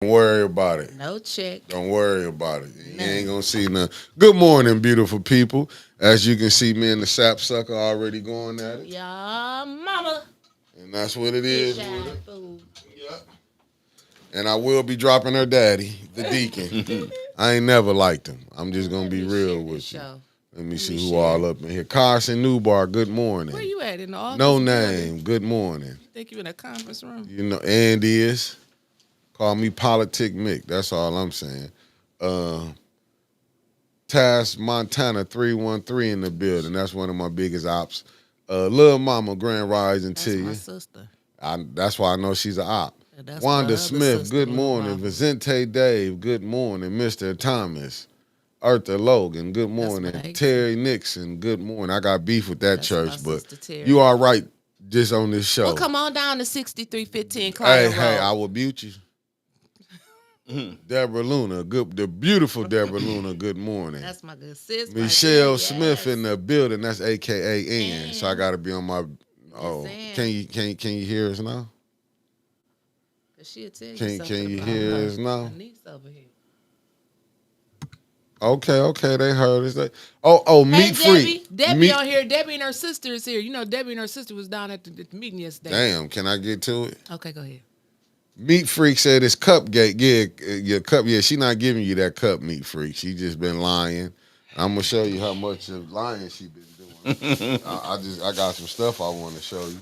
Don't worry about it. No check. Don't worry about it. You None. ain't gonna see none. Good morning, beautiful people. As you can see, me and the sapsucker already going at it. Yeah, mama. And that's what it Fish is with eye her. food. Yeah. And I will be dropping her daddy, the deacon. I ain't never liked him. I'm just gonna Let be me real share with this you. show. Let me Let see me who share. all up in here. Carson Newbar, good morning. Where you at in the office? No building? name, good morning. You think you in a conference room? You know, and is. Call me Politic Mick. That's all I'm saying. Task Montana 313 in the building. That's one of my biggest ops. Lil Mama Grand Rising That's to my you. sister. That's why I know she's an op. And that's my Wanda other Smith, sister, good Lil morning. Mama. Vicente Dave, good morning. Mr. Thomas. Eartha Logan, good That's morning. my ex. Terry Nixon, good morning. I got beef with that That's my church, but sister Terry. you are right just on this show. Well, come on down to 6315 Hey, Client hey, Road. I will mute you. Deborah Luna, the beautiful Deborah Luna, good morning. That's my good sis. Michelle right Smith there. in the building. That's AKA N. So I And- gotta be on my. Oh, Yes, can you hear us now? She'll tell you Can something you about hear her. us now? My niece over here. Okay, they heard us. Oh, Hey, meat free. Debbie on here. Debbie and her sister is here. You know, Debbie and her sister was down at the meeting yesterday. Damn, can I get to it? Okay, go ahead. Meat Freak said it's cupcake. Yeah, your cup. Yeah, she not giving you that cup, Meat Freak. She just been lying. I'm gonna show you how much of lying she been doing. I got some stuff I want to show you.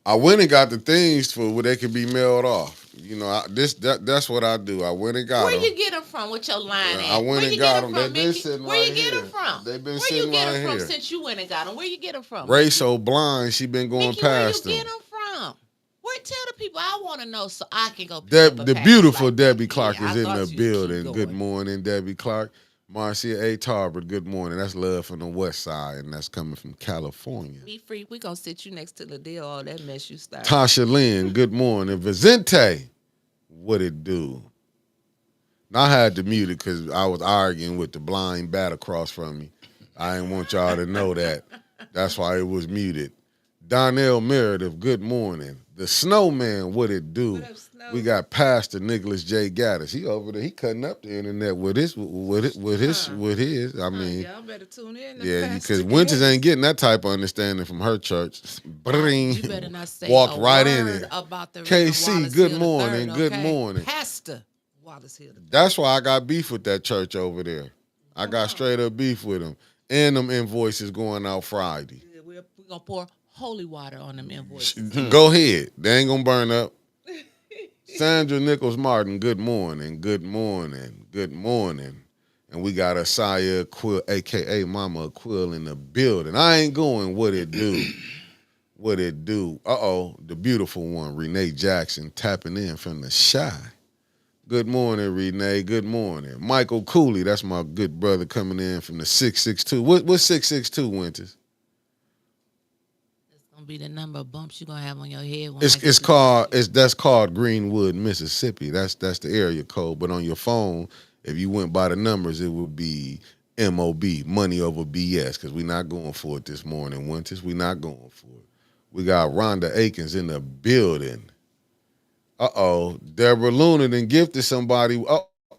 I went and got the things for where they could be mailed off. You know, that's what I do. I went and got Where them. you get them from with your line I went Where and you got get them. from, They've been Mickey? sitting Where right you get here. them from? They've been Where sitting you get right them from here. since you went and got them? Where you get them from? Ray Mickey? so blind, she been going Mickey, where you past them. get them from? Where tell the people I want to know so I can go pick up a The package beautiful like Debbie that. Clark Yeah, is I in thought the you was keep building. Good going. morning, Debbie Clark. Marcia A. Tarbert, good morning. That's love from the west side, and that's coming from California. Be free. We gonna sit you next to the deal. All that mess you started. Tasha Lynn, good morning. Vicente, what it do? Now, I had to mute it because I was arguing with the blind bat across from me. I didn't want y'all to know that. That's why it was muted. Donnell Meredith, good morning. The Snowman, what it do? What up, Snow? We got Pastor Nicholas J. Gaddis. He over there. He cutting up the internet with his. I mean, y'all better tune in. to yeah, Pastor because Winters Gaddis. ain't getting that type of understanding from her church. Bring. You better not say Walked a right word in it. about the KC, Reverend Wallace good Hill morning, III, good okay? morning. Pastor Wallace Hill III. That's why I got beef with that church over there. I got straight up beef with them. And them invoices going out Friday. Yeah, we're gonna pour holy water on them invoices. Go ahead. They ain't gonna burn up. Sandra Nichols Martin, good morning, good morning, good morning. And we got Asaya Quill, aka Mama Quill, in the building. I ain't going what it do. What it do. The beautiful one, Renee Jackson, tapping in from the Shy. Good morning, Renee. Good morning. Michael Cooley, that's my good brother coming in from the 662. What's 662, Winters? It's gonna be the number of bumps you're gonna have on your head. When That's called Greenwood, Mississippi. That's the area code. But on your phone, if you went by the numbers, it would be MOB, money over BS, because we're not going for it this morning, Winters. We're not going for it. We got Rhonda Akins in the building. Deborah Luna then gifted somebody.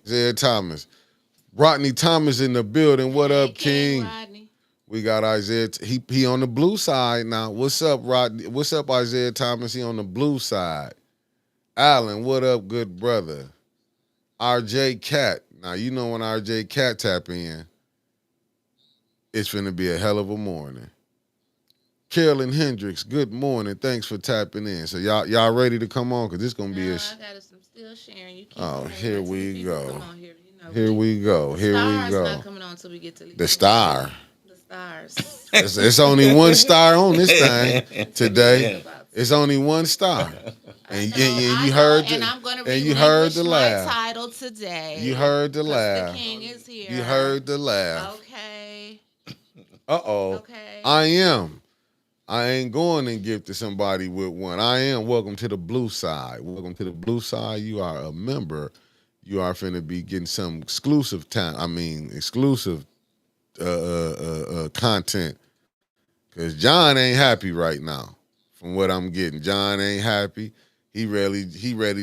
Isaiah Thomas. Rodney Thomas in the building. What up, King? Rodney. We got Isaiah. He on the blue side now. What's up, Rodney? What's up, Isaiah Thomas? He on the blue side. Allen, what up, good brother? RJ Cat. Now, you know when RJ Cat tap in, it's finna be a hell of a morning. Carolyn Hendricks, good morning. Thanks for tapping in. So y'all ready to come on? Because this going to be I got it. I'm still sharing. You keep here we go. Come on here. You know, Here we go. Here we Stars go. not coming on until we get to The star. The stars. It's only one star on this thing today. It's only one star. And you heard and I'm gonna and you heard the my laugh. title today. You heard the laugh. The king is here. You heard the laugh. Okay. Okay. I ain't going and give to somebody with one. I am. Welcome to the blue side. Welcome to the blue side. You are a member. You are finna be getting some exclusive time. Exclusive content. Cause John ain't happy right now. From what I'm getting, John ain't happy. he ready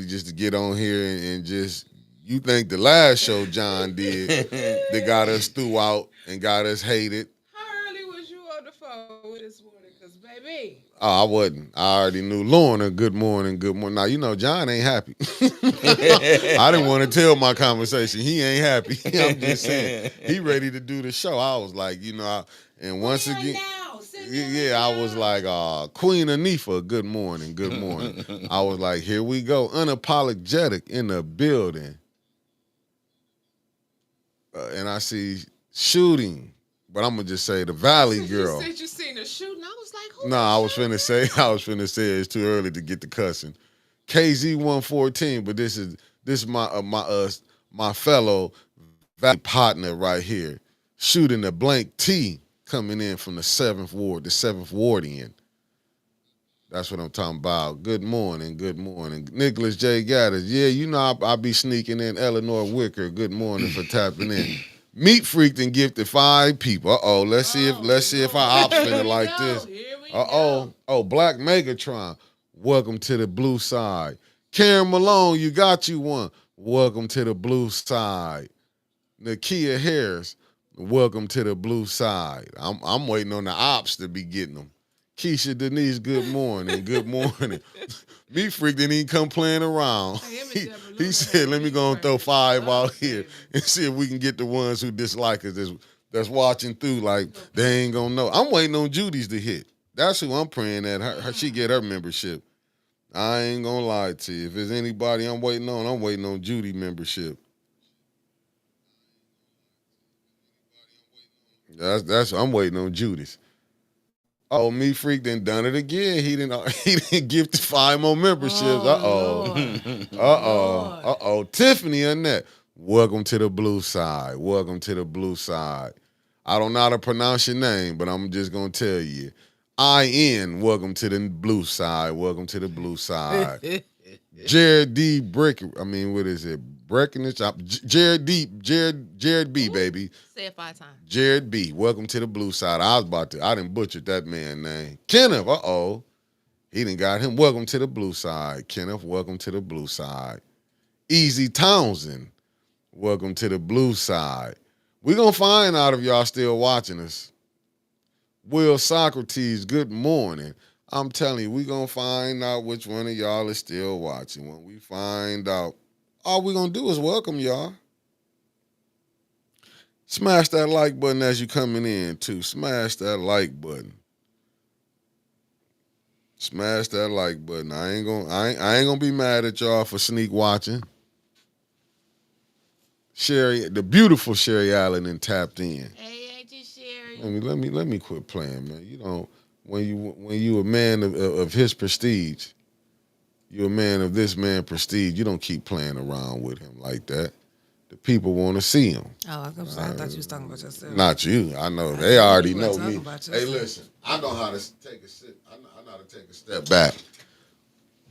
just to get on here and just. You think the last show John did that got us throughout and got us hated? How early was you on the phone with this morning? Cause baby, Oh, I wasn't. I already knew. Lorna, good morning, good morning. Now, you know, John ain't happy. I didn't want to tell my conversation. He ain't happy. I'm just saying. He ready to do the show. I was like, and once again, I was like, Queen Anifa, good morning, good morning. I was like, here we go. Unapologetic in the building. And I see shooting. But I'm gonna just say the Valley Girl. You said you seen her shooting. I was like, who? No, I was finna say it's too early to get the cussing. KZ114, but this is my fellow Valley partner right here, shooting a blank T coming in from the 7th Ward, the 7th Wardian. That's what I'm talking about. Good morning, good morning. Nicholas J. Gaddis. Yeah, you know I be sneaking in. Eleanor Wicker, good morning for tapping in. Meat Freaked and gifted 5 people. Let's see if our ops finna like this. Oh, Black Megatron. Welcome to the blue side. Karen Malone, you got you one. Welcome to the blue side. Nakia Harris, welcome to the blue side. I'm waiting on the ops to be getting them. Keisha Denise, good morning. Good morning. Meat Freak didn't even come playing around. He said, let me go and throw 5 out here and see if we can get the ones who dislike us that's watching through like they ain't gonna know. I'm waiting on Judy's to hit. That's who I'm praying at. She get her membership. I ain't gonna lie to you. If there's anybody I'm waiting on Judy membership. I'm waiting on Judy's. Oh, Meat Freak done it again. He didn't give the 5 more memberships. Tiffany Annette, welcome to the blue side. Welcome to the blue side. I don't know how to pronounce your name, but I'm just gonna tell you. IN, welcome to the blue side. Welcome to the blue side. Jared D. what is it? Breckenridge. Jared B, baby. Say it 5 times. Jared B, welcome to the blue side. I done butchered that man's name. Kenneth, he done got him. Welcome to the blue side. Kenneth, welcome to the blue side. Easy Townsend, welcome to the blue side. We're going to find out if y'all still watching us. Will Socrates, good morning. I'm telling you, we're going to find out which one of y'all is still watching. When we find out, all we're going to do is welcome y'all. Smash that like button as you coming in, too. Smash that like button. Smash that like button. I ain't gonna be mad at y'all for sneak watching. Sherry, the beautiful Sherry Allen, and tapped in. Hey, Auntie Sherry. Let me quit playing, man. You know, when you a man of his prestige, you're a man of this man prestige. You don't keep playing around with him like that. The people want to see him. Oh, I thought you was talking about yourself. Not you. I know. They already know me. Hey, listen. I know how to take a sit. I know how to take a step back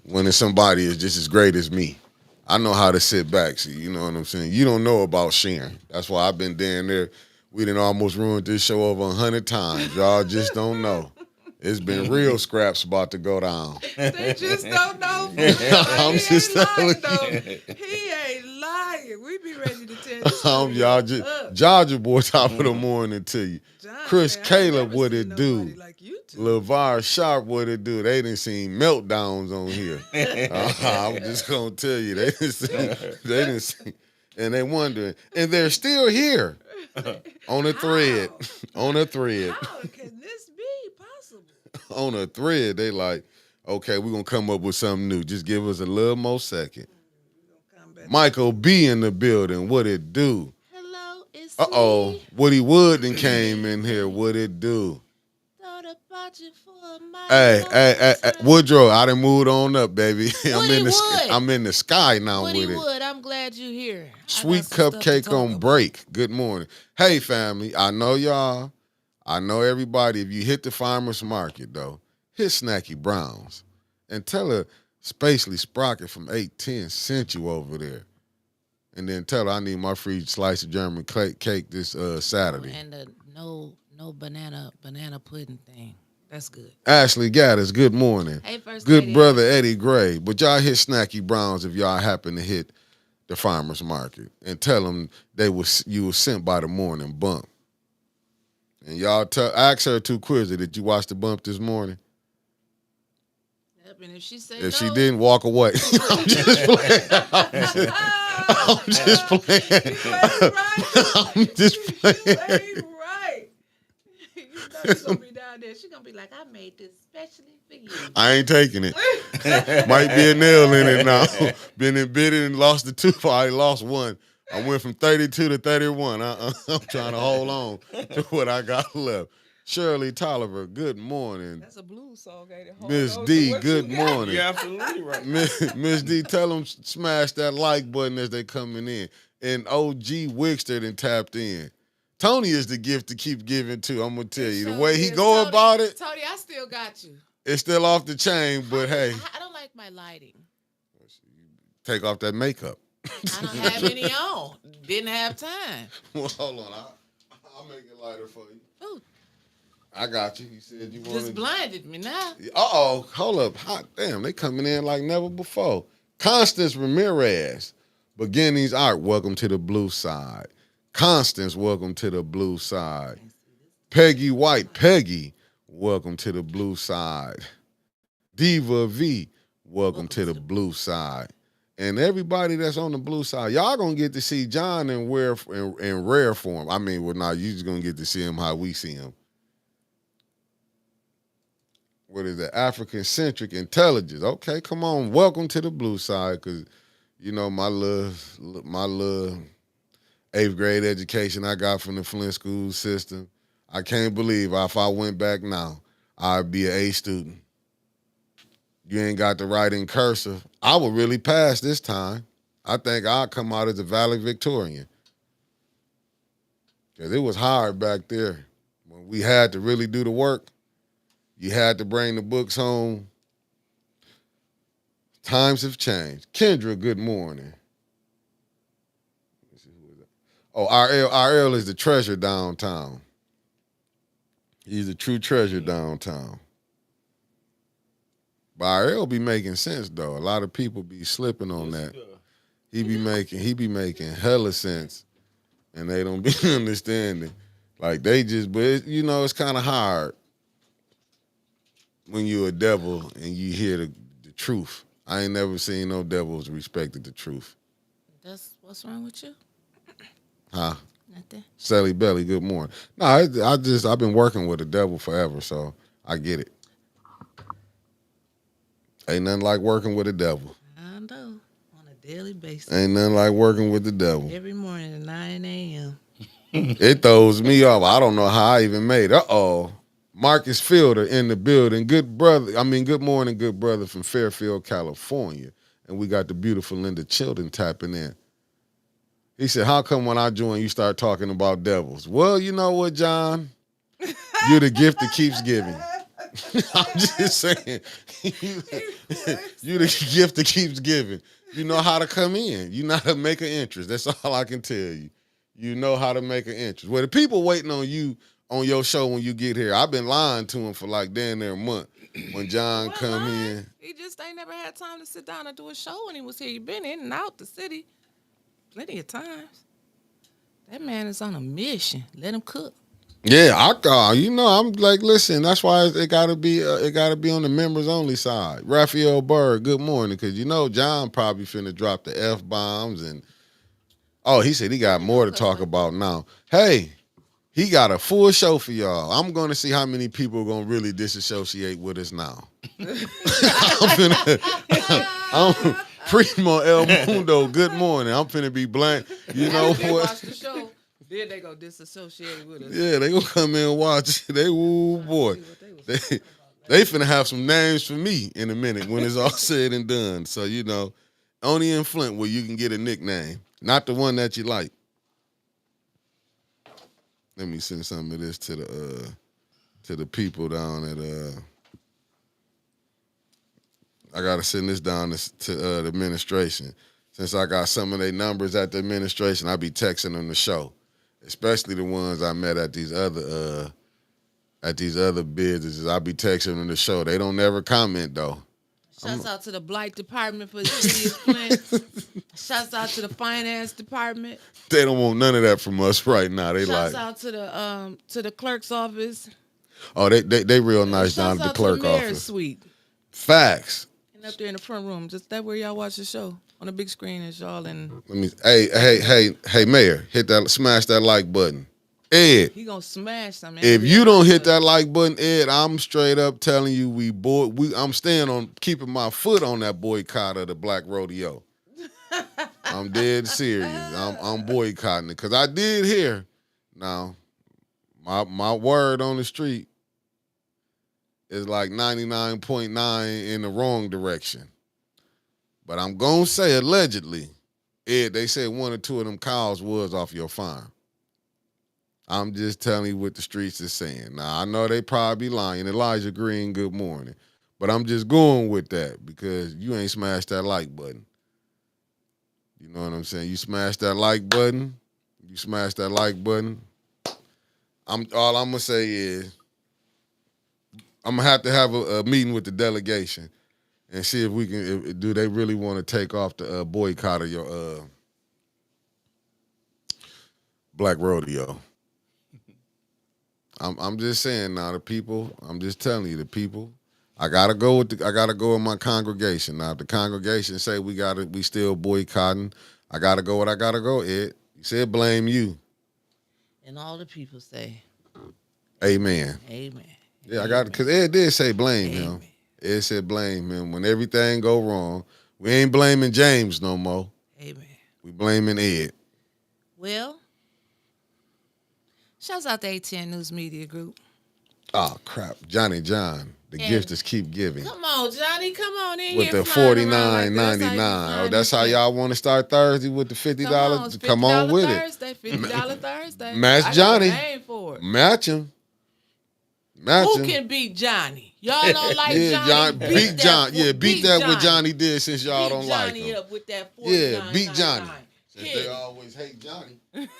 when somebody is just as great as me. I know how to sit back. See, you know what I'm saying? You don't know about sharing. That's why I've been down there. We done almost ruined this show over 100 times. Y'all just don't know. It's been real scraps about to go down. They just don't know. I'm just telling you. He ain't lying. We be ready to tell you. Y'all just Georgia boy, top of the morning to you. Chris Caleb, what it do? Like LeVar Sharp, what it do? They didn't see meltdowns on here. I'm just gonna tell you, they didn't see, and they wondering, and they're still here on a thread. On a thread. How can this be possible? On a thread, they like, okay, we're gonna come up with something new. Just give us a little more second. Michael B in the building, what it do? Hello, it's me. Woody Wood then came in here, what it do? Hey, Woodrow, I done moved on up, baby. I'm in the sky now Woody with it. Wood, I'm glad you're here. Sweet cupcake on break. Good morning. Hey, family, I know y'all. I know everybody. If you hit the farmer's market, though, hit Snacky Brown's and tell her Spacely Sprocket from 810 sent you over there. And then tell her I need my free slice of German cake this Saturday. And no banana pudding thing. That's good. Ashley Gaddis, good morning. Hey, First Good Lady. brother Eddie Gray. But y'all hit Snacky Browns if y'all happen to hit the farmer's market and tell them you was sent by the morning bump. And y'all ask her too quizzly, did you watch the bump this morning? Yep, and if she say If no, she didn't, walk away. I'm just playing. I'm just playing. I'm just playing. Right. You know she's gonna be down there. She's gonna be like, I made this specially for you. I ain't taking it. Might be a nail in it now. Been embittered and lost the tooth. I lost one. I went from 32 to 31. I'm trying to hold on to what I got left. Shirley Tolliver, good morning. That's a blues song, ain't it? Miss D, good morning. You're absolutely right. Miss D, tell them smash that like button as they coming in. And OG Wickster and tapped in. Tony is the gift to keep giving to. I'm gonna tell you the way he go about it. Tony, I still got you. It's still off the chain, but hey, I don't like my lighting. take off that makeup. I don't have any on. Didn't have time. Well, hold on, I'll make it lighter for you. Ooh, I got you. You said you just wanted. blinded me now. Hold up. Hot damn, they coming in like never before. Constance Ramirez, Beginnings Art, welcome to the blue side. Constance, welcome to the blue side. Peggy White, Peggy, welcome to the blue side. Diva V, welcome to the blue side. And everybody that's on the blue side, y'all gonna get to see John in rare form. I mean, well, now you just gonna get to see him how we see him. What is that? African-centric intelligence. Okay, come on. Welcome to the blue side, because, you know, my little 8th grade education I got from the Flint school system. I can't believe if I went back now, I'd be an A student. You ain't got to write in cursive. I would really pass this time. I think I'd come out as a valedictorian. Because it was hard back there. When we had to really do the work, you had to bring the books home. Times have changed. Kendra, good morning. Oh, RL is the treasure downtown. He's a true treasure downtown. But RL be making sense though. A lot of people be slipping on that. He be making hella sense, and they don't be understanding. Like they just, but it's kind of hard when you a devil and you hear the truth. I ain't never seen no devils respected the truth. That's what's wrong with you? Huh? Nothing. Sally Belly, good morning. No, I've been working with the devil forever, so I get it. Ain't nothing like working with the devil. I know. On a daily basis. Ain't nothing like working with the devil. Every morning at 9 a.m. It throws me off. I don't know how I even made it. Marcus Fielder in the building. Good morning, good brother from Fairfield, California. And we got the beautiful Linda Chilton tapping in. He said, how come when I join you start talking about devils? Well, you know what, John? You're the gift that keeps giving. I'm just saying. You're the gift that keeps giving. You know how to come in. You know how to make an interest. That's all I can tell you. You know how to make an interest. Well, the people waiting on you on your show when you get here, I've been lying to him for like damn near a month when John come in. He just ain't never had time to sit down and do a show when he was here. He been in and out the city plenty of times. That man is on a mission. Let him cook. Yeah, I'm like, listen, that's why it gotta be on the members only side. Raphael Bird, good morning, because John probably finna drop the F-bombs and he said he got more to talk about now. Hey, he got a full show for y'all. I'm gonna see how many people are gonna really disassociate with us now. I'm Primo El Mundo, good morning. I'm finna be blank. You know what? Watch the show. Then they go disassociate with us. Yeah, they gonna come in and watch. They boy. They finna have some names for me in a minute when it's all said and done. So only in Flint where you can get a nickname, not the one that you like. Let me send some of this to the people down at I gotta send this down to the administration. Since I got some of their numbers at the administration, I be texting them the show. Especially the ones I met at these other at these other businesses. I be texting them the show. They don't never comment though. Shouts out to the Blight Department for the city of Flint. Shouts out to the Finance Department. They don't want none of that from us right now. They Shouts like, out to the clerk's office. oh, they real nice down Shouts at the out clerk to the mayor's office. suite. Facts. And up there in the front room, just that where y'all watch the show on the big screen is y'all and Let me. Hey, Mayor, smash that like button. Ed, he gonna smash something. if you don't hit that like button, Ed, I'm straight up telling you I'm staying on keeping my foot on that boycott of the Black Rodeo. I'm dead serious. I'm boycotting it because I did hear. Now, my word on the street is like 99.9 in the wrong direction. But I'm gonna say allegedly, Ed, they said one or two of them cows was off your farm. I'm just telling you what the streets is saying. Now, I know they probably lying. Elijah Green, good morning. But I'm just going with that because you ain't smashed that like button. You know what I'm saying? You smash that like button. You smash that like button. All I'm going to say is I'm going to have a meeting with the delegation and see if we can, do they really want to take off the boycott of your Black Rodeo. I'm just saying now, the people. I'm just telling you, the people. I gotta go with my congregation. Now, if the congregation say we still boycotting, I gotta go what I gotta go. Ed, you said blame you. And all the people say, Amen. Amen. Yeah, I got it because Ed did say blame him. Amen. Ed said blame him when everything go wrong. We ain't blaming James no more. Amen. We blaming Ed. Well, shouts out to ATN News Media Group. Oh crap, Johnny John. The gifters keep giving. Come on, Johnny. Come on in with here. the $49.99. Oh, that's how y'all want to start Thursday with the $50. Come on with Thursday, $50 Thursday. Match Johnny. Name for it. Match him. Who can beat Johnny? Y'all don't like Johnny. Beat John. Yeah, beat that what Johnny did since y'all don't like him. Johnny up with that $49.99. Yeah, beat Johnny. Since they always hate Johnny.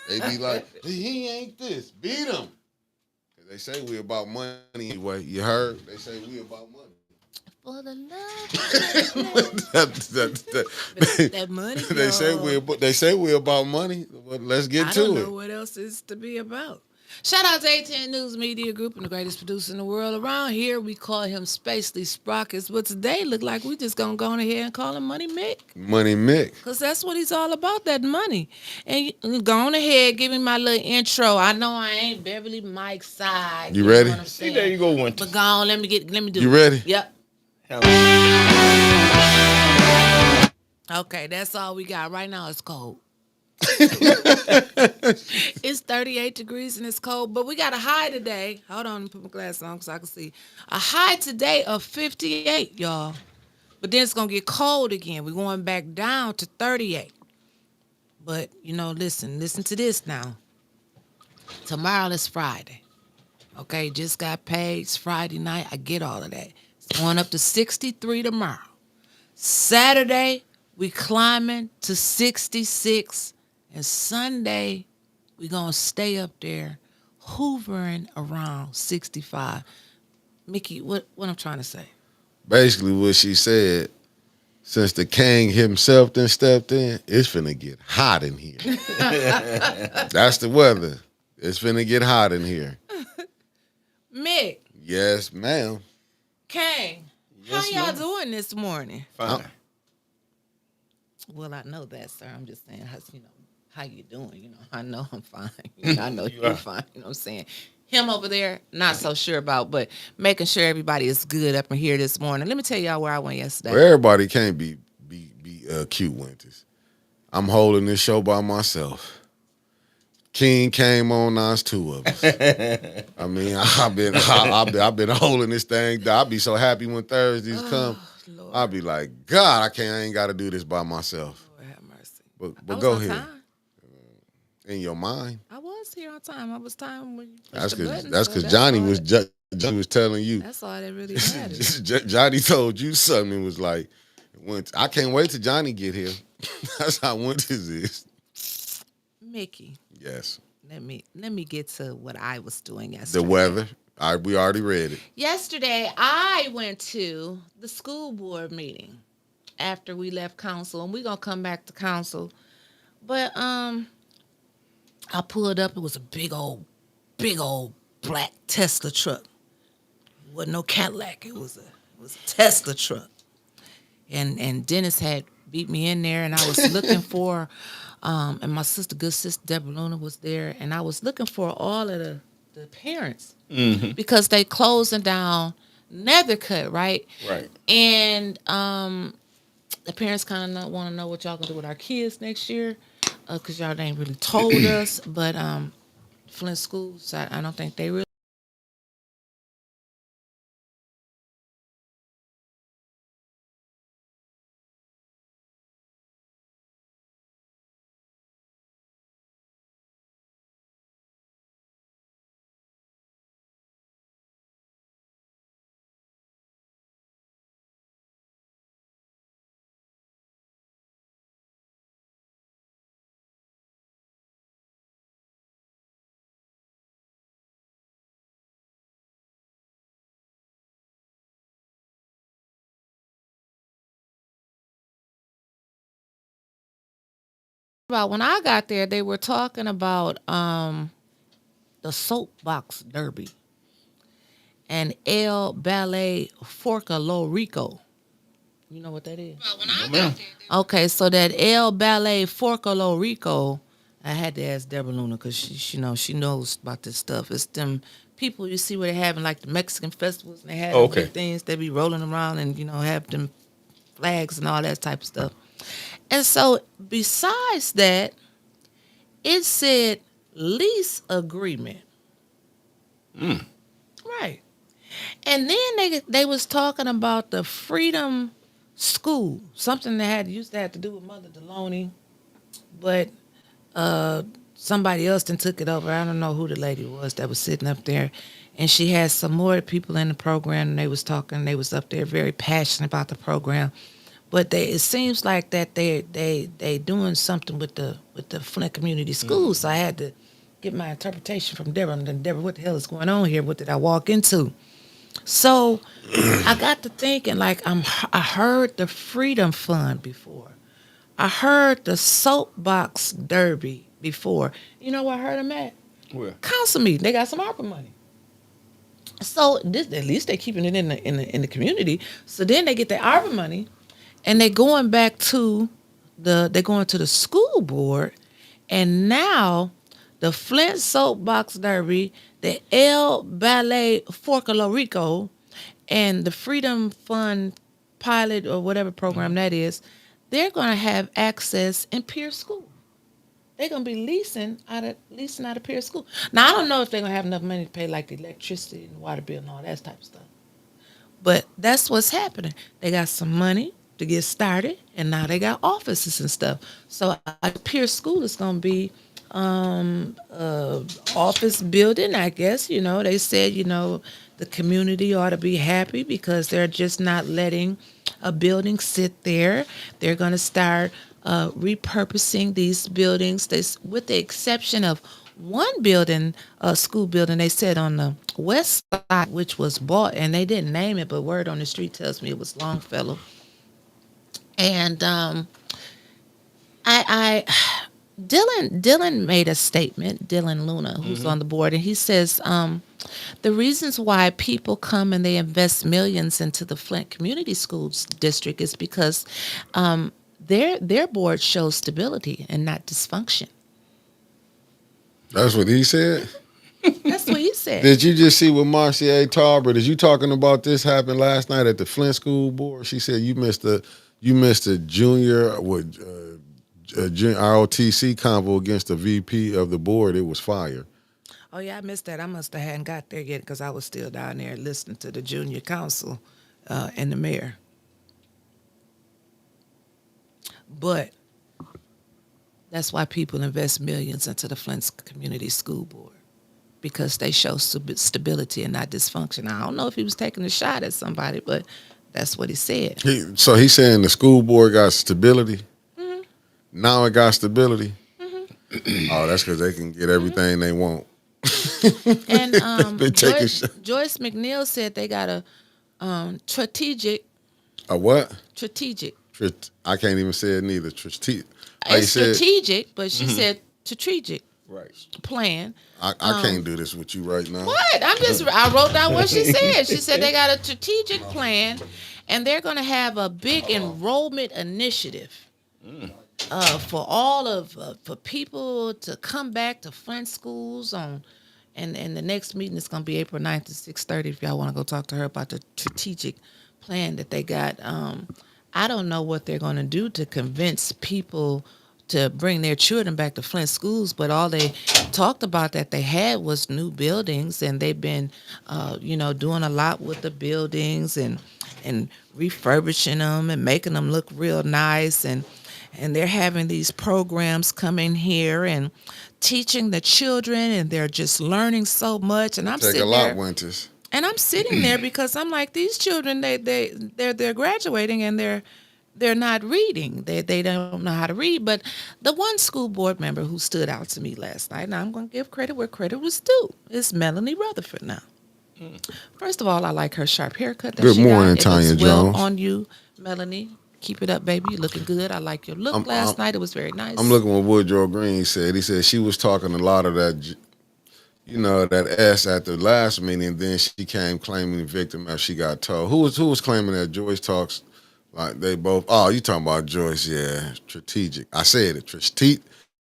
They be like, he ain't this. Beat him. They say we about money anyway. You heard? They say we about money. For the love that money. They say we about money. Well, let's get to it. I don't know what else is to be about. Shout out to A10 News Media Group and the greatest producer in the world. Around here, we call him Spacely Sprockets, but today look like we just gonna go on ahead and call him Money Mick. Money Mick. Because that's what he's all about, that money. And go on ahead, give me my little intro. I know I ain't Beverly Mike's side. You ready? See, there you go, one. But go on, let me do You it. ready? Yep. Hello. Okay, that's all we got. Right now it's cold. It's 38 degrees and it's cold, but we got a high today. Hold on, let me put my glasses on so I can see. A high today of 58, y'all. But then it's going to get cold again. We're going back down to 38. But, listen to this now. Tomorrow is Friday. Okay, just got paid. It's Friday night. I get all of that. It's going up to 63 tomorrow. Saturday, we climbing to 66. And Sunday, we going to stay up there hoovering around 65. Mickey, what I'm trying to say? Basically what she said, since the king himself then stepped in, it's finna get hot in here. That's the weather. It's finna get hot in here. Mick. Yes, ma'am. Kang, Yes, how y'all ma'am. doing this morning? Fine. Well, I know that, sir. I'm just saying, how you doing? I know I'm fine. I know You you're are. fine. You know what I'm saying? Him over there, not so sure about, but making sure everybody is good up in here this morning. Let me tell y'all where I went yesterday. Well, everybody can't be cute winters. I'm holding this show by myself. King came on, now it's two of us. I mean, I've been holding this thing. I'll be so happy when Thursdays come. Lord, I'll be like, God, I ain't got to do this by myself. Lord have mercy. I But was go on ahead. time. In your mind, I was here on time. I was time when you pushed that's the because button, so Johnny all was that- Johnny was telling you. That's all that really matters. Johnny told you something. And was like, I can't wait till Johnny get here. That's how winters is. Mickey, Yes. let me get to what I was doing The yesterday. weather. We already read it. Yesterday, I went to the school board meeting after we left council, and we're gonna come back to council. But I pulled up. It was a big old black Tesla truck. It wasn't no Cadillac. It was a Tesla truck. And Dennis had beat me in there, and I was looking for, and my sister, good sister Deborah Luna, was there, and I was looking for all of the parents because they closing down Nethercut, right? Right. And the parents kind of want to know what y'all gonna do with our kids next year, because y'all ain't really told us. But Flint schools, I don't think they really. About when I got there, they were talking about the soapbox derby and El Ballet Forca Lo Rico. You know what that is? Okay, so that El Ballet Forca Lo Rico, I had to ask Deborah Luna because she knows about this stuff. It's them people you see where they having like the Mexican festivals and they have Okay. big things they be rolling around and have them flags and all that type of stuff. And so besides that, it said lease agreement. Right. And then they was talking about the Freedom School, something that used to have to do with Mother Deloney, but somebody else then took it over. I don't know who the lady was that was sitting up there, and she had some more people in the program, and they was talking. They was up there very passionate about the program, but it seems like that they doing something with the Flint Community Schools. So I had to get my interpretation from Deborah. And then Deborah, what the hell is going on here? What did I walk into? So I got to thinking, like, I heard the Freedom Fund before. I heard the Soapbox Derby before. You know where I heard them at? Where? Council meeting. They got some ARPA money. So this, at least they keeping it in the community. So then they get the ARPA money, and they're going back to they're going to the school board, and now the Flint Soapbox Derby, the El Ballet Forca Lo Rico, and the Freedom Fund pilot or whatever program that is, they're going to have access in Pierce School. They're going to be leasing out of Pierce School. Now, I don't know if they're going to have enough money to pay like the electricity and water bill and all that type of stuff. But that's what's happening. They got some money to get started, and now they got offices and stuff. So Pierce School is going to be office building, I guess. They said, the community ought to be happy because they're just not letting a building sit there. They're going to start repurposing these buildings. With the exception of one building, a school building, they said on the west side, which was bought, and they didn't name it, but word on the street tells me it was Longfellow. And Dylan made a statement, Dylan Luna, who's on the board, and he says the reasons why people come and they invest millions into the Flint Community Schools District is because their board shows stability and not dysfunction. That's what he said. That's what he said. Did you just see what Marcia Tarbert? Is you talking about this happened last night at the Flint School Board? She said you missed a junior ROTC convo against the VP of the board. It was fire. Oh yeah, I missed that. I must have hadn't got there yet because I was still down there listening to the junior council and the mayor. But that's why people invest millions into the Flint Community School Board, because they show stability and not dysfunction. I don't know if he was taking a shot at somebody, but that's what he said. So he's saying the school board got stability. Mm-hmm. Now it got stability. Mm-hmm. Oh, that's because they can get everything they want. And They take a Joyce, shot. Joyce McNeil said they got a strategic. A what? Strategic. I can't even say it neither. How you It's said? strategic, but she said strategic Right. plan. I can't do this with you right now. What? I wrote down what she said. She said they got a strategic plan and they're going to have a big enrollment initiative for all of for people to come back to Flint schools on and the next meeting is going to be April 9th at 6:30 if y'all want to go talk to her about the strategic plan that they got. I don't know what they're going to do to convince people to bring their children back to Flint schools, but all they talked about that they had was new buildings, and they've been, doing a lot with the buildings and refurbishing them and making them look real nice, and they're having these programs coming here and teaching the children, and they're just learning so much. And I'm Take a sitting lot, there, Winters. and I'm sitting there because I'm like, these children, they're graduating and they're not reading. They don't know how to read. But the one school board member who stood out to me last night, and I'm going to give credit where credit was due, is Melanie Rutherford now. First of all, I like her sharp haircut. That Good she morning, got. It Tanya looks well Jones. on you, Melanie. Keep it up, baby. You're looking good. I like your look last night. It was very nice. I'm looking what Woodrow Green said. He said she was talking a lot of that, that S at the last meeting. Then she came claiming victim after she got told. Who was claiming that Joyce talks like they both? Oh, you talking about Joyce? Yeah, strategic. I said it.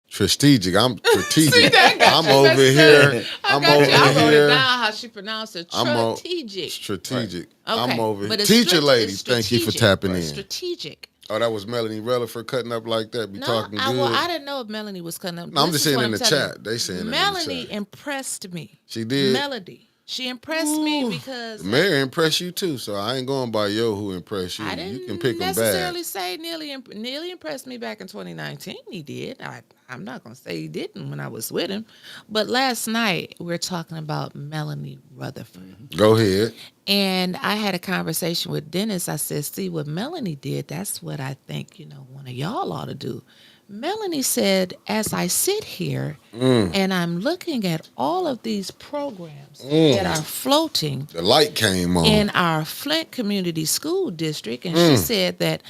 Strategic. I'm strategic. I'm over here. I wrote it down how she pronounced it. Strategic. Strategic. Okay, I'm over but here. it's Teacher strat- lady, it's thank you for strategic. tapping in. Strategic. Oh, that was Melanie Rutherford cutting up like that. Be No, talking good. I didn't know if Melanie was cutting up. No, I'm This just is saying what in I'm the telling chat. you. They saying it in the Melanie chat. impressed me. She did. Melody. She impressed me because The mayor impressed you too, so I ain't going by who impressed you. I didn't You can pick them necessarily bad. say Neely impressed me back in 2019. He did. I'm not going to say he didn't when I was with him. But last night, we were talking about Melanie Rutherford. Go ahead. And I had a conversation with Dennis. I said, see, what Melanie did, that's what I think, one of y'all ought to do. Melanie said, as I sit here and I'm looking at all of these programs that are floating The light came on. in our Flint Community School District, and she said that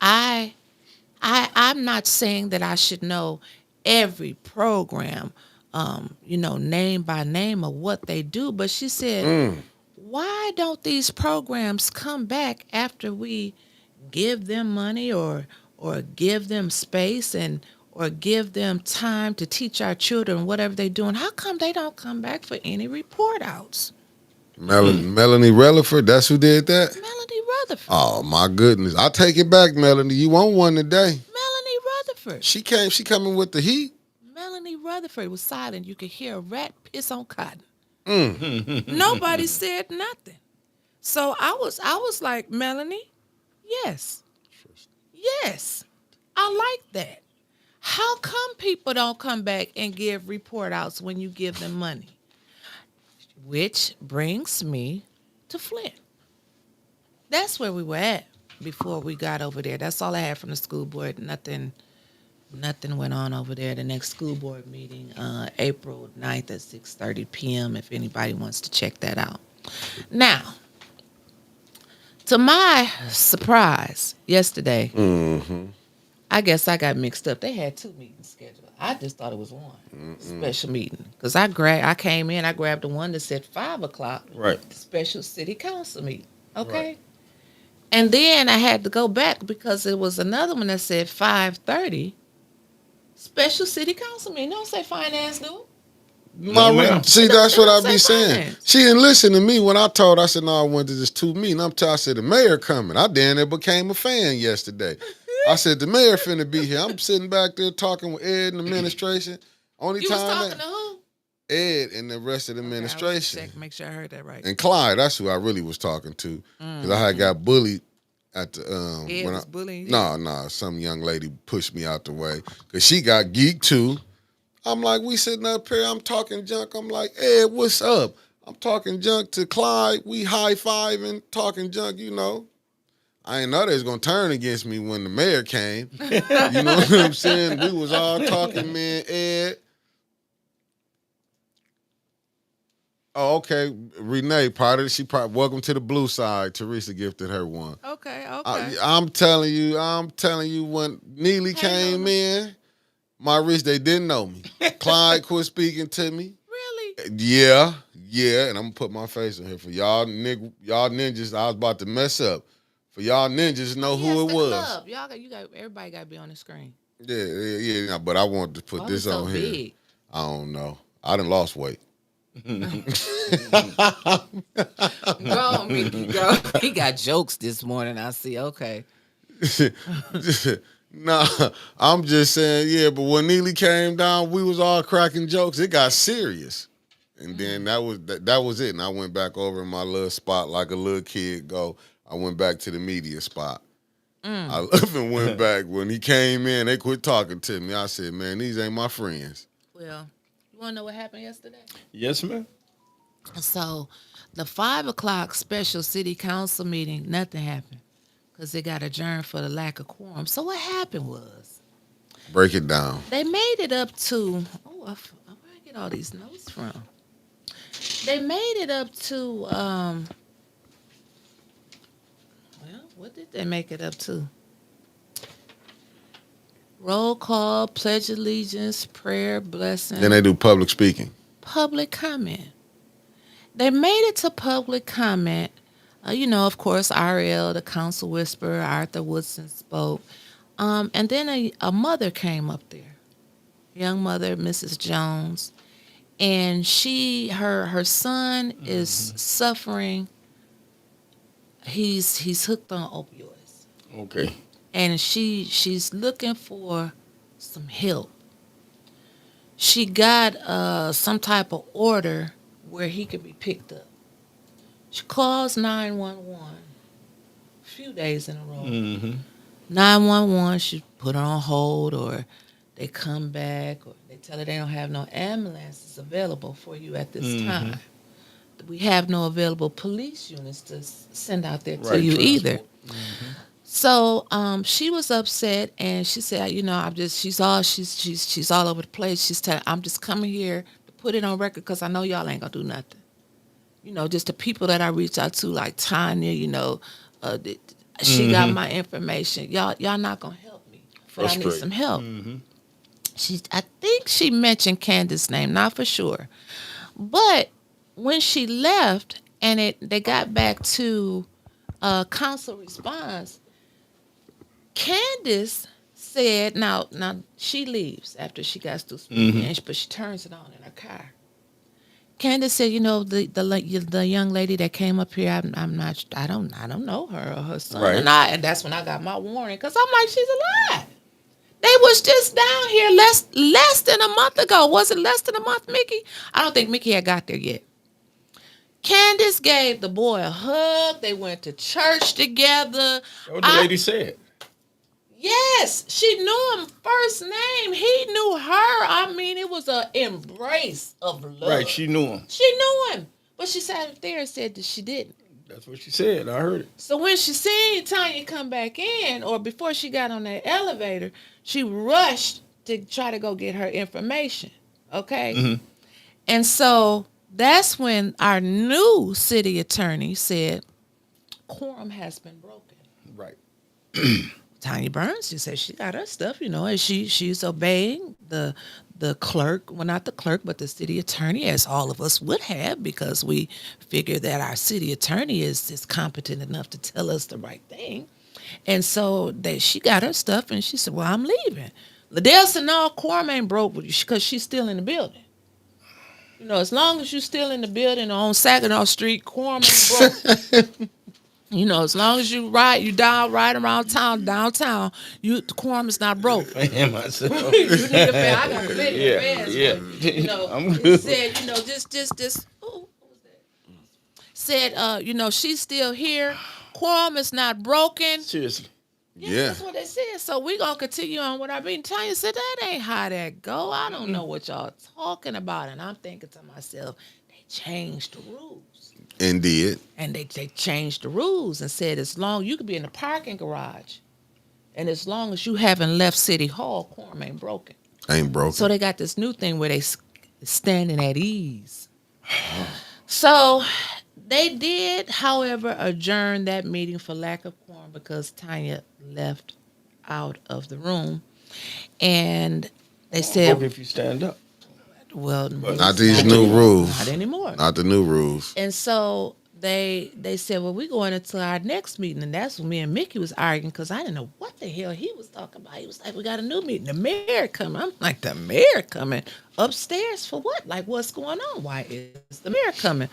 I'm not saying that I should know every program, name by name of what they do, but she said, why don't these programs come back after we give them money or give them space or give them time to teach our children whatever they're doing? How come they don't come back for any report outs? Melanie Rutherford, that's who did that? Melanie Rutherford. Oh my goodness. I take it back, Melanie. You want one today. Melanie Rutherford. She coming with the heat. Melanie Rutherford was silent. You could hear a rat piss on cotton. Nobody said nothing. So I was like, Melanie, yes. Yes. I like that. How come people don't come back and give report outs when you give them money? Which brings me to Flint. That's where we were at before we got over there. That's all I had from the school board. Nothing went on over there. The next school board meeting, April 9th at 6:30 p.m. if anybody wants to check that out. Now, to my surprise, yesterday, I guess I got mixed up. They had 2 meetings scheduled. I just thought it was one special meeting because I came in, I grabbed the one that said 5 o'clock. Right. Special city council meeting. Okay. Right. And then I had to go back because it was another one that said 5:30. Special city council meeting. Don't say finance, do it. ma'am. See, that's what I Say be saying. finance. She didn't listen to me when I told her. I said, no, I went to this 2 meeting. I said, the mayor coming. I damn near became a fan yesterday. I said, the mayor finna be here. I'm sitting back there talking with Ed and the administration. Only You was time talking to who? Ed and the rest of the administration. Check, make sure I heard that right. And Clyde, that's who I really was talking to. Because I had got bullied at the Ed when was I, bullying you? No, some young lady pushed me out the way. Cause she got geeked too. I'm like, we sitting up here, I'm talking junk. I'm like, Ed, what's up? I'm talking junk to Clyde. We high-fiving, talking junk, I ain't know they was gonna turn against me when the mayor came. You know what I'm saying? We was all talking, man. Ed. Oh, okay. Renee, welcome to the blue side. Teresa gifted her one. Okay. I'm telling you, when Neely Hang came on. in, Maurice, they didn't know me. Clyde quit speaking to me. Really? Yeah, and I'm gonna put my face in here for y'all ninjas. I was about to mess up. For y'all ninjas, know Yes, who it the was. club. You got everybody got to be on the screen. Yeah. But I wanted to put Oh, this so on here. big. I don't know. I done lost weight. Go, Mickey, go. He got jokes this morning. I see. Okay. Nah, I'm just saying, yeah, but when Neely came down, we was all cracking jokes. It got serious. And then that was it. And I went back over in my little spot like a little kid go. I went back to the media spot. I left and went back. When he came in, they quit talking to me. I said, man, these ain't my friends. Well, you want to know what happened yesterday? Yes, ma'am. So, the 5 o'clock special city council meeting, nothing happened because it got adjourned for the lack of quorum. So, what happened was Break it down. they made it up to, where I get all these notes from? They made it up to, well, what did they make it up to? Roll call, pledge allegiance, prayer, blessing, Then they do public speaking. public comment. They made it to public comment. Of course, RL, the council whisperer, Arthur Woodson spoke. And then a mother came up there, young mother, Mrs. Jones. And her son is suffering. He's hooked on opioids. Okay. And she's looking for some help. She got some type of order where he could be picked up. She calls 911 a few days in a row. 911, she put her on hold, or they come back, or they tell her they don't have no ambulances available for you at this time. We have no available police units to send out there to you either. So she was upset, and she said, she's all over the place. She's telling, I'm just coming here to put it on record because I know y'all ain't gonna do nothing. Just the people that I reach out to, like Tanya, she got my information. Y'all not gonna help me, but I need some help. I think she mentioned Candace's name, not for sure, but when she left and they got back to council response, Candace said, now she leaves after she got through speaking, but she turns it on in her car. Candace said, the young lady that came up here, I don't know her or her son, Right. and that's when I got my warning, because I'm like, she's alive. They was just down here less than a month ago. Was it less than a month, Mickey? I don't think Mickey had got there yet. Candace gave the boy a hug. They went to church together. That's what the lady said. Yes, she knew him first name. He knew her. I mean, it was an embrace of love. Right, she knew him. She knew him. But she sat up there and said that she didn't. That's what she said. I heard it. So when she seen Tanya come back in, or before she got on that elevator, she rushed to try to go get her information. Okay? And so that's when our new city attorney said, quorum has been broken. Right. Tanya Burns, she said she got her stuff, and she's obeying the clerk, well, not the clerk, but the city attorney, as all of us would have, because we figure that our city attorney is competent enough to tell us the right thing. And so she got her stuff, and she said, well, I'm leaving. Liddell said, no, quorum ain't broke because she's still in the building. As long as you're still in the building on Saginaw Street, quorum ain't broke. As long as you dial right around downtown, the quorum is not broke. I am myself. You need a fan. I got a fan. Yeah. I'm It good. said, just. What was that? Said, she's still here. Quorum is not broken. Seriously. Yeah. That's what they said. So we're going to continue on what I've been telling you. Said, that ain't how that go. I don't know what y'all talking about. And I'm thinking to myself, they changed the rules. Indeed. And they changed the rules and said as long you could be in the parking garage, and as long as you haven't left City Hall, quorum ain't broken. Ain't broken. So they got this new thing where they standing at ease. So they did, however, adjourn that meeting for lack of quorum because Tanya left out of the room, and they said, Broke if you stand up. "Well, Not these new rules. not anymore." Not the new rules. And so they said, "Well, we're going into our next meeting," and that's when me and Mickey was arguing because I didn't know what the hell he was talking about. He was like, "We got a new meeting. The mayor coming." I'm like, "The mayor coming upstairs for what? Like, what's going on? Why is the mayor coming?"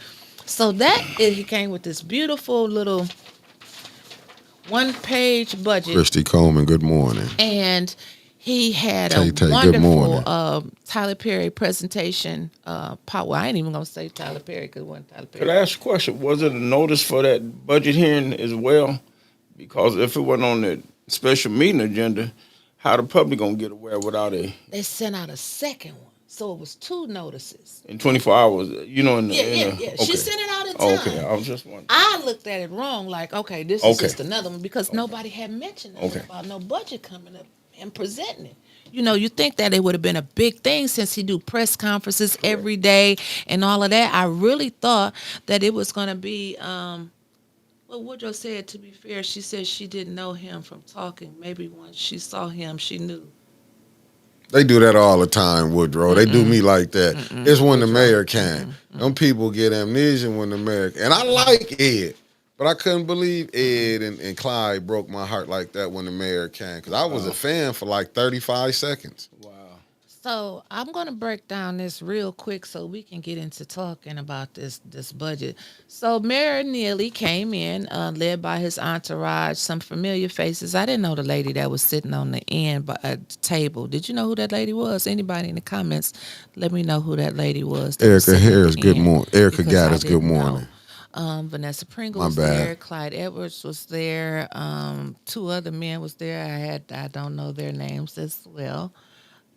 So he came with this beautiful little one-page budget, Christy Coleman, good morning. and he had Tay, a good wonderful morning. Tyler Perry presentation. Well, I ain't even gonna say Tyler Perry because it wasn't Tyler Perry. Could I ask a question? Was it a notice for that budget hearing as well? Because if it wasn't on the special meeting agenda, how the public gonna get aware without They sent out a second one, so it was 2 notices. in 24 hours? You know, Yeah. Okay. She sent it out in Oh, time. okay, I was just wondering. I looked at it wrong, like, okay, this is Okay. just another one because nobody had mentioned nothing Okay. about no budget coming up and presenting it. You know, you think that it would have been a big thing since he do press conferences every day and all of that. I really thought that it was going to be, well, Woodrow said, to be fair, she said she didn't know him from talking. Maybe once she saw him, she knew. They do that all the time, Woodrow. They do me like that. It's when the mayor came. Them people get amnesia when the mayor. And I like Ed, but I couldn't believe Ed and Clyde broke my heart like that when the mayor came. Because I was a fan for like 35 seconds. Wow. So I'm going to break down this real quick so we can get into talking about this budget. So Mayor Neely came in, led by his entourage, some familiar faces. I didn't know the lady that was sitting on the end by a table. Did you know who that lady was? Anybody in the comments, let me know who that lady was. That was Erica sitting at Harris, the good end, morning. Erica because I Gaddis, good didn't know. morning. Vanessa Pringle My was bad. there. Clyde Edwards was there. 2 other men was there. I don't know their names as well.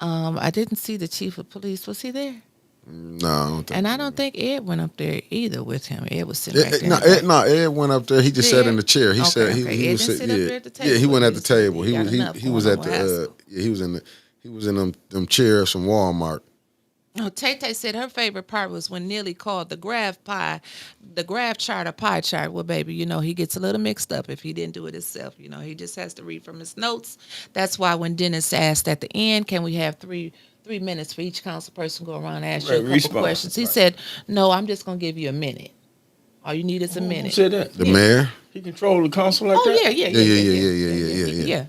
I didn't see the chief of police. Was he there? No, I don't think And I so. don't think Ed went up there either with him. Ed was sitting right there. Ed went up there. He just sat in the chair. He Okay, said okay. he Ed was didn't sit, sit up yeah. there at the table, Yeah, he went but at the table. he got enough He was going at on, the hassle. he was in them chairs from Walmart. No, Tay said her favorite part was when Neely called the graph chart a pie chart. Well, baby, you know, he gets a little mixed up if he didn't do it himself. You know, he just has to read from his notes. That's why when Dennis asked at the end, can we have 3 minutes for each council person go around and ask you a couple Response, questions? He right. said, no, I'm just going to give you a minute. All you need is a Who minute. said that? The mayor? He controlled the council like Oh that? yeah. Yeah.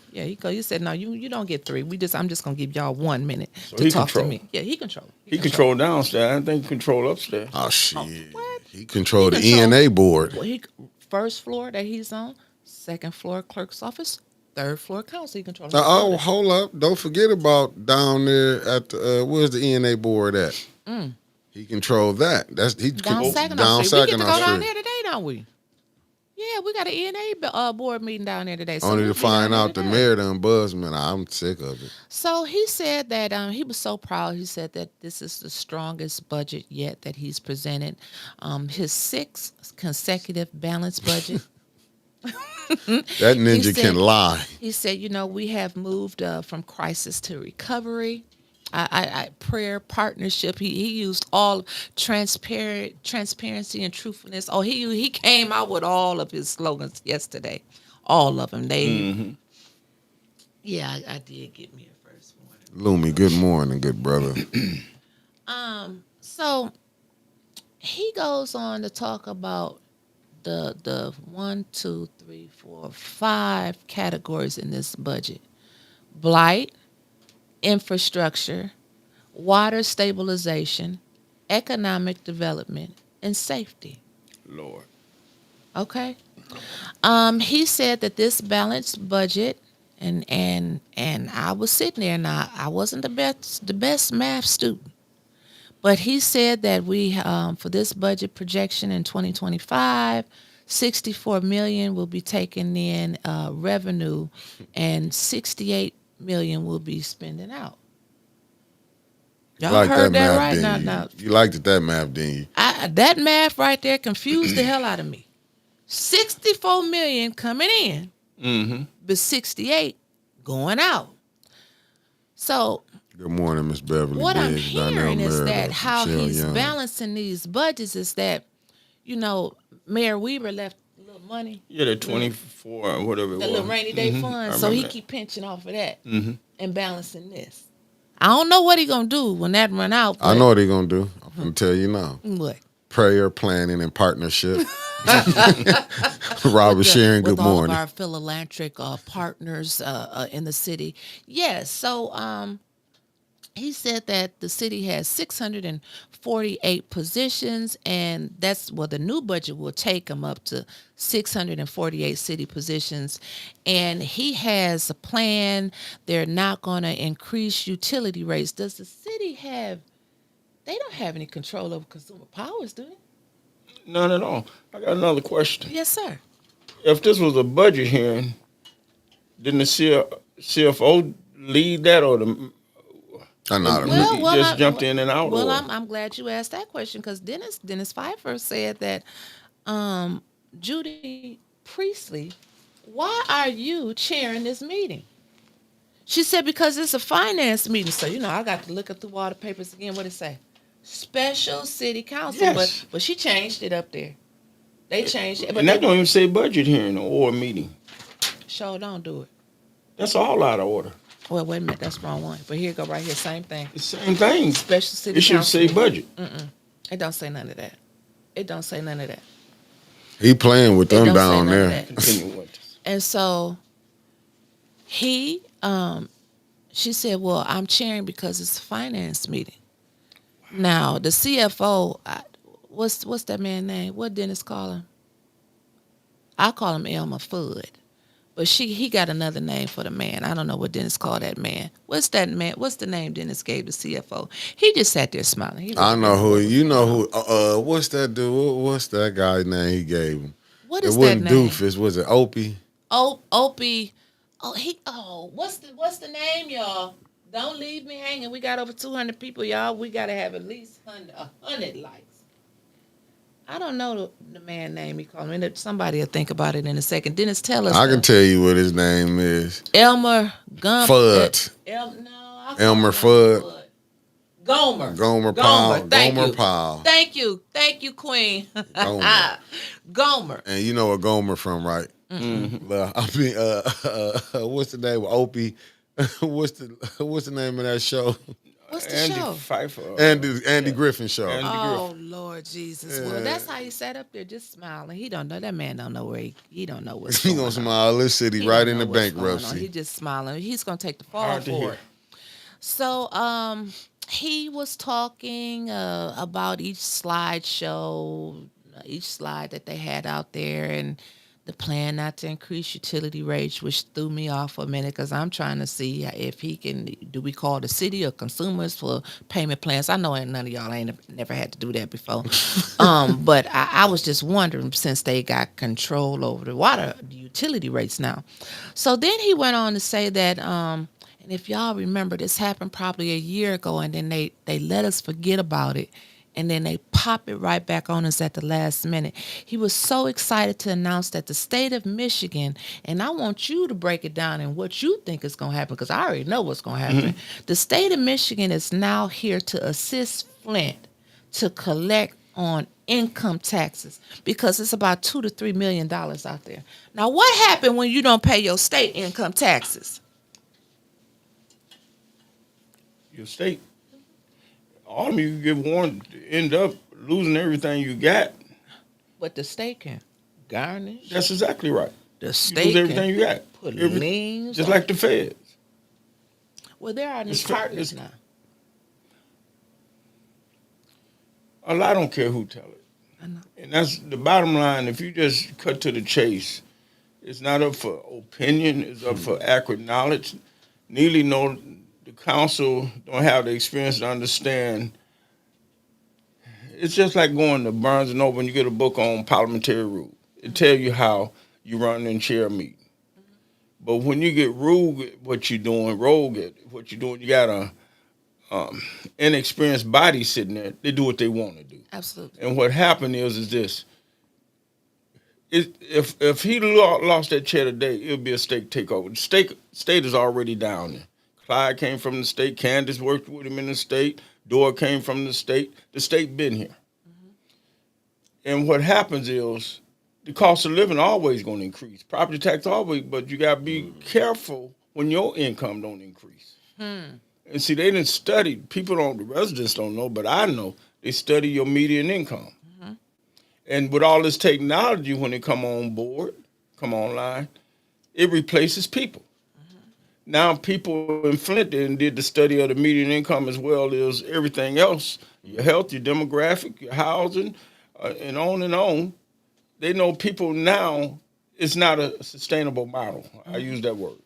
He said, no, you don't get 3. I'm just gonna give y'all 1 minute So to he talk control. to me. Yeah, he control. He controlled downstairs. I didn't think he controlled upstairs. Oh shit. what? He controlled He the controlled- ENA board. Well, he first floor that he's on, second floor clerk's office, third floor council. He controls. Oh, hold up. Don't forget about down there at the where's the ENA board at? He controlled that. That's he down Saginaw down Street. We get to go Saginaw down Street. there today, don't we? Yeah, we got an ENA board meeting down there today. So Only we'll to be down find there out the today. mayor done buzzed me. I'm sick of it. So he said that he was so proud. He said that this is the strongest budget yet that he's presented. His 6th consecutive balanced budget. That ninja said- can lie. He said, you know, we have moved from crisis to recovery. Prayer, partnership. He used all transparency and truthfulness. Oh, he came out with all of his slogans yesterday. All of them. Yeah, I did get me a first one. Lumi, good morning, good brother. So he goes on to talk about the 1, 2, 3, 4, 5 categories in this budget: blight, infrastructure, water stabilization, economic development, and safety. Lord. Okay. He said that this balanced budget, and I was sitting there, and I wasn't the best math student, but he said that we for this budget projection in 2025, $64 million will be taken in revenue, and $68 million will be spending out. Y'all Like heard that math, right? didn't Now, you? You liked that math, didn't you? that math right there confused the hell out of me. 64 million coming in, but 68 going out. So Good morning, Miss Beverly what I'm Biggs, Donnell hearing is Meredith, that how Michelle he's Young. balancing these budgets is that, Mayor Weaver left a little money, Yeah, the 24 or whatever it that was. little rainy day I fund, so he remember that. keep pinching off of that and balancing this. I don't know what he gonna do when that run out. I know what he gonna do. I'm gonna tell you now. What. Prayer, planning, and partnership. Robert Sharon, with good all morning. of our philanthropic partners in the city. Yes, so he said that the city has 648 positions, and the new budget will take them up to 648 city positions. And he has a plan. They're not going to increase utility rates. Does the city have? They don't have any control over consumer powers, do they? None at all. I got another question. Yes, sir. If this was a budget hearing, didn't the CFO lead that, or the I know. Well, just jumped in and out? Well, or? I'm glad you asked that question because Dennis Pfeiffer said that, Judy Priestley, why are you chairing this meeting? She said because it's a finance meeting. So I got to look up through all the papers again. What it say? Special City Council, Yes. but she changed it up there. They changed it, but And that don't even say budget hearing or meeting. sure don't do it. That's all out of order. Well, wait a minute, that's the wrong one. But here you go, right here, same thing. The same thing. Special City It should Council. say budget. It don't say none of that. It don't say none of that. He playing with It them don't say down none of there. that. Continue with this. And so she said, well, I'm chairing because it's a finance meeting. Now, the CFO, what's that man's name? What Dennis call him? I call him Elmer Fudd. But he got another name for the man. I don't know what Dennis called that man. What's that man? What's the name Dennis gave the CFO? He just sat there smiling. I know who. You know who? What's that dude? What's that guy's name he gave him? What It is that wasn't name? Doofus. Was it Opie? Opie. What's the name, y'all? Don't leave me hanging. We got over 200 people, y'all. We got to have at least 100 likes. I don't know the man's name he called me. Somebody will think about it in a second. Dennis, tell us. I can tell you what his name is. Elmer Gump. Fudd. Elmer Fudd. Gomer. Gomer Powell. Thank Gomer you. Powell. Thank you, Queen. Gomer. Gomer. And you know where Gomer from, right? Mm-hmm. What's the name of Opie? what's the name of that show? What's the Andy show? Pfeiffer. Andy Griffin show. Andy Oh Lord Jesus! Well, that's how he sat up there just smiling. He don't know that man. Don't know where he don't know what's He going gonna on. smile this city He right don't in the know what's going on. bankruptcy. He just smiling. He's gonna take the fall Hard to for hear. it. So he was talking about each slideshow, each slide that they had out there, and the plan not to increase utility rates, which threw me off for a minute because I'm trying to see if he can. Do we call the city or consumers for payment plans? I know none of y'all never had to do that before, but I was just wondering since they got control over the utility rates now. So then he went on to say that. And if y'all remember, this happened probably a year ago, and then they let us forget about it, and then they pop it right back on us at the last minute. He was so excited to announce that the state of Michigan, and I want you to break it down and what you think is going to happen, because I already know what's going to happen. Mm-hmm. The state of Michigan is now here to assist Flint to collect on income taxes because it's about $2 to $3 million out there. Now, what happened when you don't pay your state income taxes? Your state. All of you get warned to end up losing everything you got. But the state can garnish. That's exactly right. The You state lose everything can you got. put liens just on. like the feds. Well, there are new partners now. I don't care who tell it. I know. And that's the bottom line. If you just cut to the chase, it's not up for opinion. It's up for accurate knowledge. Neely know the council don't have the experience to understand. It's just like going to Barnes and Noble and you get a book on parliamentary rule. It tells you how you run and chair a meeting. But when you get rogue at what you're doing, you got inexperienced bodies sitting there. They do what they want to do. Absolutely. And what happened is this: if he lost that chair today, it would be a state takeover. The state is already down there. Clyde came from the state. Candace worked with him in the state. Dora came from the state. The state been here. And what happens is the cost of living always going to increase. Property tax always, but you got to be careful when your income don't increase. And see, they didn't study. People don't. The residents don't know, but I know they study your median income. And with all this technology, when it come on board, come online, it replaces people. Now people in Flint did the study of the median income as well as everything else, your health, your demographic, your housing, and on and on. They know people now, it's not a sustainable model. I use that word.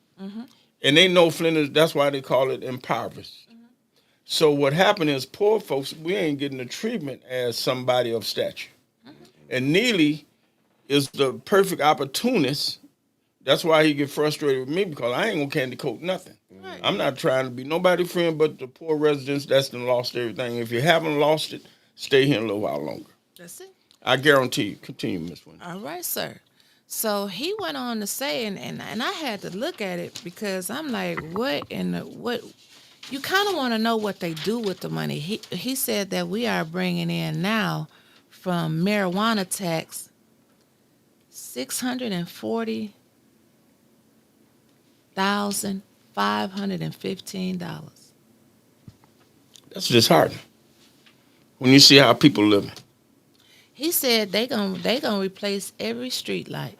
And they know Flint is, that's why they call it impoverished. So what happened is poor folks, we ain't getting the treatment as somebody of stature. And Neely is the perfect opportunist. That's why he get frustrated with me, because I ain't gonna candy coat nothing. Right. I'm not trying to be nobody friend but the poor residents that's done lost everything. If you haven't lost it, stay here a little while longer. That's it. I guarantee you. Continue, Miss Wendy. All right, sir. So he went on to say, and I had to look at it because I'm like, what in the what? You kind of want to know what they do with the money. He said that we are bringing in now from marijuana tax $640,515. That's disheartening when you see how people living. He said they gonna replace every street light.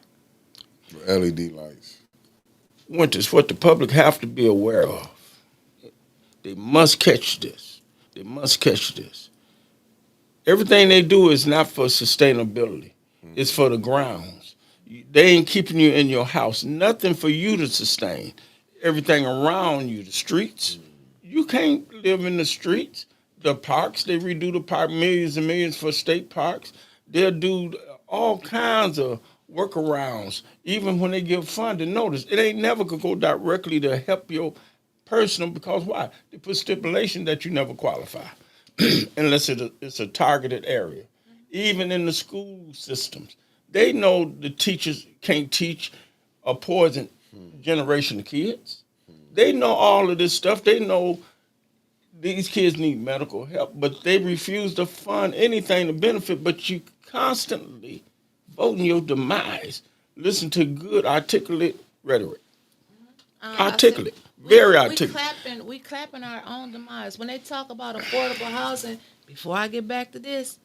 LED lights. Winters, what the public have to be aware of. They must catch this. They must catch this. Everything they do is not for sustainability. It's for the grounds. They ain't keeping you in your house. Nothing for you to sustain. Everything around you, the streets. You can't live in the streets. The parks, they redo the park, millions and millions for state parks. They'll do all kinds of workarounds, even when they give funding. Notice, it ain't never could go directly to help your personal, because why? They put stipulation that you never qualify unless it's a targeted area. Even in the school systems, they know the teachers can't teach a poison generation of kids. They know all of this stuff. They know these kids need medical help, but they refuse to fund anything to benefit, but you constantly voting your demise. Listen to good, articulate rhetoric. Articulate. Very articulate. We clapping our own demise. When they talk about affordable housing, before I get back to this,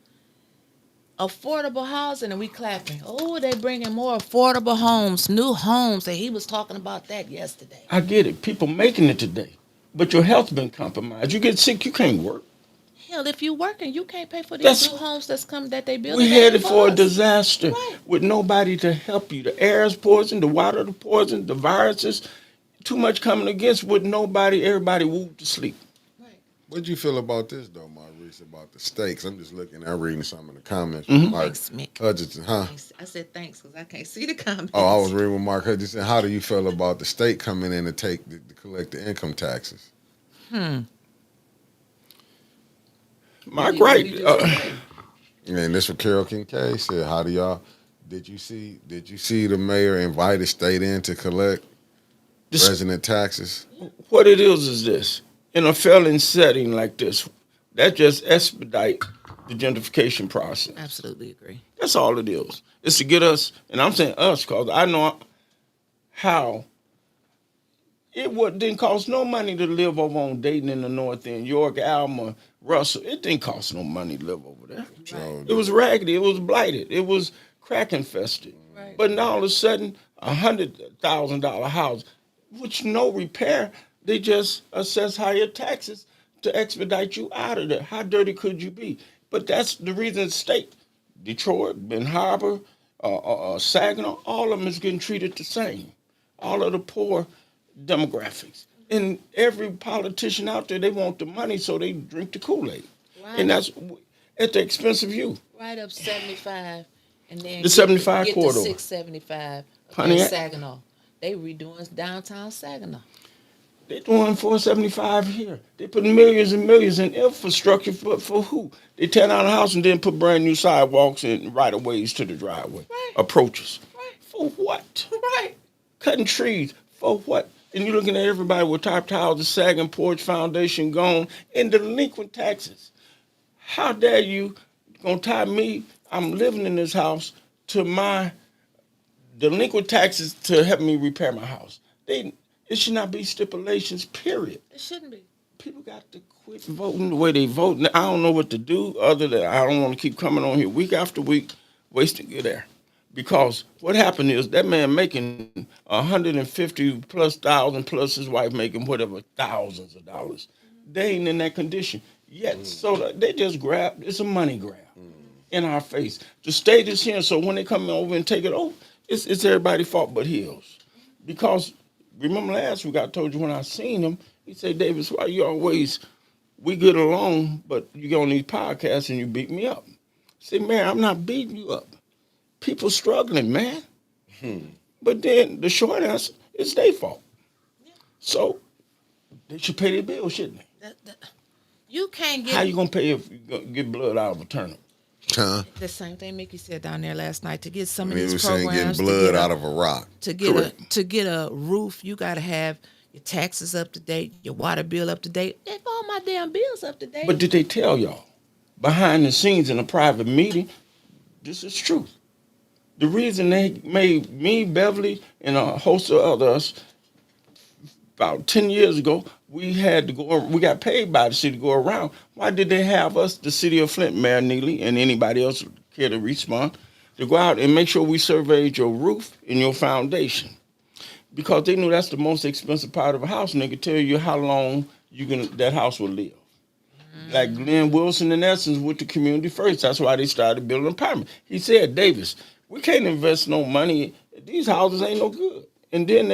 affordable housing, and we clapping. Oh, they bringing more affordable homes, new homes. And he was talking about that yesterday. I get it. People making it today. But your health's been compromised. You get sick, you can't work. Hell, if you working, you can't pay for these new homes that they building. We headed for a us. disaster Right. with nobody to help you. The air is poison, the water is poison, the viruses, too much coming against with nobody, everybody wooed to sleep. Right. What'd you feel about this though, Maurice, about the stakes? I'm just looking, I'm reading some of the comments from Mark Thanks, Mick. Hutchinson, huh? I said thanks because I can't see the comments. Oh, I was reading with Mark Hutchinson. How do you feel about the state coming in to to collect the income taxes? Mark, right. And this for Carol Kincaid said, how do y'all did you see the mayor invite the state in to collect resident taxes? What it is this. In a felon setting like this, that just expedite the gentrification process. Absolutely agree. That's all it is. It's to get us, and I'm saying us because I know how it didn't cost no money to live over on Dayton in the north end, York, Alma, Russell. It didn't cost no money to live over there. So, It was raggedy. It was blighted. It was crack infested. Right. But now all of a sudden, $100,000 house, which no repair, they just assess higher taxes to expedite you out of there. How dirty could you be? But that's the reason state, Detroit, Ben Harbor, Saginaw, all of them is getting treated the same. All of the poor demographics. And every politician out there, they want the money, so they drink the Kool-Aid. Right. And that's at the expense of you. Right up 75, and then The 75 get corridor. to 675 Pontiac. Saginaw. They redoing downtown Saginaw. They're doing 475 here. They put millions and millions in infrastructure for who? They tear down the house and then put brand new sidewalks and right of ways to the driveway. Right. Approaches. Right. For what? Right. Cutting trees. For what? And you're looking at everybody with top houses, sagging porch, foundation gone, and delinquent taxes. How dare you gonna tie me? I'm living in this house to my delinquent taxes to help me repair my house. It should not be stipulations, period. It shouldn't be. People got to quit voting the way they vote. I don't know what to do other than I don't want to keep coming on here week after week wasting good air. Because what happened is that man making 150 plus thousand plus his wife making whatever thousands of dollars. They ain't in that condition yet. So they just grab, it's a money grab in our face. The state is here, so when they come over and take it over, it's everybody's fault but his. Because remember last week I told you when I seen him, he said, Davis, why you always, we get along, but you go on these podcasts and you beat me up. I said, man, I'm not beating you up. People struggling, man. But then the short answer, it's their fault. So they should pay their bills, shouldn't they? You can't get. How you gonna pay if you get blood out of a turnip? Huh? The same thing Mickey said down there last night. To get some of He these was saying programs, getting blood out of a rock. to get Correct. to get a roof, you got to have your taxes up to date, your water bill up to date. If all my damn bills up to date. But did they tell y'all behind the scenes in a private meeting? This is truth. The reason they made me, Beverly, and a host of others about 10 years ago, we had to go. We got paid by the city to go around. Why did they have us, the city of Flint, Mayor Neely, and anybody else care to respond, to go out and make sure we surveyed your roof and your foundation? Because they knew that's the most expensive part of a house, and they could tell you how long that house will live. Like Glenn Wilson, in essence, with the community first. That's why they started building apartments. He said, Davis, we can't invest no money. These houses ain't no good. And then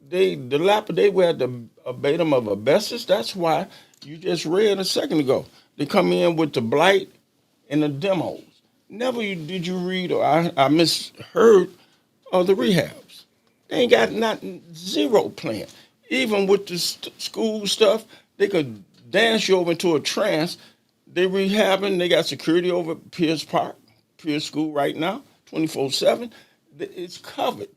they dilapidate. We had to abate them of asbestos. That's why you just read a second ago. They come in with the blight and the demos. Never did you read, or I misheard, of the rehabs. They ain't got not zero plan. Even with the school stuff, they could dance you over into a trance. They rehabbing. They got security over at Pierce Park, Pierce School right now, 24/7. It's covered.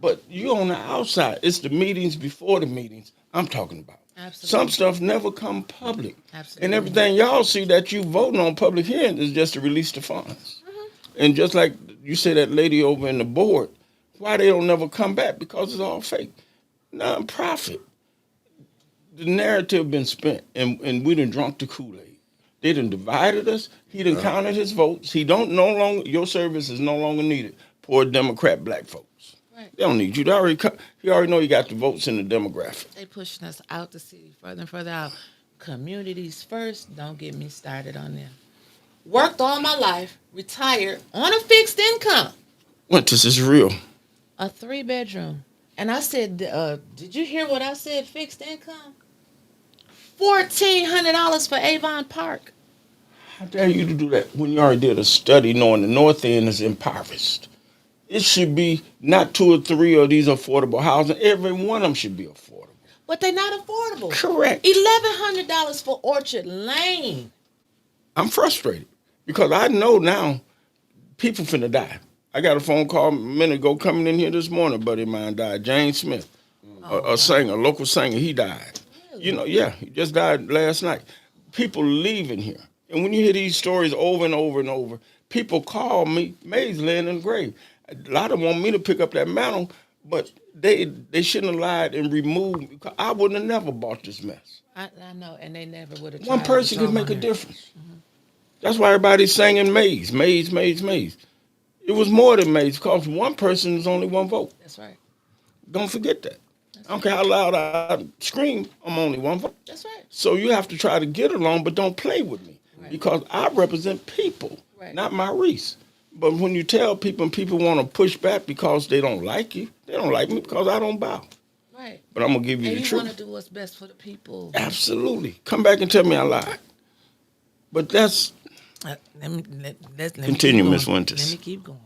But you on the outside. It's the meetings before the meetings I'm talking about. Absolutely. Some stuff never come public. Absolutely. And everything y'all see that you voting on public hearing is just to release the funds. And just like you say that lady over in the board, why they don't never come back? Because it's all fake. Non-profit. The narrative been spent, and we done drunk the Kool-Aid. They done divided us. He done counted his votes. He don't no longer, your service is no longer needed. Poor Democrat black folks. Right. They don't need you. He already know you got the votes in the demographic. They pushing us out the city further and further out. Communities first. Don't get me started on them. Worked all my life, retired on a fixed income, This is real. a 3-bedroom. And I said, did you hear what I said? Fixed income? $1,400 for Avon Park. How dare you to do that when you already did a study knowing the North End is impoverished? It should be not 2 or 3 of these affordable housing. Every one of them should be affordable. But they're not affordable. Correct. $1,100 for Orchard Lane. I'm frustrated because I know now people finna die. I got a phone call a minute ago coming in here this morning. A buddy of mine died, James Smith, a singer, a local singer. He died. Really? You know, yeah, he just died last night. People leaving here. And when you hear these stories over and over and over, people call me, May's laying in the grave. A lot of them want me to pick up that mantle, but they shouldn't have lied and removed, because I wouldn't have never bought this mess. I know, and they never would have. One person could make a difference. That's why everybody's singing Mays, Mays, Mays, Mays. It was more than Mays, because one person is only one vote. That's right. Don't forget that. I don't care how loud I scream, I'm only one vote. That's right. So you have to try to get along, but don't play with me. Right. Because I represent people, Right. not my race. But when you tell people and people want to push back because they don't like you, they don't like me because I don't bow. Right. But I'm going to give you And the you truth. want to do what's best for the people. Absolutely. Come back and tell me I lied. But that's... Let me Continue, keep going. Miss Winters. Let me keep going.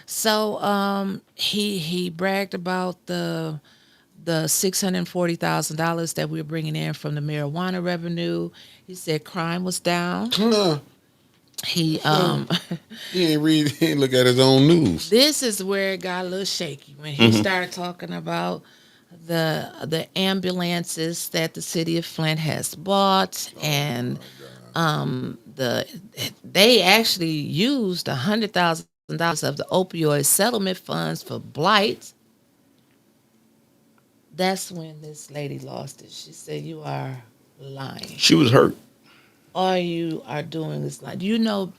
So he bragged about the the $640,000 that we're bringing in from the marijuana revenue. He said crime was down. Huh. He He ain't look at his own news. This is where it got a little shaky when he started talking about the ambulances that the city of Flint has bought, and they actually used $100,000 of the opioid settlement funds for blight. That's when this lady lost it. She said, "You are lying, She was hurt. or you are doing this like you know."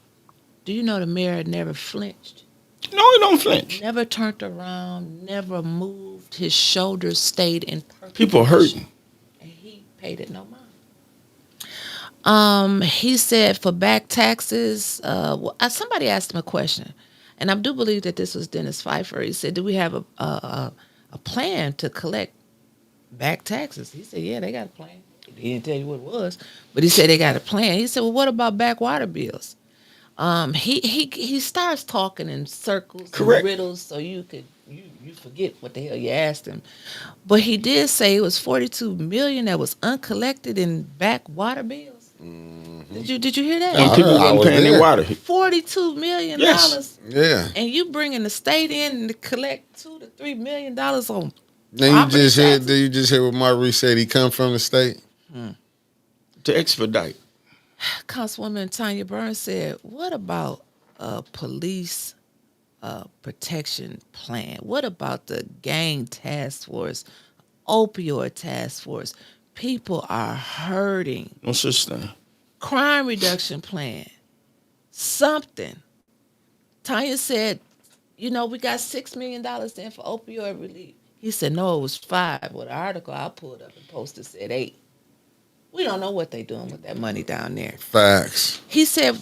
Do you know the mayor never flinched? No, he don't flinch. Never turned around, never moved. His shoulders stayed in perfect People position, hurting. and he paid it no mind. He said for back taxes, somebody asked him a question, and I do believe that this was Dennis Pfeiffer. He said, "Do we have a plan to collect back taxes?" He said, "Yeah, they got a plan." He didn't tell you what it was, but he said they got a plan. He said, "Well, what about back water bills?" He starts talking in circles Correct. and riddles, so you forget what the hell you asked him. But he did say it was $42 million that was uncollected in back water bills. Did you hear that? When I people heard- I weren't was paying there. their water. $42 million, Yes. Yeah. and you bringing the state in to collect $2 to $3 million on. Then property taxes? you just hear what Maurice said. He come from the state. To expedite. Councilwoman Tanya Burns said, "What about a police protection plan? What about the gang task force, opioid task force? People are hurting. No such thing. Crime reduction plan, something." Tanya said, "We got $6 million in for opioid relief." He said, "No, it was 5. Well, the article I pulled up and posted said 8. We don't know what they're doing with that money down there." Facts. He said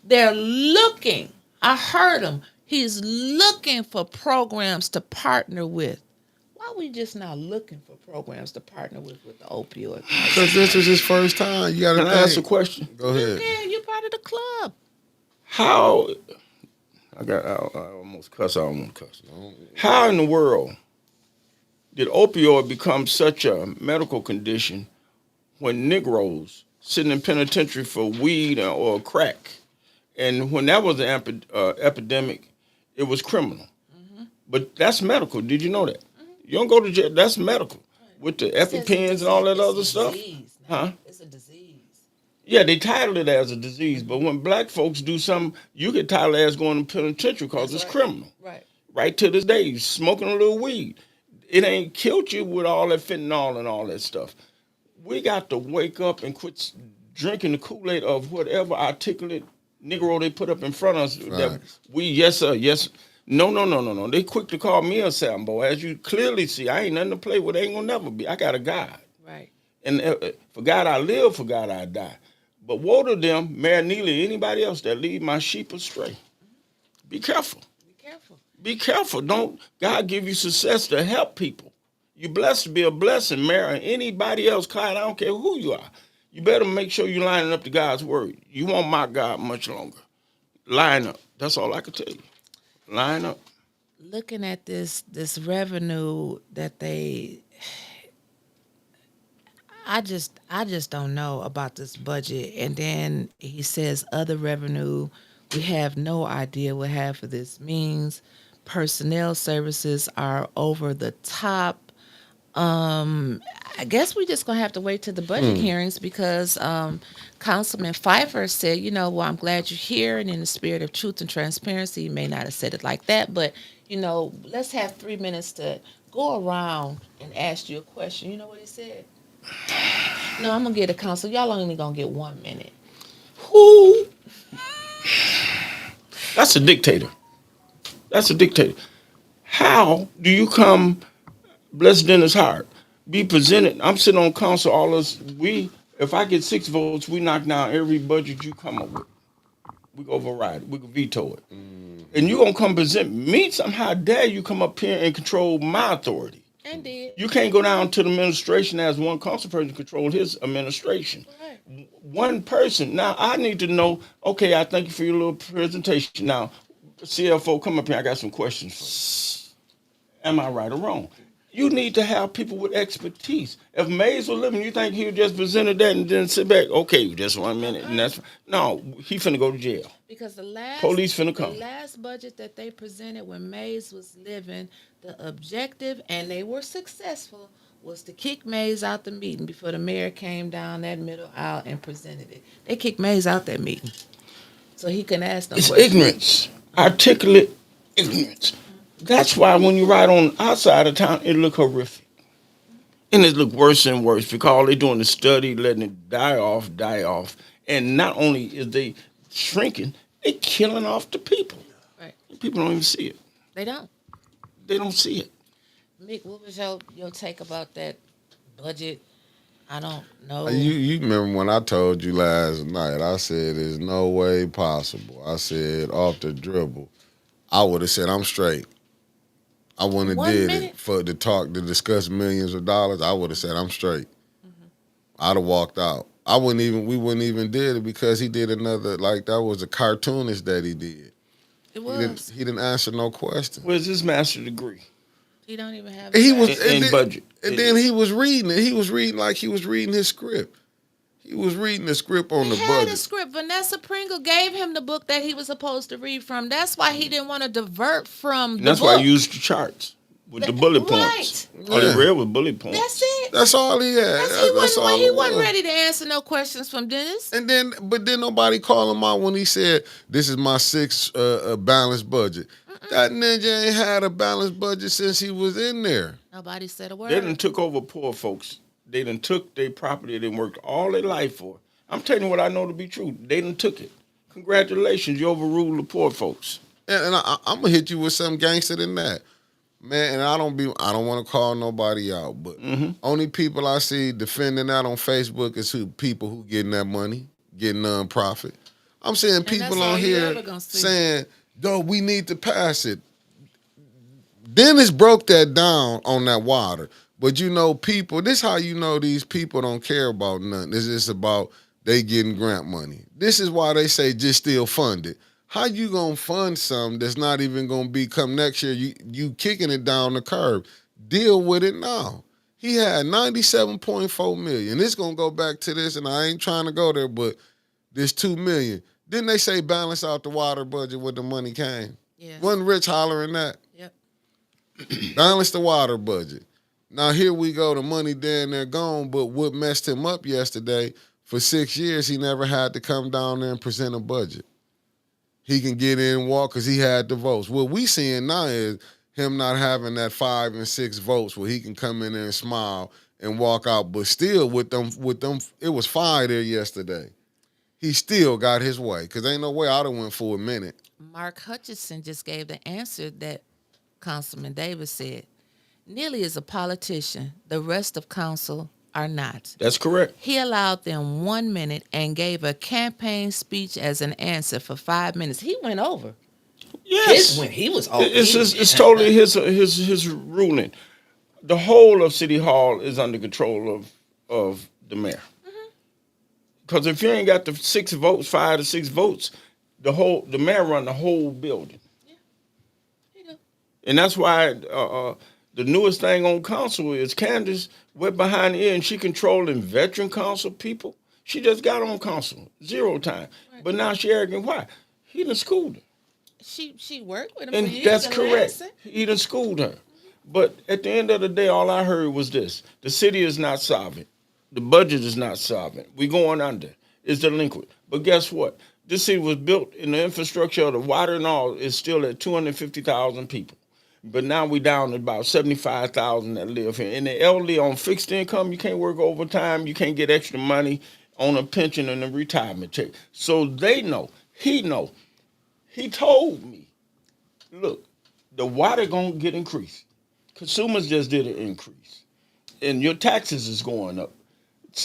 they're looking. I heard him. He's looking for programs to partner with. Why we just not looking for programs to partner with the opioid? Because this is his first time. You got to Can I ask a question? Go ahead. Yeah, you're part of the club. How I almost cuss. I don't want to cuss. How in the world did opioid become such a medical condition when Negroes sitting in penitentiary for weed or crack, and when that was an epidemic, it was criminal. But that's medical. Did you know that? You don't go to jail. That's medical with the EpiPens and all that other stuff. Huh? It's a disease. Yeah, they title it as a disease, but when black folks do something, you get titled as going to penitentiary because it's criminal. Right. Right to this day, smoking a little weed. It ain't killed you with all that fentanyl and all that stuff. We got to wake up and quit drinking the Kool-Aid of whatever articulate Negro they put up in front of us. That we, yes, sir, yes. No. They quick to call me a Sambo. As you clearly see, I ain't nothing to play with. Ain't gonna never be. I got a God. Right. And for God I live, for God I die. But woe to them, Mayor Neely, anybody else that lead my sheep astray. Be careful. Be careful. Be careful. Don't God give you success to help people. You blessed to be a blessing, Mayor, anybody else, Clyde, I don't care who you are. You better make sure you're lining up to God's word. You won't mock God much longer. Line up. That's all I can tell you. Line up. Looking at this revenue that I just don't know about this budget. And then he says other revenue, we have no idea what half of this means. Personnel services are over the top. I guess we're just gonna have to wait to the budget hearings because Councilman Pfeiffer said, well, I'm glad you're here, and in the spirit of truth and transparency, he may not have said it like that, but let's have 3 minutes to go around and ask you a question. You know what he said? No, I'm gonna get a council. Y'all only gonna get 1 minute. Who? That's a dictator. That's a dictator. How do you come, bless Dennis Howard, be presented? I'm sitting on council, all us, if I get 6 votes, we knock down every budget you come up with. We go override it. We can veto it. And you gonna come present me something? How dare you come up here and control my authority? And did. You can't go down to the administration as one council person control his administration. Right. One person. Now I need to know. Okay, I thank you for your little presentation. Now, CFO, come up here. I got some questions for you. Am I right or wrong? You need to have people with expertise. If Mays was living, you think he would just presented that and then sit back? Okay, just 1 minute, and that's no. He finna go to jail. Because the last Police finna come. the last budget that they presented when Mays was living, the objective, and they were successful, was to kick Mays out the meeting before the mayor came down that middle aisle and presented it. They kicked Mays out that meeting, so he couldn't ask no It's questions. ignorance, articulate ignorance. That's why when you ride on outside of town, it look horrific. And it look worse and worse because all they doing is study, letting it die off. And not only is they shrinking, they killing off the people. Right? People don't even see it. They don't. They don't see it. Mick, what was your take about that budget? I don't know. You remember when I told you last night, I said there's no way possible. I said off the dribble, I would have said I'm straight. I wouldn't have 1 did minute? it for to talk to discuss millions of dollars. I would have said I'm straight. I'd have walked out. We wouldn't even did it because he did another, like that was a cartoonist that he did. It was. He didn't answer no question. Where's his master's degree? He don't even have. He that. was In budget. And then he was reading it. He was reading like he was reading his script. He was reading the script on He the had budget. a script. Vanessa Pringle gave him the book that he was supposed to read from. That's why he didn't want to divert from the That's book. why I used the charts with the bullet points. Right. All Yeah. they read was bullet points. That's it. That's all he had. That's all He it wasn't was. ready to answer no questions from Dennis. And then, but then nobody called him out when he said, "This is my sixth balanced budget." That ninja ain't had a balanced budget since he was in there. Nobody said a word. They done took over poor folks. They done took their property they worked all their life for. I'm telling you what I know to be true. They done took it. Congratulations, you overruled the poor folks. And I'm gonna hit you with something gangster than that, man. And I don't want to call nobody out, but only people I see defending that on Facebook is people who getting that money, getting nonprofit. I'm seeing that's people all on you here ever gonna see. saying, "Yo, we need to pass it." Dennis broke that down on that water. But you know, people, this how you know these people don't care about nothing. It's just about they getting grant money. This is why they say just still fund it. How you gonna fund something that's not even gonna be come next year? You kicking it down the curb. Deal with it now. He had 97.4 million. It's gonna go back to this, and I ain't trying to go there, but this 2 million. Didn't they say balance out the water budget when the money came? Yes. Wasn't Rich hollering that? Yep. Balance the water budget. Now here we go, the money down there gone, but what messed him up yesterday, for 6 years, he never had to come down there and present a budget. He can get in and walk because he had the votes. What we seeing now is him not having that 5 and 6 votes where he can come in there and smile and walk out, but still with them, it was 5 there yesterday. He still got his way because ain't no way I'd have went for a minute. Mark Hutchinson just gave the answer that Councilman Davis said. Neely is a politician. The rest of council are not. That's correct. He allowed them 1 minute and gave a campaign speech as an answer for 5 minutes. He went over. Yes. He was over. It's totally his ruling. The whole of City Hall is under control of the mayor. Because if you ain't got the 6 votes, 5 to 6 votes, the mayor run the whole building. He do. And that's why the newest thing on council is Candace went behind the ear and she controlling veteran council people. She just got on council 0 time. Right. But now she arrogant. Why? He done schooled her. She worked with him And for years. that's and correct. lasted. He done schooled her. But at the end of the day, all I heard was this. The city is not solvent. The budget is not solvent. We going under. It's delinquent. But guess what? This city was built in the infrastructure of the water and all is still at 250,000 people. But now we down to about 75,000 that live here. And the elderly on fixed income, you can't work overtime. You can't get extra money on a pension and a retirement check. So they know. He know. He told me, look, the water gonna get increased. Consumers just did an increase. And your taxes is going up.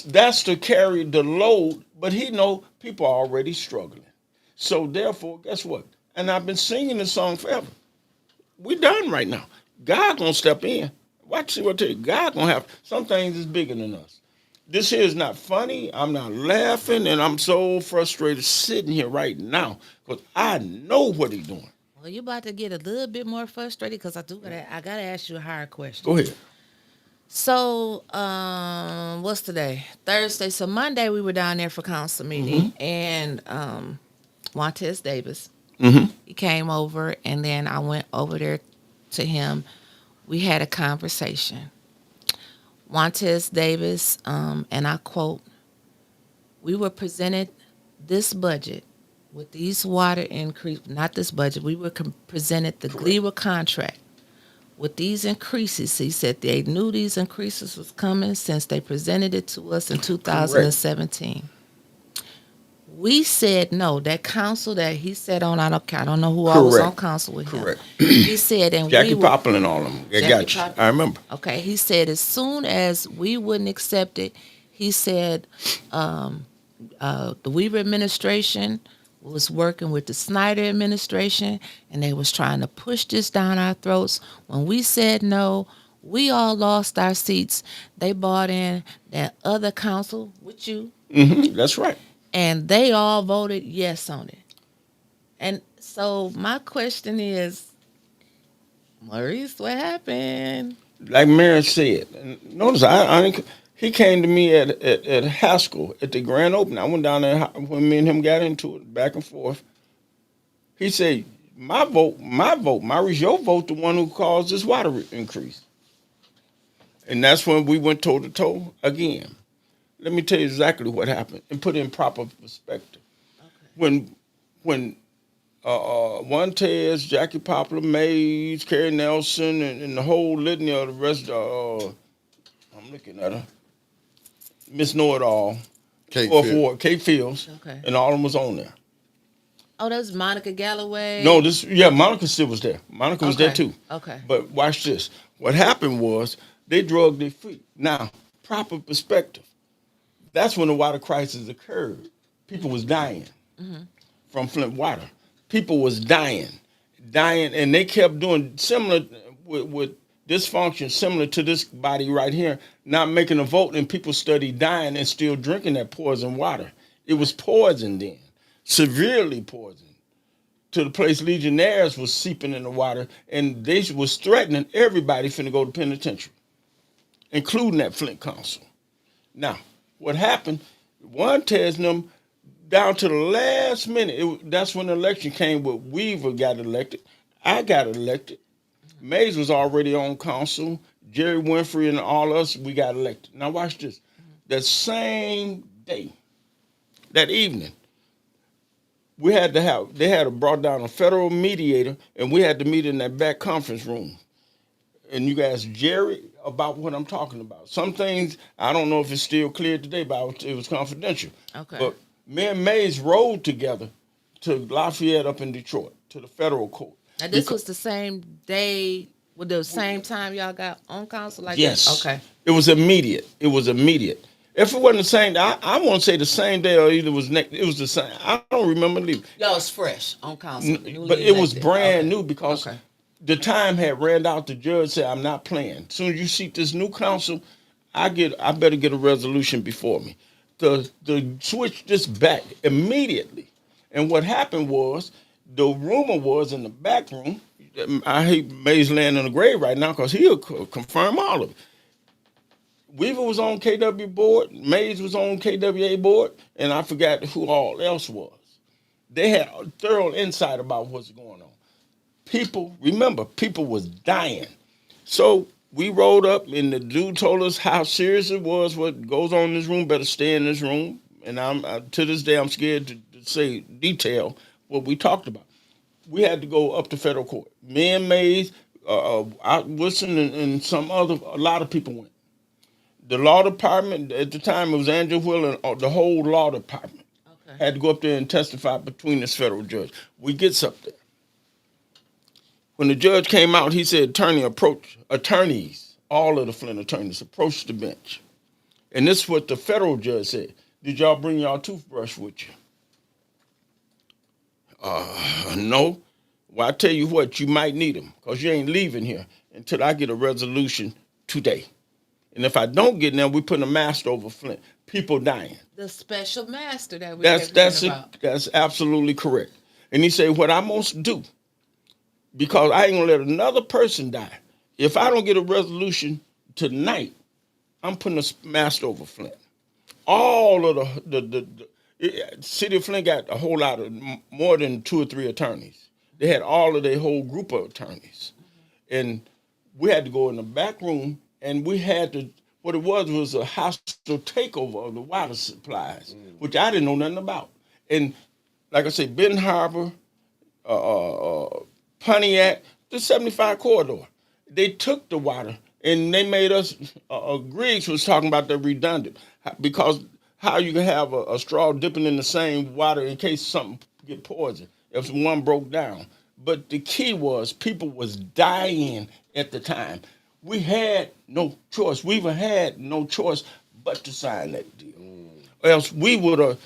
That's to carry the load, but he know people are already struggling. So therefore, guess what? And I've been singing this song forever. We done right now. God gonna step in. Watch what I tell you. God gonna have some things is bigger than us. This here is not funny. I'm not laughing, and I'm so frustrated sitting here right now because I know what he's doing. Well, you about to get a little bit more frustrated because I gotta ask you a hard question. Go ahead. So, what's today? Thursday. So Monday we were down there for council meeting, and Montez Davis, he came over, and then I went over there to him. We had a conversation. Montez Davis, and I quote, "We were presented this budget with these water increase, not this budget. We were presented the GLEWA contract with these increases." He said they knew these increases was coming since they presented it to us in 2017. We said no. That council that he said on, I don't know who all was on council with him. He said, and Jackie we were, Popple and all of them. They got you. I remember. Okay, he said as soon as we wouldn't accept it, he said the Weaver administration was working with the Snyder administration, and they was trying to push this down our throats. When we said no, we all lost our seats. They brought in that other council with you, That's right. and they all voted yes on it. And so my question is, Maurice, what happened? Like Mary said, and notice he came to me at Haskell at the grand opening. I went down there when me and him got into it back and forth. He said, Maurice, your vote, the one who caused this water increase. And that's when we went toe to toe again. Let me tell you exactly what happened and put it in proper perspective. Okay. When Montez, Jackie Poplar, Mays, Kerry Nelson, and the whole litany of the rest, I'm looking at her, Miss Know-It-All, Kate Fields, okay, and all of them was on there. Oh, that's Monica Galloway. No, Monica still was there. Monica was there too. Okay. But watch this. What happened was they drugged their feet. Now, proper perspective. That's when the water crisis occurred. People was dying from Flint water. People was dying, and they kept doing similar with dysfunction, similar to this body right here, not making a vote, and people studied dying and still drinking that poison water. It was poison then, severely poisoned, to the place Legionnaires was seeping in the water, and they was threatening everybody finna go to penitentiary, including that Flint Council. Now, what happened, Montez and them, down to the last minute, that's when the election came where Weaver got elected. I got elected. Mays was already on council. Jerry Winfrey and all us, we got elected. Now watch this. That same day, that evening, they had brought down a federal mediator, and we had to meet in that back conference room. And you guys, Jerry, about what I'm talking about. Some things, I don't know if it's still clear today, but it was confidential. Okay. But me and Mays rode together to Lafayette up in Detroit, to the federal court. Now, this was the same day, with the same time y'all got on council? Yes. This? Okay. It was immediate. If it wasn't the same, I won't say the same day or either was next. It was the same. I don't remember leaving. Y'all was fresh on council. But it was brand new because the time had ran out. The judge said, I'm not playing. As soon as you seat this new council, I better get a resolution before me. To switch this back immediately. And what happened was, the rumor was in the back room, I hate Mays laying in the grave right now because he'll confirm all of it. Weaver was on KW board, Mays was on KWA board, and I forgot who all else was. They had a thorough insight about what's going on. People was dying. So we rolled up, and the dude told us how serious it was. What goes on in this room better stay in this room. And to this day, I'm scared to say detail what we talked about. We had to go up to federal court. Me and Mays, Wilson, and a lot of people went. The law department, at the time, it was Andrew Will and the whole law department had to go up there and testify between this federal judge. We gets up there. When the judge came out, he said, attorneys, all of the Flint attorneys, approached the bench. And this is what the federal judge said. Did y'all bring y'all toothbrush with you? No. Well, I tell you what, you might need them because you ain't leaving here until I get a resolution today. And if I don't get them, we put a master over Flint. People dying. The special master that we that's absolutely correct. And he said, what I must do, because I ain't gonna let another person die. If I don't get a resolution tonight, I'm putting a master over Flint. All of City of Flint got a whole lot of more than 2 or 3 attorneys. They had all of their whole group of attorneys, and we had to go in the back room, and we had to. What it was a hostile takeover of the water supplies, which I didn't know nothing about. And like I say, Benton Harbor, Pontiac, the 75 corridor, they took the water and they made us. Griggs was talking about the redundant because how you can have a straw dipping in the same water in case something get poisoned if one broke down. But the key was people was dying at the time. We had no choice. We even had no choice but to sign that deal. Or else we would have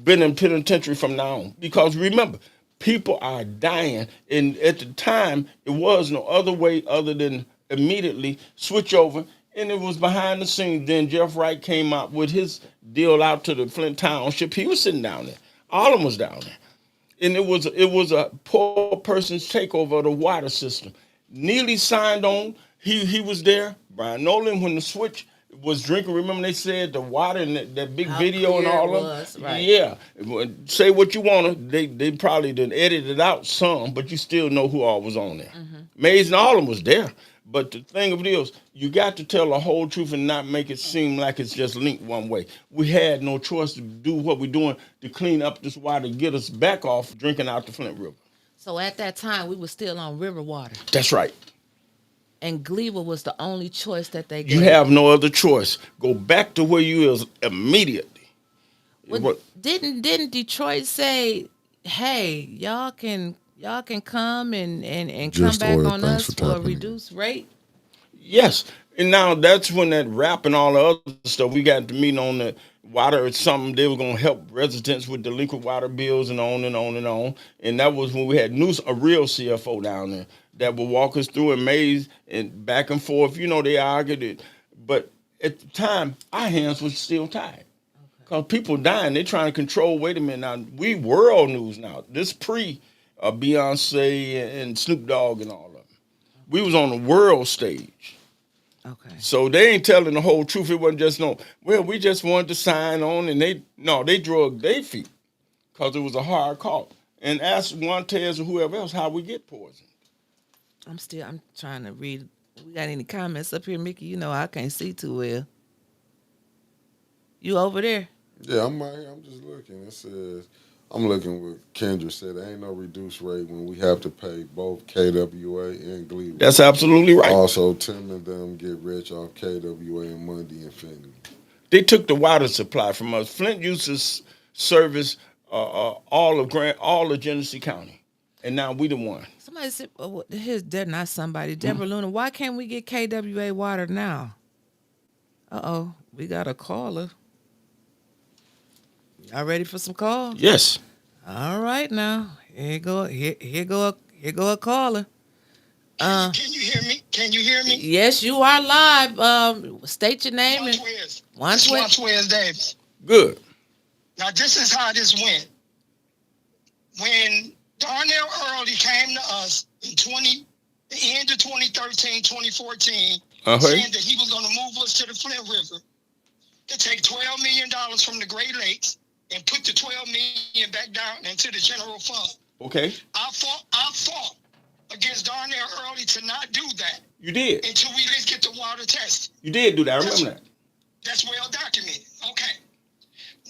been in penitentiary from now on. Because remember, people are dying. And at the time, it was no other way other than immediately switch over. And it was behind the scenes. Then Jeff Wright came out with his deal out to the Flint Township. He was sitting down there. All of them was down there. And it was a poor person's takeover of the water system. Neely signed on. He was there. Brian Nolan, when the switch was drinking, remember they said the water and that big How video and clear all it of was, them. right. Yeah. Say what you want to. They probably done edited out some, but you still know who all was on there. Mays and all of them was there. But the thing of it is, you got to tell the whole truth and not make it seem like it's just linked one way. We had no choice to do what we're doing to clean up this water to get us back off drinking out the Flint River. So at that time, we were still on river water, That's right. and Gleaver was the only choice that they gave. You have no other choice. Go back to where you is immediately. Well, didn't Detroit say, "Hey, y'all can come and come Just back Oil, on thanks us for for a tapping in. reduced rate"? Yes. And now that's when that rap and all the other stuff, we got to meet on the water or something. They were going to help residents with delinquent water bills and on and on and on. And that was when we had a real CFO down there that would walk us through and maze and back and forth. You know, they argued it. But at the time, our hands were still tied. Because people dying, they trying to control, wait a minute, now, we world news now. This pre Beyonce and Snoop Dogg and all of them. We was on the world stage. Okay. So they ain't telling the whole truth. It wasn't just we just wanted to sign on, and they drug their feet because it was a hard call. And ask Montez or whoever else how we get poisoned. I'm trying to read. We got any comments up here, Mickey? You know I can't see too well. You over there? Yeah, I'm right here. I'm just looking. It says, I'm looking what Kendra said. There ain't no reduced rate when we have to pay both KWA and Gleaver. That's absolutely right. Also, Tim and them get rich off KWA and Monday Infinity. They took the water supply from us. Flint used to service all of Genesee County, and now we the one. Somebody said, they're not somebody. Deborah Luna, why can't we get KWA water now? Uh-oh, we got a caller. Y'all ready for some calls? Yes. All right now. Here go a caller. Can you hear me? Can you hear me? Yes, you are live. State your name and Juan Davis. Good. Now this is how this went. When Darnell Early came to us in the end of 2013, 2014, saying that he was going to move us to the Flint River to take $12 million from the Great Lakes and put the $12 million back down into the general fund. Okay. I fought against Darnell Early to not do that. You did. Until we at least get the water tested. You did do that. I remember that. That's well documented. Okay.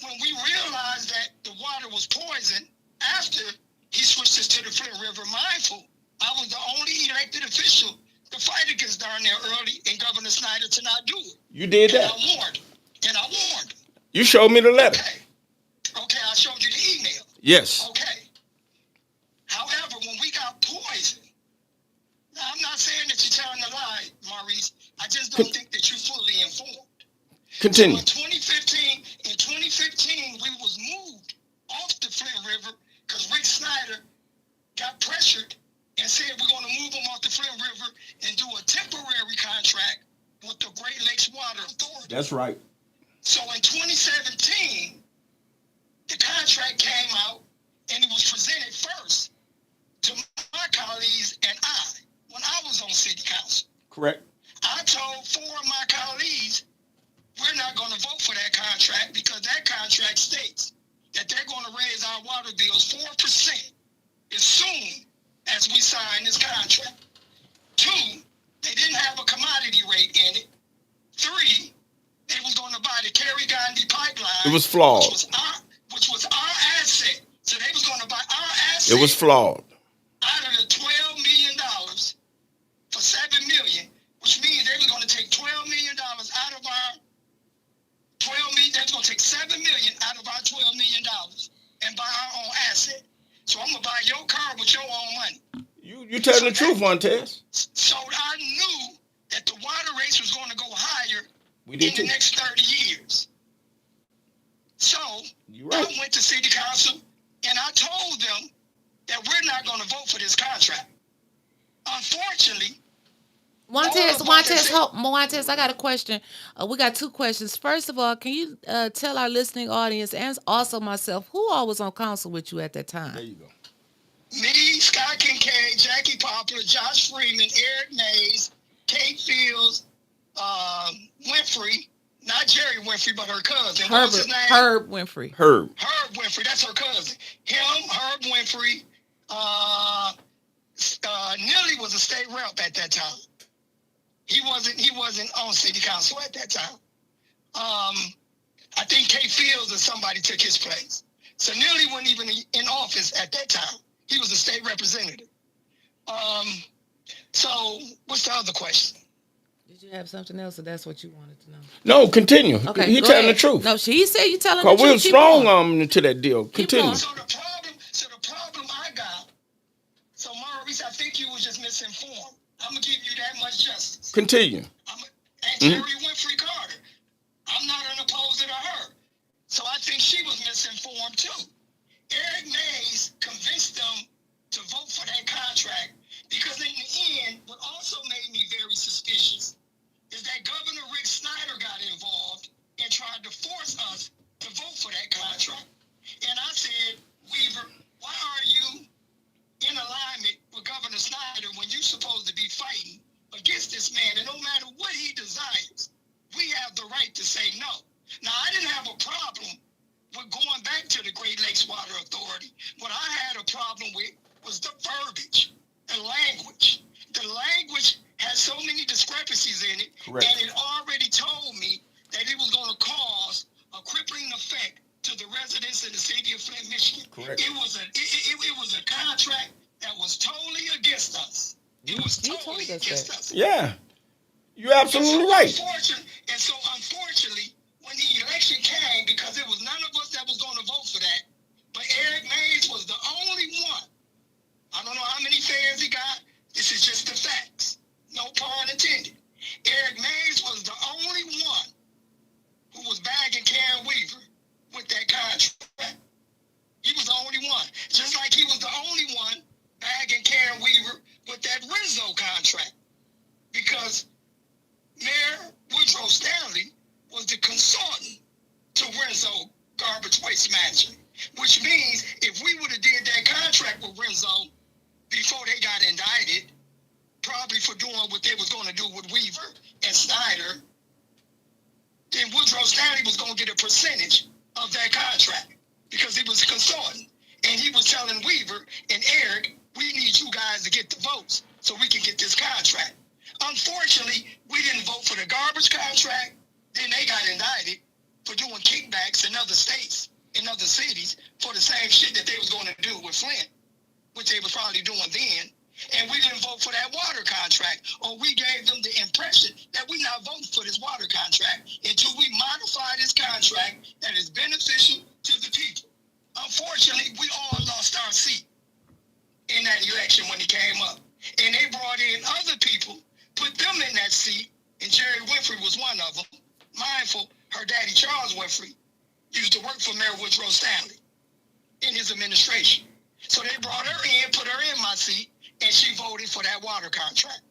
When we realized that the water was poisoned after he switched us to the Flint River, mindful, I was the only elected official to fight against Darnell Early and Governor Snyder to not do it. You did that. And I warned. You showed me the letter. Okay, I showed you the email. Yes. Okay. However, when we got poisoned, now I'm not saying that you're telling a lie, Maurice. I just don't think that you're fully informed. Continue. So in 2015, we was moved off the Flint River because Rick Snyder got pressured and said we're going to move them off the Flint River and do a temporary contract with the Great Lakes Water Authority. That's right. So in 2017, the contract came out and it was presented first to my colleagues and I when I was on city council. Correct. I told 4 of my colleagues contract because that contract states that they're going to raise our water bills 4% as soon as we sign this contract. 2, they didn't have a commodity rate in it. 3, they was going to buy the Kerry-Gandhi pipeline. It was flawed. Which was our asset. So they was going to buy our asset. It was flawed. Out of the $12 million for $7 million, which means they were going to take $12 million out of our $12 million. They're going to take $7 million out of our $12 million and buy our own asset. So I'm gonna buy your car with your own money. You telling the truth, Montez. So I knew that the water rates was going to go higher in the next 30 years. So I went to city council and I told them that we're not going to vote for this contract. Unfortunately, Montez, I got a question. We got 2 questions. First of all, can you tell our listening audience and also myself who all was on council with you at that time? There you go. Me, Scott Kincaid, Jackie Poplar, Josh Freeman, Eric Mays, Kate Fields, Winfrey, not Jerry Winfrey, but her cousin. What's his name? Herb Winfrey. Herb Winfrey, that's her cousin. Him, Herb Winfrey. Neely was a state rep at that time. He wasn't on city council at that time. I think Kate Fields or somebody took his place. So Neely wasn't even in office at that time. He was a state representative. So what's the other question? Did you have something else, or that's what you wanted to know? No, continue. Okay, he telling the truth. No, she said you telling the truth. Because we're strong to that deal. Continue. So the problem I got. So Maurice, I think you was just misinformed. I'm gonna give you that much justice. Continue. And Jerry Winfrey Carter. I'm not an opposer to her. So I think she was misinformed too. Eric Mays convinced them to vote for that contract because in the end, what also made me very suspicious is that Governor Rick Snyder got involved and tried to force us to vote for that contract. And I said, Weaver, why are you in alignment with Governor Snyder when you're supposed to be fighting against this man? And no matter what he desires, we have the right to say no. Now, I didn't have a problem with going back to the Great Lakes Water Authority. What I had a problem with was the verbiage, the language. The language has so many discrepancies in it, Correct. And it already told me that it was going to cause a crippling effect to the residents in the city of Flint, Michigan. Correct. It was a contract that was totally against us. It was totally against us. Yeah, you're absolutely right. And so, unfortunately, when the election came, because it was none of us that was going to vote for that, but Eric Mays was the only one. I don't know how many fans he got. This is just the facts. No pun intended. Eric Mays was the only one who was bagging Karen Weaver with that contract. He was the only one. Just like he was the only one bagging Karen Weaver with that Rizzo contract. Because Mayor Woodrow Stanley was the consultant to Rizzo Garbage Waste Management. Which means if we would have did that contract with Rizzo before they got indicted, probably for doing what they was going to do with Weaver and Snyder, then Woodrow Stanley was going to get a percentage of that contract because he was a consultant. And he was telling Weaver and Eric, we need you guys to get the votes so we can get this contract. Unfortunately, we didn't vote for the garbage contract. Then they got indicted for doing kickbacks in other states, in other cities, for the same shit that they was going to do with Flint, which they was probably doing then. And we didn't vote for that water contract, or we gave them the impression that we not voting for this water contract until we modify this contract that is beneficial to the people. Unfortunately, we all lost our seat in that election when it came up. And they brought in other people, put them in that seat, and Jerry Winfrey was one of them. Mindful, her daddy, Charles Winfrey, used to work for Mayor Woodrow Stanley in his administration. So they brought her in, put her in my seat, and she voted for that water contract.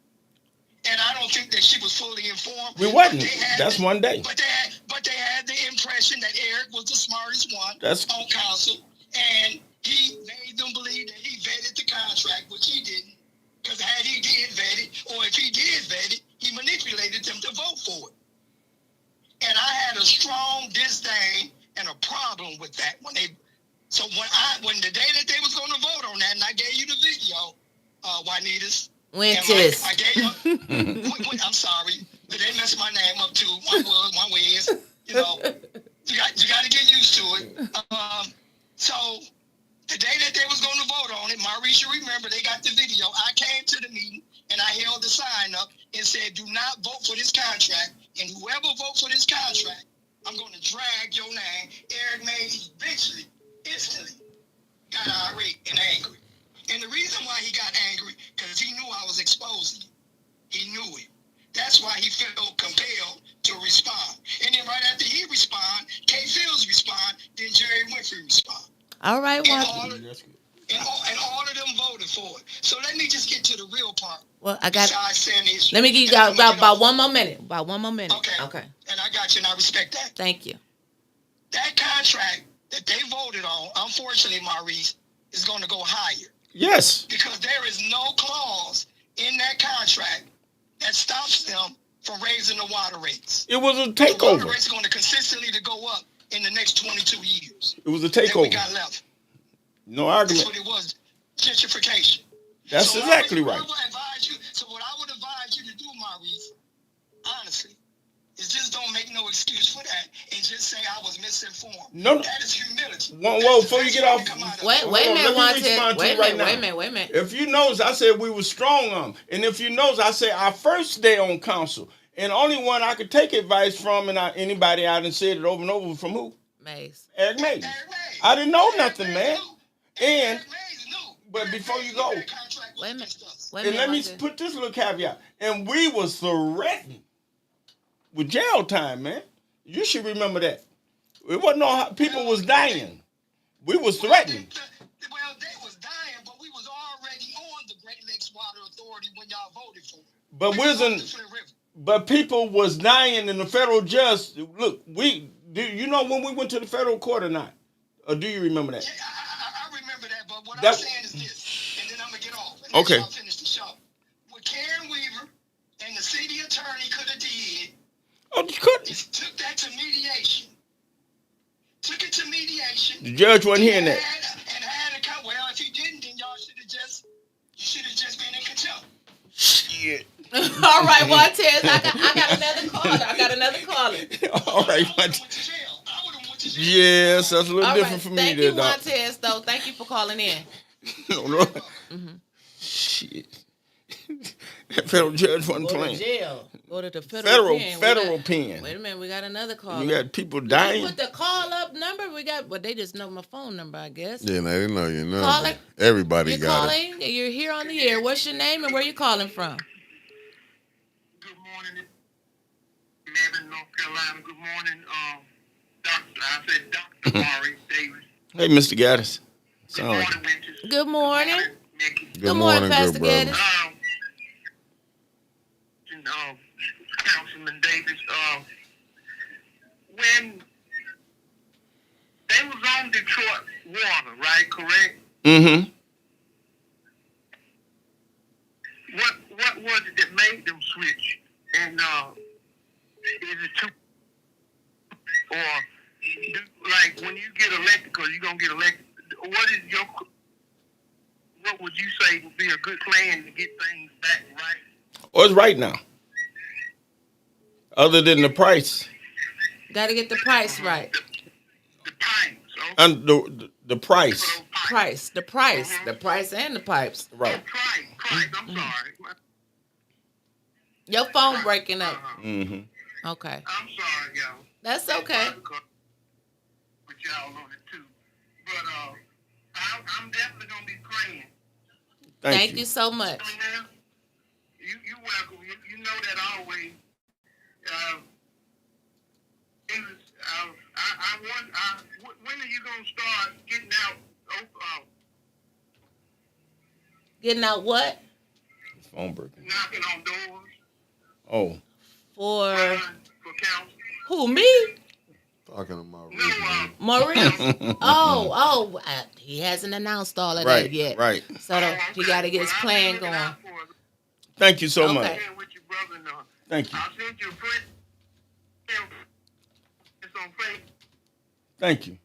And I don't think that she was fully informed. We wasn't. That's one day. But they had the impression that Eric was the smartest one on council, and he made them believe that he vetted the contract, which he didn't. Because had he did vet it, or if he did vet it, he manipulated them to vote for it. And I had a strong disdain and a problem with that when the day that they was going to vote on that, and I gave you the video, Juanitas. Winters. I gave you. I'm sorry, but they messed my name up too. One Wiz. You know, you got to get used to it. So the day that they was going to vote on it, Maurice, remember they got the video. I came to the meeting and I held the sign up and said, "Do not vote for this contract, and whoever votes for this contract, I'm going to drag your name." Eric May eventually, instantly, got irate and angry. And the reason why he got angry, because he knew I was exposing him. He knew it. That's why he felt compelled to respond. And then right after he respond, Kay Fields respond, then Jerry Winfrey respond. All right, and all of them voted for it. So let me just get to the real part. Well, I got. Let me give you about 1 more minute. About 1 more minute. Okay. And I got you, and I respect that. Thank you. That contract that they voted on, unfortunately, Maurice, is going to go higher. Yes. Because there is no clause in that contract that stops them from raising the water rates. It was a takeover. The water rates are going to consistently go up in the next 22 years. It was a takeover. That we got left. No argument. That's what it was. Gentrification. That's exactly right. What I would advise you to do, Maurice, honestly, is just don't make no excuse for that and just say I was misinformed. No. That is humility. Whoa, before you get off. Wait a minute, wait a minute. If you notice, I said we were strong on. And if you notice, I said our first day on council. And only one I could take advice from, and anybody I done said it over and over, from who? Mays. Eric Mays. I didn't know nothing, man. And, but before you go, wait a minute. And let me put this little caveat. And we was threatened with jail time, man. You should remember that. It wasn't no people was dying. We was threatened. Well, they was dying, but we was already on the Great Lakes Water Authority when y'all voted for it. But people was dying, and the federal judge. Look, you know when we went to the federal court or not? Or do you remember that? Yeah, I remember that. But what I'm saying is this, and then I'm gonna get off. And okay. I'll finish the show. What Karen Weaver and the city attorney could have did. Oh, you could. Took that to mediation. Took it to mediation. The judge wasn't hearing that. Well, if he didn't, then y'all should have just been in contempt. Shit. All right, Montez, I got another caller. All right, Montez. Yes, that's a little different for me. Thank you, Montez, though. Thank you for calling in. No. Mm-hmm. Shit. That federal judge wasn't playing. Go to jail. Go to the federal pen. Wait a minute, we got another call. You got people dying. Put the call up number. They just know my phone number, I guess. Yeah, they know your number. Calling. Everybody You're got calling. It. You're here on the air. What's your name and where you calling from? Good morning, Maryland, North Carolina. Good morning, Dr. Mari Davis. Hey, Mr. Gaddis. Good morning, Good morning. Good morning, Pastor Gaddis. Councilman Davis, when they was on Detroit Water, right? Correct? Mm-hmm. What was it that made them switch? And is it too, or like when you get elected, because you're gonna get elected, what would you say would be a good plan to get things back right? Oh, it's right now. Other than the price. Got to get the price right. The pipes. Okay. And the price. The price and the pipes. Right. Price. I'm sorry. Your phone breaking up. Mm-hmm. Okay. I'm sorry, y'all. That's okay. With y'all on it too. But I'm definitely gonna be praying. Thank you so much. You're welcome. You know that always. When are you gonna start getting out? Getting out what? Phone breaking. Knocking on doors. Oh. For council. Who, me? Talking to Maurice. Maurice? He hasn't announced all of that yet. Right. So he got to get his plan going. Thank you so much. With your brother, Thank you. I'll send you a print. Thank you.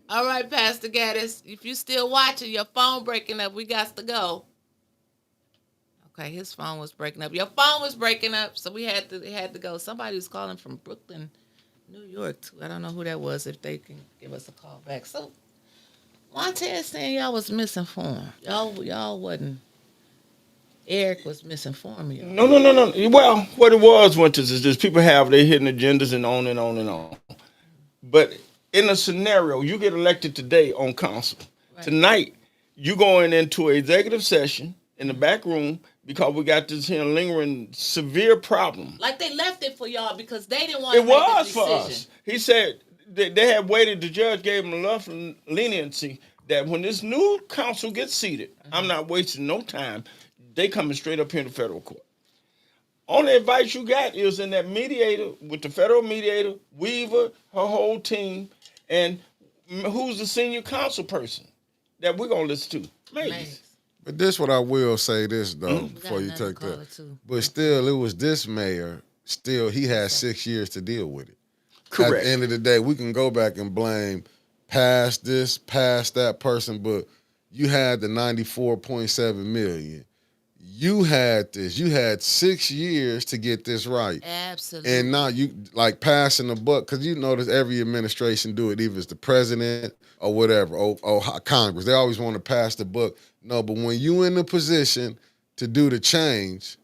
All right, Pastor Gaddis, if you still watching, your phone breaking up. We got to go. Okay, his phone was breaking up. Your phone was breaking up, so we had to go. Somebody was calling from Brooklyn, New York, too. I don't know who that was. If they can give us a call back. So, Montez saying y'all was misinformed. Y'all wasn't. Eric was misinforming you. No. Well, what it was, Winters, is this people have their hidden agendas and on and on and on. But in a scenario, you get elected today on council. Right. Tonight, you going into an executive session in the back room because we got this here lingering severe problem. Like they left it for y'all because they didn't want to make the decision. It was for us. He said they had waited. The judge gave them enough leniency that when this new council gets seated, I'm not wasting no time. They coming straight up here in the federal court. Only advice you got is in that mediator, with the federal mediator, Weaver, her whole team, and who's the senior council person that we're going to listen to? Mays. But this what I will say this, though, before you take that. But still, it was this mayor, still, he had 6 years to deal with it. Correct. At the end of the day, we can go back and blame past this, past that person, but you had the $94.7 million. You had this. You had 6 years to get this right. Absolutely. And now you like passing the buck, because you notice every administration do it, either it's the president or whatever, or Congress. They always want to pass the buck. No, but when you in the position to do the change,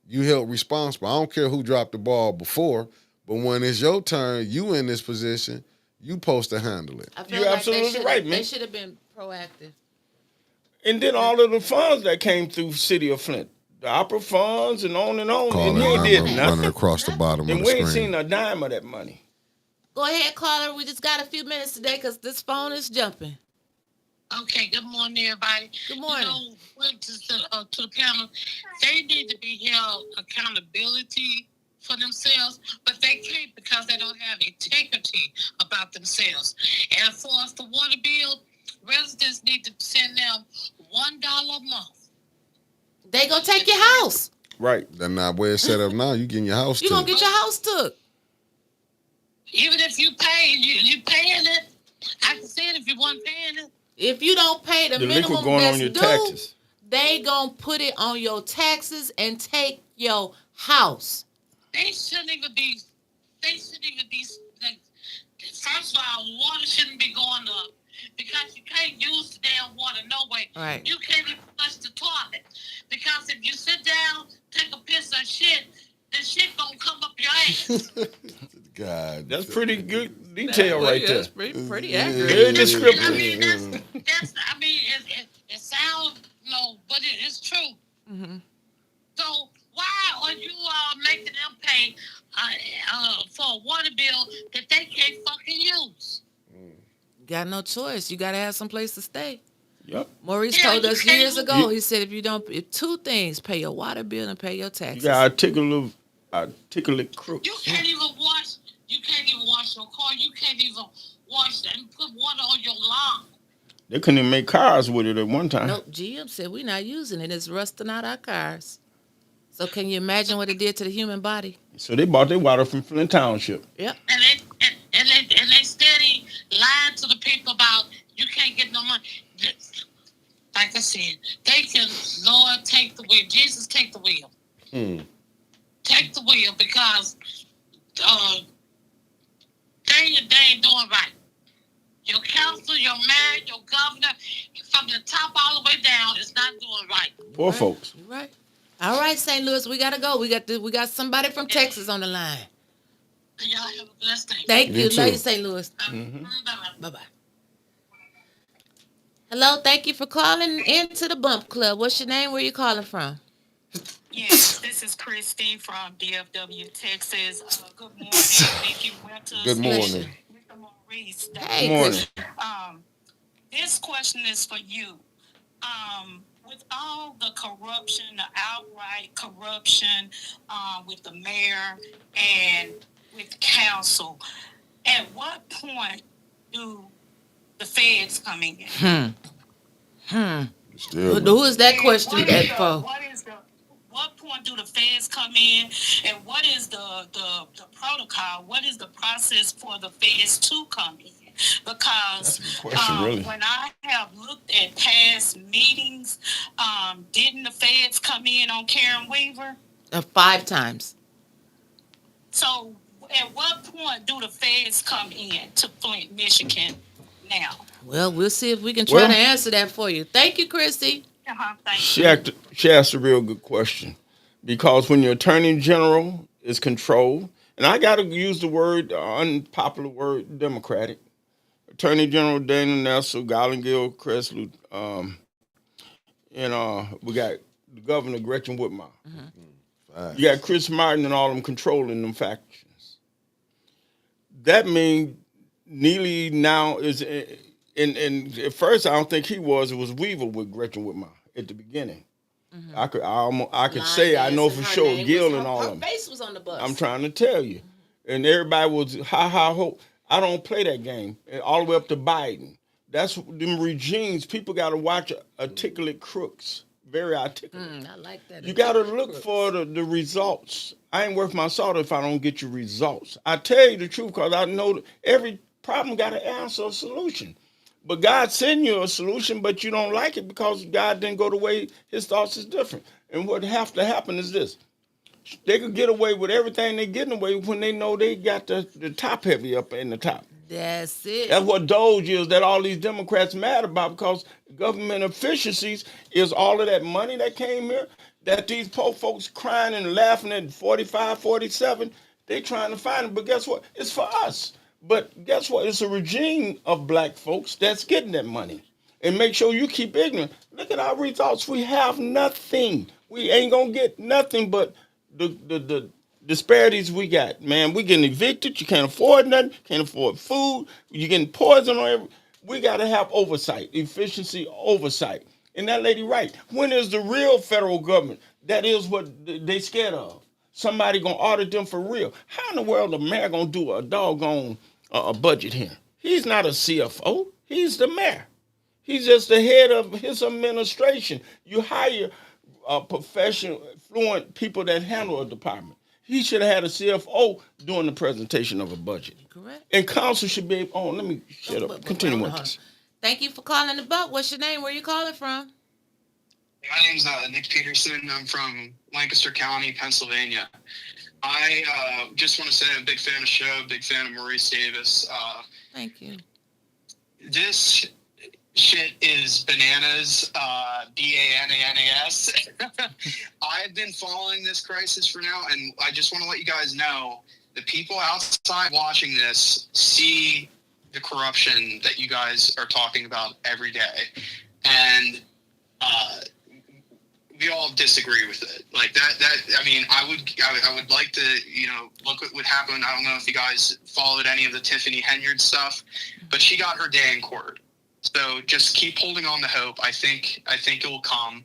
you held responsible. I don't care who dropped the ball before, but when it's your turn, you in this position, you supposed to handle it. You're like absolutely right, man. They should have been proactive. And then all of the funds that came through City of Flint, the opera funds and on and on. Caller, and he did running across the bottom and of the we ain't screen. seen a dime of that money. Go ahead, caller. We just got a few minutes today because this phone is jumping. Okay, good morning, everybody. Good morning. To the panel, they need to be held accountability for themselves, but they can't because they don't have integrity about themselves. And as far as the water bill, residents need to send them $1 a month. They gonna take your house. Right. Then that way it's set up now, you getting your house took. You gonna get your house took. Even if you pay, you paying it. I can see it if you weren't paying it. If you don't pay the minimum going that's on your due, taxes. They gonna put it on your taxes and take your house. They shouldn't even be. Like, first of all, water shouldn't be going up because you can't use the damn water no way. Right. You can't even flush the toilet because if you sit down, take a piss or shit, the shit gonna come up your ass. God, that's pretty good detail right there. That's pretty accurate. Very descriptive. I mean, it sounds but it's true. Mm-hmm. So why are you making them pay for a water bill that they can't fucking use? Got no choice. You gotta have some place to stay. Yep. Maurice told us years ago. He said if two things, pay your water bill and pay your taxes. You got articulate crooks. You can't even wash. You can't even wash your car. You can't even wash and put water on your lawn. They couldn't even make cars with it at one time. Nope. GM said we're not using it. It's rusting out our cars. So can you imagine what it did to the human body? So they bought their water from Flint Township. Yep. And they steady lying to the people about you can't get no money. Like I said, they can, Lord, take the wheel. Jesus, take the wheel. Take the wheel because they ain't doing right. Your council, your mayor, your governor, from the top all the way down, is not doing right. Poor folks. You're right. All right, St. Louis, we gotta go. We got somebody from Texas on the line. Y'all have a blessed day. Thank you. Love you, St. Louis. Bye-bye. Hello, thank you for calling into the Bump Club. What's your name? Where you calling from? Yes, this is Christine from DFW, Texas. Good morning, Nikki Winters. Good morning. Mr. Maurice. Hey, good morning. This question is for you. With all the corruption, the outright corruption with the mayor and with council, at what point do the feds come in? Still, Who is that question for? What point do the feds come in, and what is the protocol? What is the process for the feds to come in? Because question, really. when I have looked at past meetings, didn't the feds come in on Karen Weaver? 5 times. So at what point do the feds come in to Flint, Michigan now? Well, we'll see if we can try to answer that for you. Thank you, Christy. Thank you. She asked a real good question. Because when your attorney general is controlled, and I got to use the word, unpopular word, Democratic, Attorney General Dana Nessel, Garland Gill, Cressley, and we got the Governor Gretchen Whitmer. Mm-hmm. You got Chris Martin and all of them controlling them factions. That means Neely now is, and at first I don't think he was. It was Weaver with Gretchen Whitmer at the beginning. Mm-hmm. I could say I know for sure Gill and all of them. Her face was on the bus. I'm trying to tell you, and everybody was hope. I don't play that game. All the way up to Biden. That's them regimes. People got to watch articulate crooks. Very articulate. I like that. You got to look for the results. I ain't worth my salt if I don't get you results. I tell you the truth because I know every problem got an answer, a solution. But God send you a solution, but you don't like it because God didn't go the way his thoughts is different. And what have to happen is this. They could get away with everything they're getting away with when they know they got the top heavy up in the top. That's it. That's what Doge is that all these Democrats mad about because government efficiencies is all of that money that came here that these poor folks crying and laughing at 45, 47. They trying to find it. But guess what? It's for us. But guess what? It's a regime of black folks that's getting that money. And make sure you keep ignorant. Look at our results. We have nothing. We ain't going to get nothing but the disparities we got, man. We getting evicted. You can't afford nothing. Can't afford food. You're getting poison on every. We got to have oversight, efficiency, oversight. And that lady right. When is the real federal government? That is what they scared of. Somebody gonna audit them for real. How in the world the mayor gonna do a doggone a budget here? He's not a CFO. He's the mayor. He's just the head of his administration. You hire professional, fluent people that handle a department. He should have had a CFO doing the presentation of a budget. Correct. And council should be able, let me shut up. Continue with this. Thank you for calling the Buck. What's your name? Where you calling from? My name's Nick Peterson. I'm from Lancaster County, Pennsylvania. I just want to say I'm a big fan of the show, big fan of Maurice Davis. Thank you. This shit is bananas, BANANAS. I've been following this crisis for now, and I just want to let you guys know the people outside watching this see the corruption that you guys are talking about every day. And we all disagree with it. Like that, I mean, I would like to, look what would happen. I don't know if you guys followed any of the Tiffany Henyard stuff, but she got her day in court. So just keep holding on to hope. I think it will come.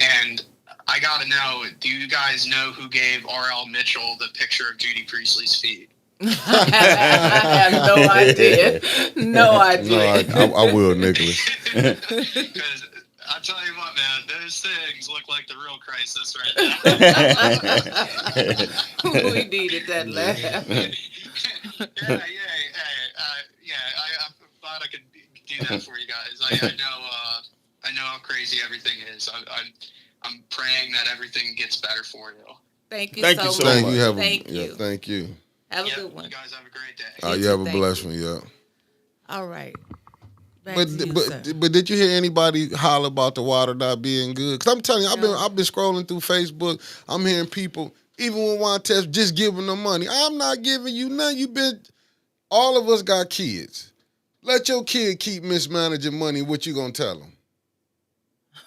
And I gotta know, do you guys know who gave R.L. Mitchell the picture of Judy Priestley's feet? I have no idea. No idea. No, I will, Nicholas. Because I'll tell you what, man, those things look like the real crisis right now. We needed that laugh. Yeah. I thought I could do that for you guys. I know how crazy everything is. I'm praying that everything gets better for you. Thank you so much. Thank you. Thank you. Have a good one. You guys have a great day. You have a blessed one, yeah. All right. But did you hear anybody holler about the water not being good? Because I'm telling you, I've been scrolling through Facebook. I'm hearing people, even with one test, just giving them money. I'm not giving you none. All of us got kids. Let your kid keep mismanaging money. What you gonna tell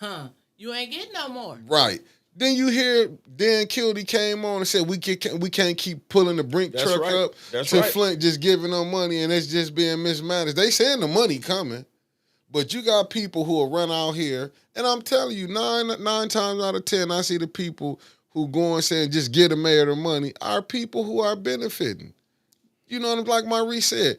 them? You ain't getting no more. Right. Then you hear Dan Kildee came on and said we can't keep pulling the Brink truck up to Flint, just giving them money, and it's just being mismanaged. They saying the money coming, but you got people who will run out here, and I'm telling you, nine times out of 10, I see the people who go and saying just get the mayor the money are people who are benefiting. You know, like Maurice said,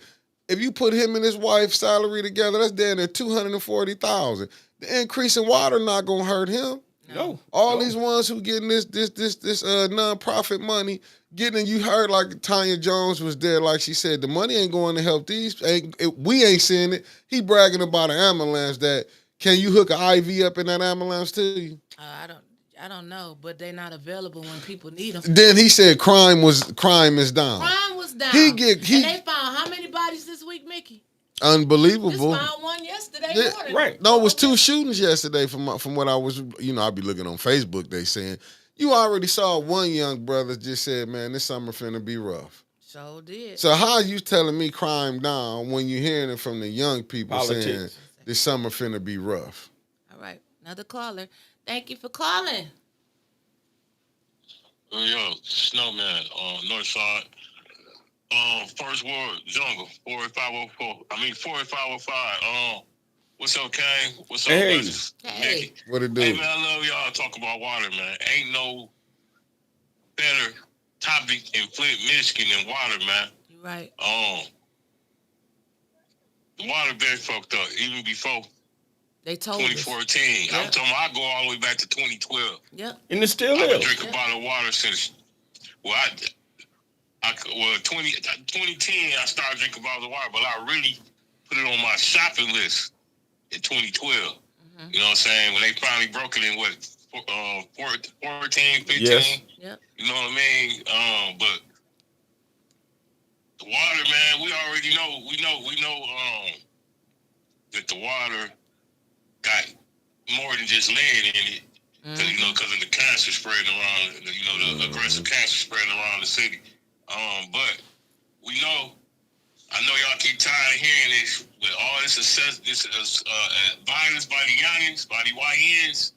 if you put him and his wife's salary together, that's down at $240,000. The increase in water not gonna hurt him. No. All these ones who getting this nonprofit money, you heard like Tanya Jones was there, like she said, the money ain't going to help these. We ain't seeing it. He bragging about an ambulance that, can you hook an IV up in that ambulance to you? I don't know, but they're not available when people need them. Then he said crime is down. Crime was down. And they found how many bodies this week, Mickey? Unbelievable. Just found one yesterday morning. Right. No, it was 2 shootings yesterday from what I was, I be looking on Facebook, they saying, you already saw one young brother just said, man, this summer finna be rough. So did. So how are you telling me crime down when you're hearing it from the young people saying this summer finna be rough? All right. Another caller. Thank you for calling. Yo, Snowman on North Side. First ward, Jungle, 48505. What's up, Kane? What's up, guys? Hey. What it do? Hey, man, I love y'all talk about water, man. Ain't no better topic in Flint, Michigan than water, man. You're right. The water been fucked up even before they told 2014. Yep. I'm talking I go all the way back to 2012. Yep. And it still I've been is. drinking a bottle of water since 2010 I started drinking bottles of water, but I really put it on my shopping list in 2012. Mm-hmm. You know what I'm saying? When they finally broke it in 14, 15. Yes. Yep. You know what I mean? But the water, man, we already know. We know that the water got more than just lead in it. Mm-hmm. Because of the cancer spreading around, the aggressive cancer spreading around the city. But we know, I know y'all keep tired of hearing this, but all this violence by the youngins, by the YNs,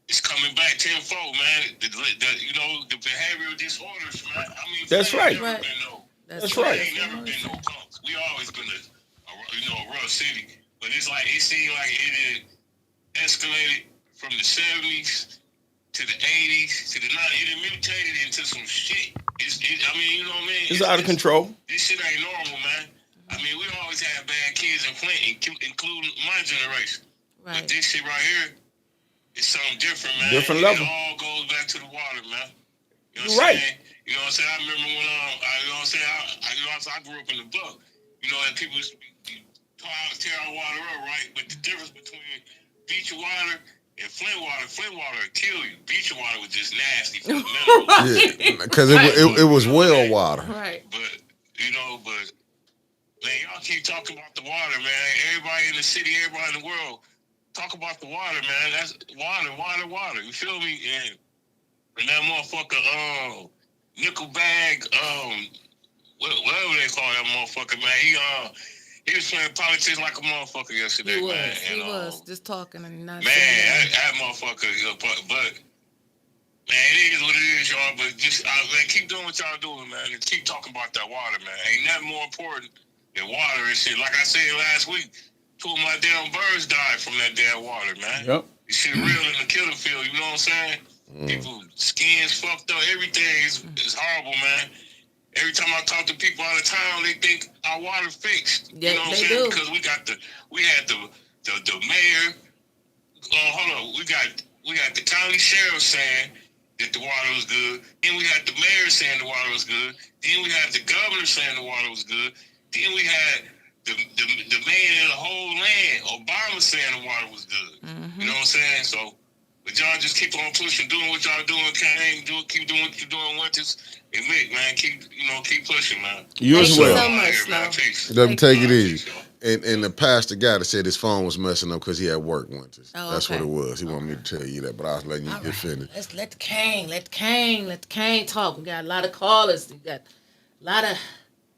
it's coming back tenfold, man. The behavioral disorders, man. I mean, that's right. That's right. Ain't never been no punks. We always been a rough city, but it's like it seemed like it escalated from the 70s to the 80s to the 90s. It mutated into some shit. You know what I mean? It's out of control. This shit ain't normal, man. I mean, we always had bad kids in Flint, including my generation. Right. But this shit right here is something different, man. Different level. It all goes back to the water, man. You know You're right. Saying? You know what I'm saying? I remember when I grew up in the Buck. And people tear our water up, right? But the difference between beach water and Flint water will kill you. Beach water was just nasty for the mineral. Yeah, because it was well water. Right. But man, y'all keep talking about the water, man. Everybody in the city, everybody in the world, talk about the water, man. That's water. You feel me? And that motherfucker, nickel bag, whatever they call that motherfucker, man. He was playing politics like a motherfucker yesterday, man. He was just talking and not saying that motherfucker. But man, it is what it is, y'all. But just man, keep doing what y'all doing, man, and keep talking about that water, man. Ain't nothing more important than water and shit. Like I said last week, 2 of my damn birds died from that damn water, man. Yep. This shit real in the killing field. You know what I'm saying? People skins fucked up. Everything is horrible, man. Every time I talk to people out of town, they think our water fixed. Yeah, you know what I'm saying? do. Because we had the mayor. We got the county sheriff saying that the water was good. Then we had the mayor saying the water was good. Then we had the governor saying the water was good. Then we had the man in the whole land, Obama, saying the water was good. Mm-hmm. You know what I'm saying? So, but y'all just keep on pushing, doing what y'all doing. Keep doing what you're doing, Winters. And Mick, man, keep pushing, man. You as well. Thank you so much, Peace. Let me take it easy. And the pastor guy that said his phone was messing up because he had work Winters. Oh, that's okay. what it was. He wanted me to tell you that, but I was letting you get finished. Let's let the Kane talk. We got a lot of callers. We got a lot of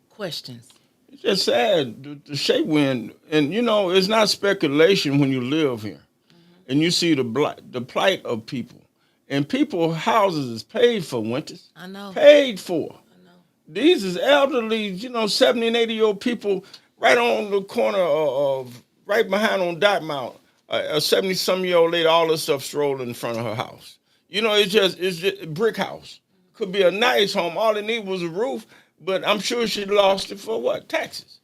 questions. It's just sad, the shape wind. And, it's not speculation when you live here. Mm-hmm. And you see the plight of people. And houses is paid for, Winters. I know. Paid for. I know. These is elderly, 70 and 80-year-old people right on the corner of right behind on Dartmouth. A 70-some-year-old lady, all this stuff strolling in front of her house. It's just a brick house. Could be a nice home. All it need was a roof, but I'm sure she lost it for what? Taxes.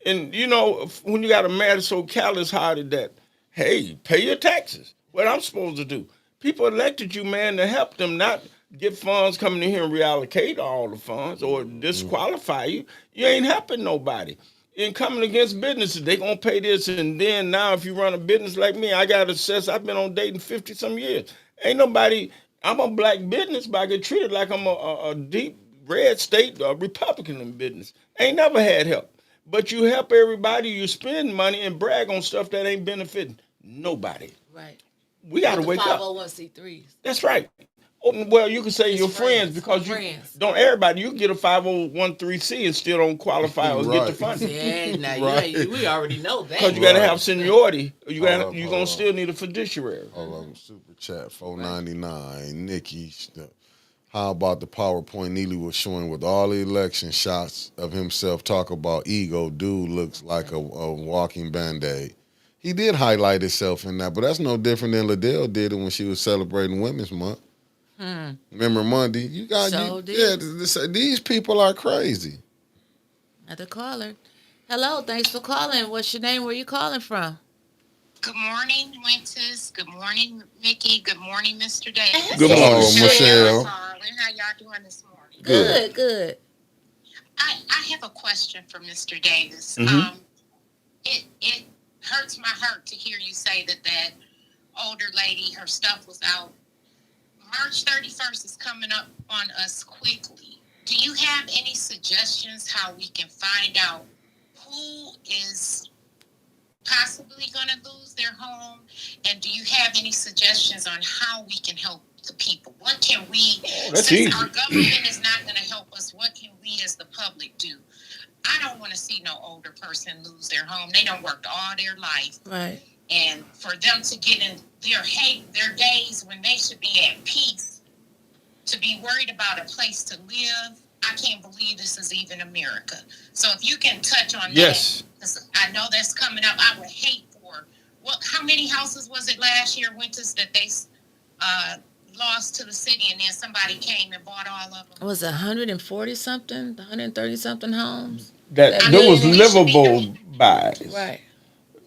And, when you got a mayor so callous-hearted that, hey, pay your taxes. What I'm supposed to do? People elected you, man, to help them, not get funds coming in here and reallocate all the funds or disqualify you. You ain't helping nobody. In coming against businesses, they gonna pay this, and then now if you run a business like me, I got assessed. I've been on dating 50 some years. Ain't nobody. I'm a black business, but I get treated like I'm a deep red state Republican in business. Ain't never had help. But you help everybody. You spend money and brag on stuff that ain't benefiting nobody. Right. We got to wake up. 501c3s. That's right. Oh, well, you can say It's your friends because you don't. Everybody, you can get a 501c and still don't qualify or get the funding. Yeah, now Right. we already know that. Because you got to have seniority. You gonna still need a fiduciary. Hold on, super chat $4.99. Nikki, how about the PowerPoint Neely was showing with all the election shots of himself? Talk about ego. Dude looks like a walking Band-Aid. He did highlight himself in that, but that's no different than Liddell did it when she was celebrating Women's Month. Remember Monday? These people are crazy. Another caller. Hello, thanks for calling. What's your name? Where you calling from? Good morning, Winters. Good morning, Mickey. Good morning, Mr. Davis. Good morning, Michelle. How y'all doing this morning? Good. I have a question for Mr. Davis. Mm-hmm. It hurts my heart to hear you say that older lady, her stuff was out. March 31st is coming up on us quickly. Do you have any suggestions how we can find out who is possibly going to lose their home? And do you have any suggestions on how we can help the people? What can we, that's since easy. our government is not going to help us, what can we as the public do? I don't want to see no older person lose their home. They don't work all their life. Right. And for them to get in their days when they should be at peace, to be worried about a place to live, I can't believe this is even America. So if you can touch on that, I know that's coming up. I would hate for how many houses was it last year, Winters, that they lost to the city, and then somebody came and bought all of them? Was it 140 something, 130 something homes? That was livable by. Right.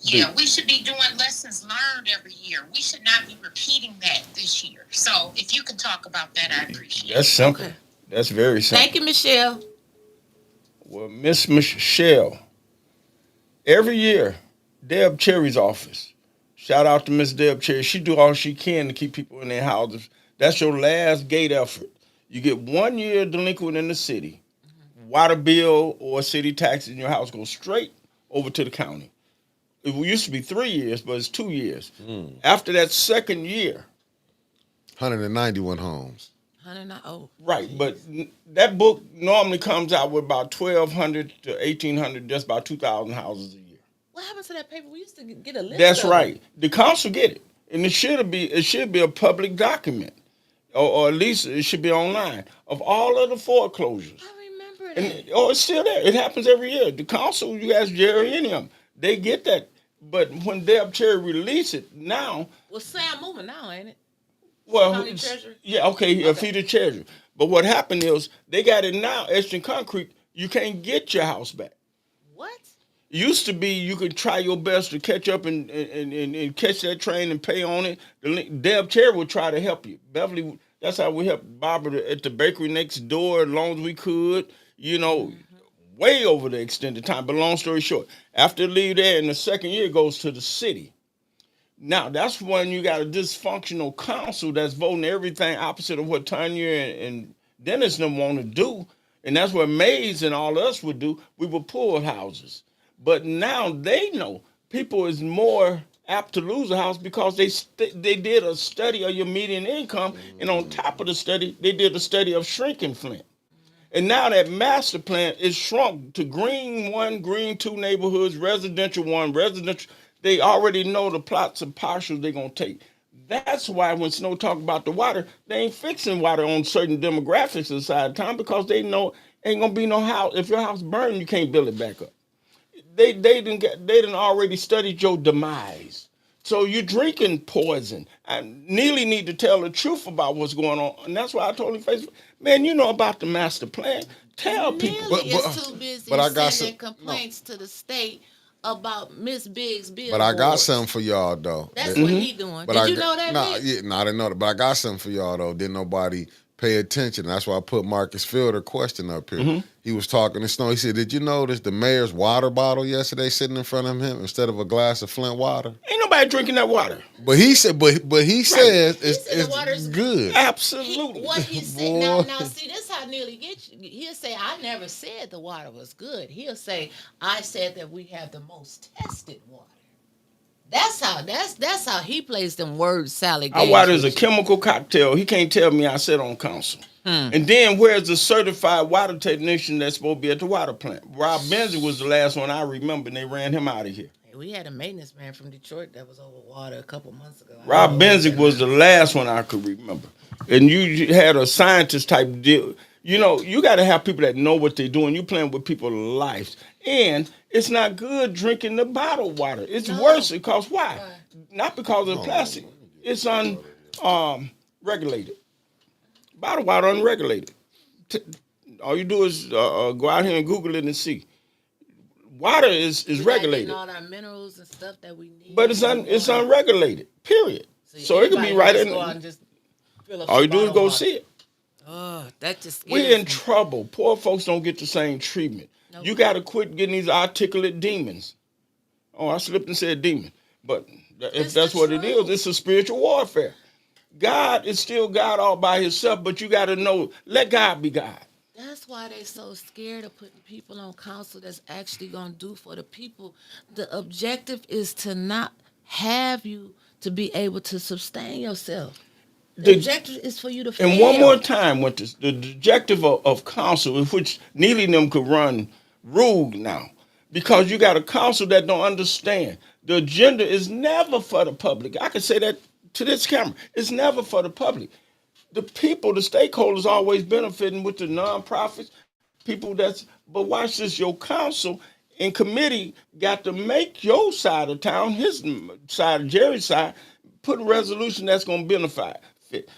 Yeah, we should be doing lessons learned every year. We should not be repeating that this year. So if you can talk about that, I appreciate it. That's simple. Okay. That's very simple. Thank you, Michelle. Well, Miss Michelle, every year, Deb Cherry's office. Shout out to Miss Deb Cherry. She do all she can to keep people in their houses. That's your last gate effort. You get 1 year delinquent in the city. Water bill or city taxes in your house go straight over to the county. It used to be 3 years, but it's 2 years. After that second year, 191 homes. Right, but that book normally comes out with about 1,200 to 1,800, just about 2,000 houses a year. What happened to that paper? We used to get a list. That's right. The council get it, and it should be a public document, or at least it should be online of all of the foreclosures. I remember that. And it's still there. It happens every year. The council, you ask Jerry and them, they get that. But when Deb Cherry release it now, well, Sam moving now, ain't it? Well, yeah, okay, feed the treasurer. But what happened is they got it now. Ashton Concrete, you can't get your house back. What? It used to be you could try your best to catch up and catch that train and pay on it. Deb Cherry would try to help you. Beverly, that's how we helped Barbara at the bakery next door as long as we could. Way over the extended time. But long story short, after leave there, in the second year, it goes to the city. Now, that's when you got a dysfunctional council that's voting everything opposite of what Tanya and Dennis them want to do. And that's what Mays and all of us would do. We would pull houses. But now they know people is more apt to lose a house because they did a study of your median income. And on top of the study, they did a study of shrinking Flint. And now that master plan is shrunk to green 1, green 2 neighborhoods, residential 1, residential. They already know the plots and partials they're going to take. That's why when Snow talk about the water, they ain't fixing water on certain demographics inside of town because they know ain't going to be no house. If your house burned, you can't build it back up. They didn't already studied your demise. So you're drinking poison. I Neely need to tell the truth about what's going on. And that's why I told him Facebook, man, you know about the master plan. Tell people. Neely is too busy sending complaints to the state about Miss Biggs' billboards. But I got something for y'all though. That's what he doing. But Did you know that? Nah, Vic? yeah, no, I didn't know that. But I got something for y'all though. Didn't nobody pay attention. That's why I put Marcus Fielder question up here. He was talking to Snow. He said, "Did you notice the mayor's water bottle yesterday sitting in front of him instead of a glass of Flint water?" Ain't nobody drinking that water. But he said, but he says it's the water's good. Absolutely. What he said now, see, this how Neely gets you. He'll say, I never said the water was good. He'll say, I said that we have the most tested water. That's how he plays them word salad games. Our water is a chemical cocktail. He can't tell me I sit on council. And then where's the certified water technician that's supposed to be at the water plant? Rob Benzie was the last one I remember, and they ran him out of here. We had a maintenance man from Detroit that was over water a couple months ago. Rob Benzie was the last one I could remember. And you had a scientist type deal. You know, you got to have people that know what they're doing. You're playing with people's lives. And it's not good drinking the bottled water. It's worse because why? Not because of the plastic. It's unregulated. Bottled water unregulated. All you do is go out here and Google it and see. Water is regulated. All our minerals and stuff that we need. But it's unregulated, period. So it could be right in there. All you do is go see it. Oh, that just We're in trouble. Poor folks don't get the same treatment. Nope. You got to quit getting these articulate demons. Oh, I slipped and said demon. But if that's what it is, it's a spiritual warfare. God is still God all by himself, but you got to know, let God be God. That's why they're so scared of putting people on council that's actually going to do for the people. The objective is to not have you to be able to sustain yourself. The objective is for you to fail. And one more time with this, the objective of council, in which Neely and them could run rude now, because you got a council that don't understand. The agenda is never for the public. I can say that to this camera. It's never for the public. The people, the stakeholders always benefiting with the nonprofits, people but watch this, your council and committee got to make your side of town, his side, Jerry's side, put a resolution that's going to benefit.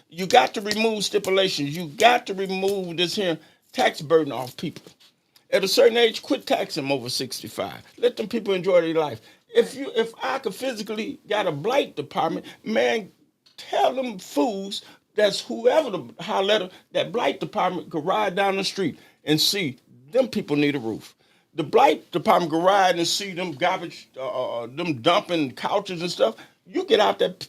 You got to remove stipulations. You got to remove this here tax burden off people. At a certain age, quit taxing them over 65. Let them people enjoy their life. If I could physically got a blight department, man, tell them fools, that's whoever the letter, that blight department could ride down the street and see them people need a roof. The blight department could ride and see them garbage, them dumping couches and stuff. You get out that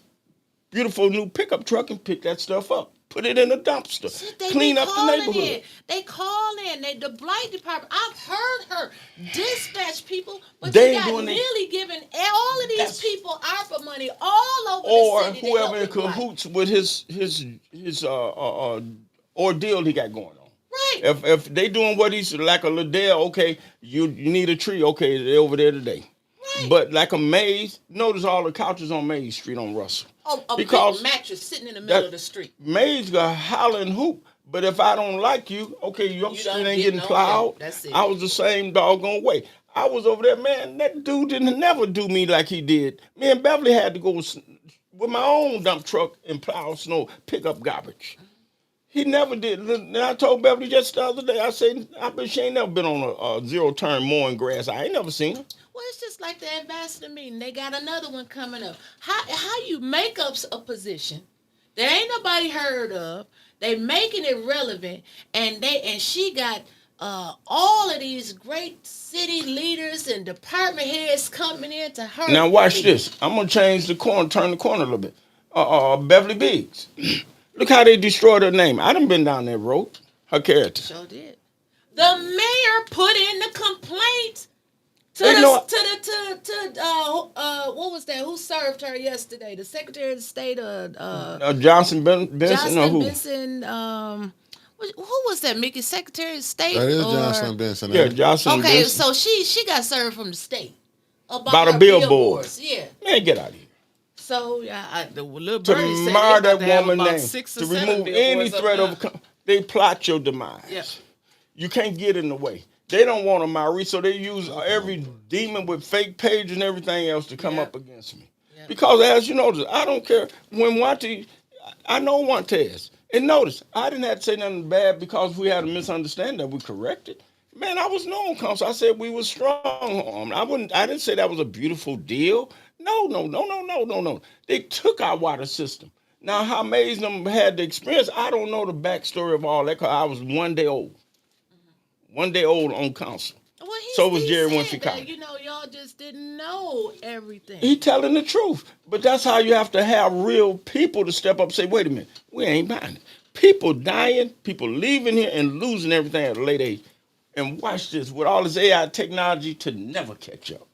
beautiful new pickup truck and pick that stuff up. Put it in a dumpster. Clean up the neighborhood. They call in. The blight department. I've heard her dispatch people, but they you got really giving all of these people ARPA money all over the city. Or whoever in cahoots with his ordeal he got going on. Right. If they doing what he's like a Liddell, okay, you need a tree, okay, they're over there today. Right. But like a Maze, notice all the couches on Maze Street on Russell. Because big mattress sitting in the middle of the street. Maze got holler and hoop. But if I don't like you, okay, your street ain't getting plowed. That's it. I was the same doggone way. I was over there, man. That dude didn't never do me like he did. Me and Beverly had to go with my own dump truck and plow snow, pick up garbage. He never did. And I told Beverly just the other day, I said, I bet she ain't never been on a zero-turn mowing grass. I ain't never seen her. Well, it's just like the ambassador meeting. They got another one coming up. How you make up a position that ain't nobody heard of? They making it relevant, and she got all of these great city leaders and department heads coming in to her. Now watch this. I'm gonna change the corner, turn the corner a little bit. Beverly Biggs. Look how they destroyed her name. I done been down that road. Her character. Sure did. The mayor put in the complaint. What was that? Who served her yesterday? The Secretary of State, Johnson Benson, or who? Benson, who was that? Mickey, Secretary of State? That is Johnson Benson. Yeah, Johnson Okay, Benson. so she got served from the state about a billboard. Yeah, man, get out of here. So the little to birdie mar that woman's name, 6 or to 7 remove any threat of, they plot your demise. Yeah. You can't get in the way. They don't want a Marie, so they use every demon with fake page and everything else to come up against me. Yeah. Because as you notice, I don't care. When I know Montez. And notice, I didn't have to say nothing bad because we had a misunderstanding that we corrected. Man, I was known council. I said we were strong. I didn't say that was a beautiful deal. No. They took our water system. Now, how amazing them had the experience, I don't know the backstory of all that because I was 1 day old. 1 day old on council. Well, So was Jerry said Winfrey that, Collins. y'all just didn't know everything. He telling the truth. But that's how you have to have real people to step up and say, wait a minute, we ain't buying it. People dying, people leaving here and losing everything at a late age. And watch this, with all this AI technology to never catch up.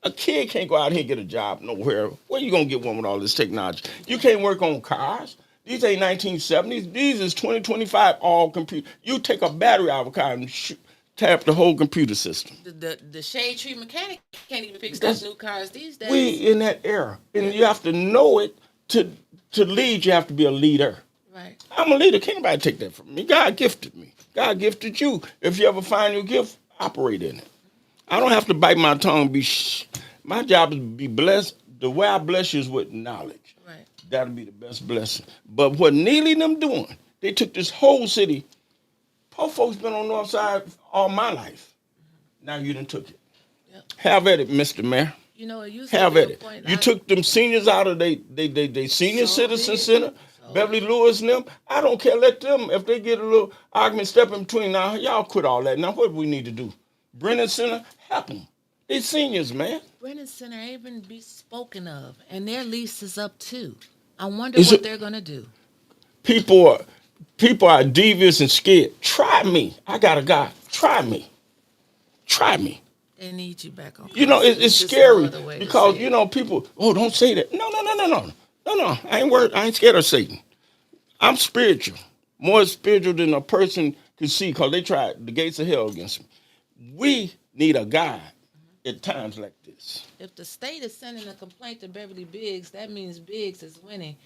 A kid can't go out here and get a job nowhere. Where you gonna get one with all this technology? You can't work on cars. These ain't 1970s. These is 2025 all computer. You take a battery out of a car and tap the whole computer system. The shade tree mechanic can't even fix those new cars these days. We in that era, and you have to know it to lead. You have to be a leader. Right. I'm a leader. Can't nobody take that from me. God gifted me. God gifted you. If you ever find your gift, operate in it. I don't have to bite my tongue. My job is to be blessed. The way I bless you is with knowledge. Right. That'll be the best blessing. But what Neely and them doing, they took this whole city. Poor folks been on North Side all my life. Now you done took it. Yep. Have at it, Mr. Mayor. You know, it used have to at it. You took them seniors out of they senior citizen center. Beverly Lewis and them, I don't care. Let them, if they get a little argument, step in between. Now, y'all quit all that. Now, what do we need to do? Brennan Center, help them. They seniors, man. Brennan Center ain't even be spoken of, and their lease is up too. I wonder what they're gonna do. People are devious and scared. Try me. I got a guy. Try me. They need you back on. You know, it's scary because people. Oh, don't say that. No. I ain't worried. I ain't scared of Satan. I'm spiritual, more spiritual than a person can see, because they tried the gates of hell against me. We need a guide at times like this. If the state is sending a complaint to Beverly Biggs, that means Biggs is winning.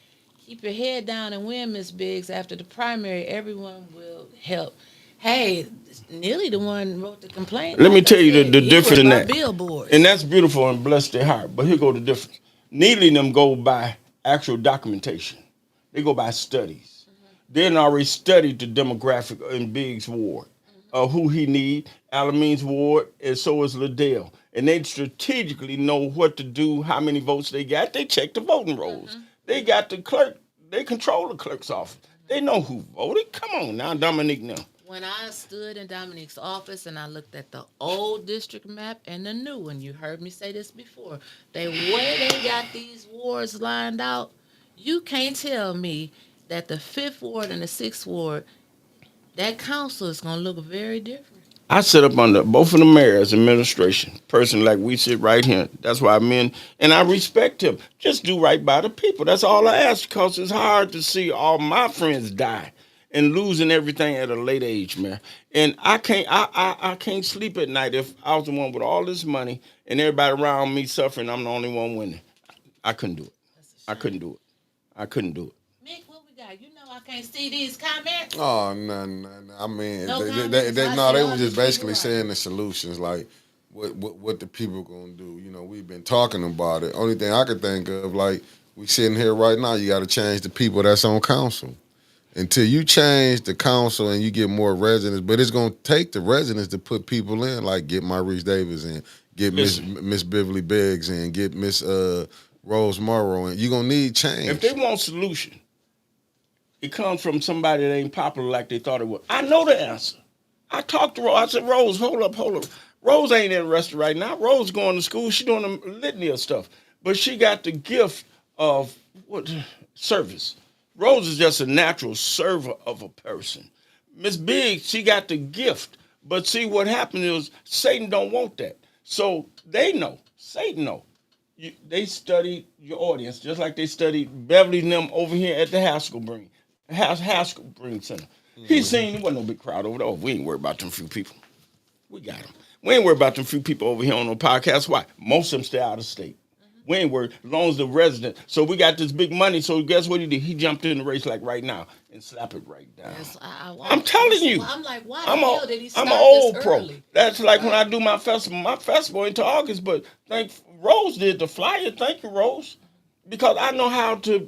Keep your head down and win, Miss Biggs. After the primary, everyone will help. Hey, Neely the one wrote the complaint. Let me tell you the difference in that. Billboards. And that's beautiful and bless their heart. But here go the difference. Neely and them go by actual documentation. They go by studies. They done already studied the demographic in Biggs' ward, who he need, Alamene's ward, and so is Liddell. And they strategically know what to do, how many votes they got. They check the voting rolls. They got the clerk. They control the clerk's office. They know who voted. Come on now, Dominique now. When I stood in Dominique's office and I looked at the old district map and the new one, you heard me say this before, the way they got these wards lined out, you can't tell me that the 5th ward and the 6th ward, that council is going to look very different. I sit up under both of the mayor's administration, person like we sit right here. That's why I'm in, and I respect him. Just do right by the people. That's all I ask, because it's hard to see all my friends die and losing everything at a late age, man. And I can't sleep at night if I was the one with all this money and everybody around me suffering. I'm the only one winning. I couldn't do it. I couldn't do it. Mick, what we got? You know I can't see these comments. Oh, no. I mean, No they were just basically saying the solutions, like what the people gonna do. You know, we've been talking about it. Only thing I could think of, like, we sitting here right now, you got to change the people that's on council. Until you change the council and you get more residents, but it's gonna take the residents to put people in, like get Maurice Davis in, get Miss Beverly Biggs in, get Miss Rose Morrow in. You're gonna need change. If they want solution, it comes from somebody that ain't popular like they thought it would. I know the answer. I talked to Rose. I said, Rose, hold up. Rose ain't interested right now. Rose going to school. She doing a litany of stuff, but she got the gift of service. Rose is just a natural server of a person. Miss Biggs, she got the gift. But see, what happened is Satan don't want that. So they know. Satan know. They study your audience, just like they studied Beverly and them over here at the Haskell Breen Center. He seen there wasn't no big crowd over there. Oh, we ain't worried about them few people. We got them. We ain't worried about them few people over here on the podcast. Why? Most of them stay out of state. We ain't worried, as long as the resident. So we got this big money. So guess what he did? He jumped in the race like right now and slap it right down. Yes, I'm telling you. I'm like, why the hell did he start I'm an old this pro. early? That's like when I do my festival. My festival into August, but Rose did the flyer. Thank you, Rose. Because I know how to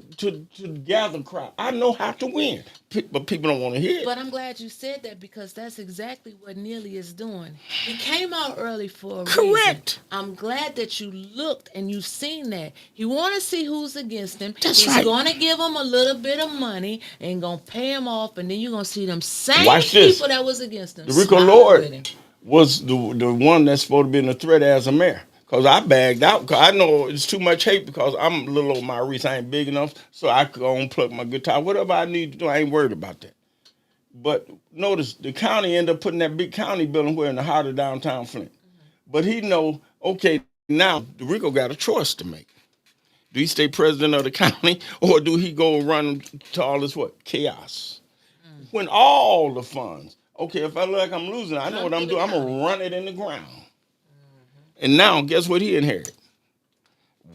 gather crowd. I know how to win. But people don't want to hear it. But I'm glad you said that because that's exactly what Neely is doing. He came out early for a reason. Correct. I'm glad that you looked and you've seen that. He want to see who's against him. That's He's right. going to give him a little bit of money and going to pay him off. And then you're going to see them same Watch this. people that was against him. The Rico smiling Lord with him. was the one that's supposed to be in the threat as a mayor. Because I bagged out. Because I know it's too much hate because I'm a little over my reach. I ain't big enough. So I could go and plug my guitar. Whatever I need to do, I ain't worried about that. But notice the county ended up putting that big county building where in the heart of downtown Flint. But he know, okay, now the Rico got a choice to make. Do he stay president of the county or do he go run to all this what? Chaos. When all the funds, okay, if I look like I'm losing, I know what I'm doing. I'm going to run it in the ground. And now, guess what he inherited?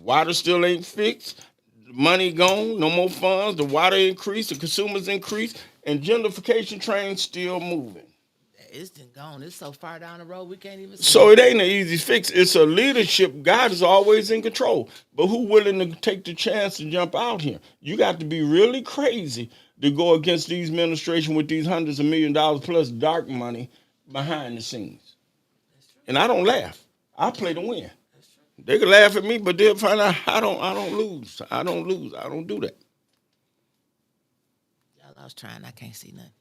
Water still ain't fixed. Money gone. No more funds. The water increased. The consumers increased. And gentrification train still moving. It's gone. It's so far down the road we can't even see. So it ain't an easy fix. It's a leadership. God is always in control. But who willing to take the chance to jump out here? You got to be really crazy to go against these administration with these hundreds of $1 million plus dark money behind the scenes. And I don't laugh. I play to win. They can laugh at me, but they'll find out I don't lose. I don't lose. I don't do that. Y'all, I was trying. I can't see nothing.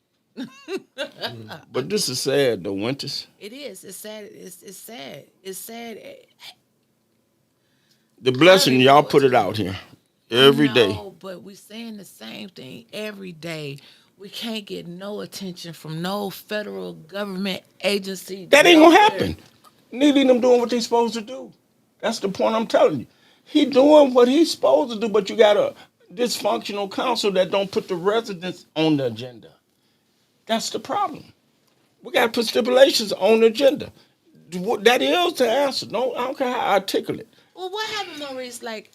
But this is sad though, Winters. It is. It's sad. It's sad. It's sad. The blessing, y'all put it out here every day. No, but we saying the same thing every day. We can't get no attention from no federal government agency. That ain't gonna happen. Needing them doing what they supposed to do. That's the point I'm telling you. He doing what he's supposed to do, but you got a dysfunctional council that don't put the residents on the agenda. That's the problem. We got to put stipulations on the agenda. That is the answer. No, I don't care how articulate. Well, what happened, Maurice? Like,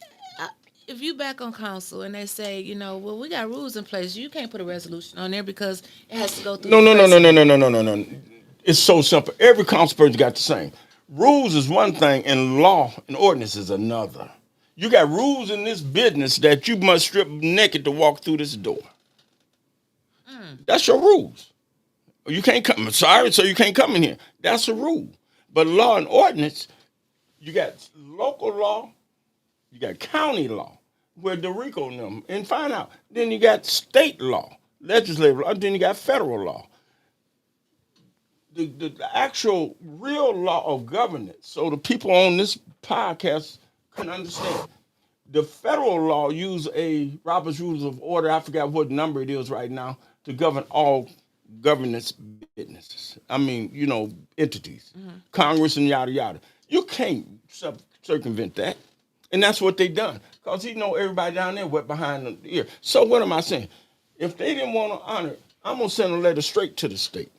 if you back on council and they say, well, we got rules in place, you can't put a resolution on there because it has to go through. No. It's so simple. Every council person got the same. Rules is one thing, and law and ordinance is another. You got rules in this business that you must strip naked to walk through this door. That's your rules. You can't come. Sorry, so you can't come in here. That's a rule. But law and ordinance, you got local law, you got county law, where the RICO and them, and find out. Then you got state law, legislative law, then you got federal law. The actual real law of governance, so the people on this podcast can understand. The federal law use a Robert's Rules of Order, I forgot what number it is right now, to govern all governance businesses. I mean, entities, Congress and yada, yada. You can't circumvent that. And that's what they done. Because he know everybody down there went behind the ear. So what am I saying? If they didn't want to honor it, I'm going to send a letter straight to the state.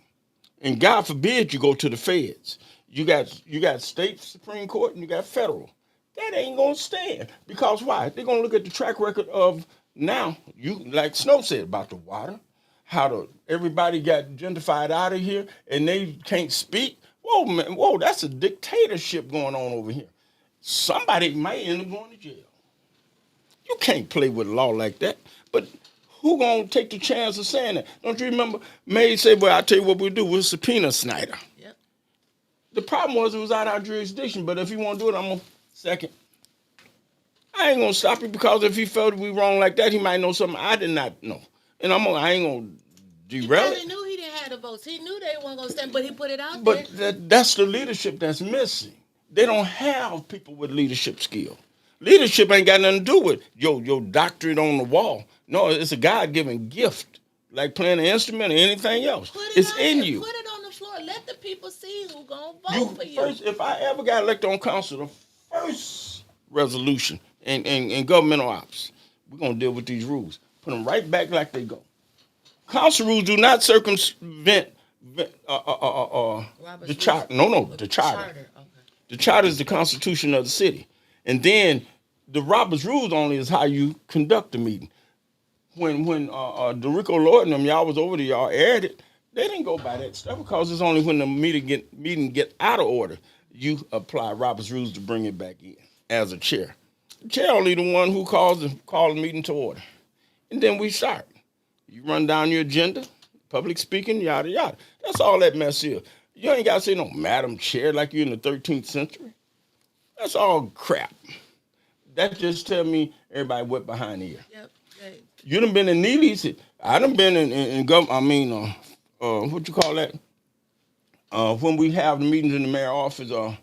And God forbid you go to the feds. You got state Supreme Court and you got federal. That ain't going to stand. Because why? They're going to look at the track record of now, like Snow said about the water, how everybody got gentrified out of here and they can't speak. Whoa, man, that's a dictatorship going on over here. Somebody might end up going to jail. You can't play with law like that. But who gonna take the chance of saying that? Don't you remember May said, well, I'll tell you what we'll do, we'll subpoena Snyder. Yep. The problem was it was out of our jurisdiction, but if you want to do it, I'm gonna second. I ain't gonna stop it because if he felt we wrong like that, he might know something I did not know. And I ain't gonna derail it. He knew he didn't have the votes. He knew they weren't gonna stand, but he put it out there. But that's the leadership that's missing. They don't have people with leadership skill. Leadership ain't got nothing to do with your doctorate on the wall. No, it's a God-given gift, like playing an instrument or anything else. It's in you. Put it on the floor. Let the people see who's gonna vote for you. First, if I ever got elected on council, the first resolution in governmental ops, we're gonna deal with these rules. Put them right back like they go. Council rules do not circumvent the charter. No, the charter. Okay. The charter is the constitution of the city. And then the Robert's Rules only is how you conduct the meeting. When the Rico Lord and them, y'all was over there, y'all aired it, they didn't go by that stuff because it's only when the meeting get out of order, you apply Robert's Rules to bring it back in as a chair. The chair only the one who calls the meeting to order. And then we start. You run down your agenda, public speaking, yada, yada. That's all that mess is. You ain't got to say no Madam Chair like you're in the 13th century. That's all crap. That just tell me everybody wet behind the ear. Yep. Hey. You done been in Neely's. I done been in government. I mean, what you call that? When we have the meetings in the mayor's office,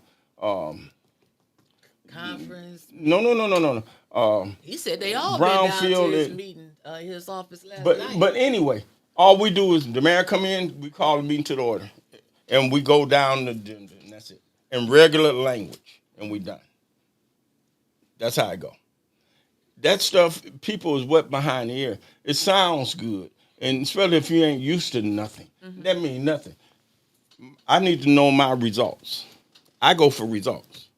Conference. No. He said they all been down to Brownfield his and- meeting, his office last night. But anyway, all we do is the mayor come in, we call the meeting to the order, and we go down the agenda, and that's it. In regular language, and we done. That's how it go. That stuff, people is wet behind the ear. It sounds good, and especially if you ain't used to nothing. That means nothing. I need to know my results. I go for results.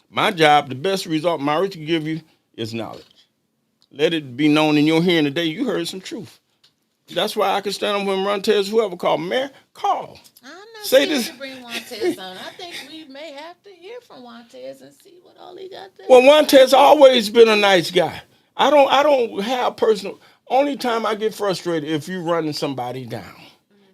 My job, the best result Maurice can give you is knowledge. Let it be known in your hearing today, you heard some truth. That's why I can stand up when Montez, whoever called mayor, call. I'm not Say scared this. to bring Montez on. I think we may have to hear from Montez and see what all he got to Well, Montez always been a nice guy. I don't have personal. Only time I get frustrated if you running somebody down,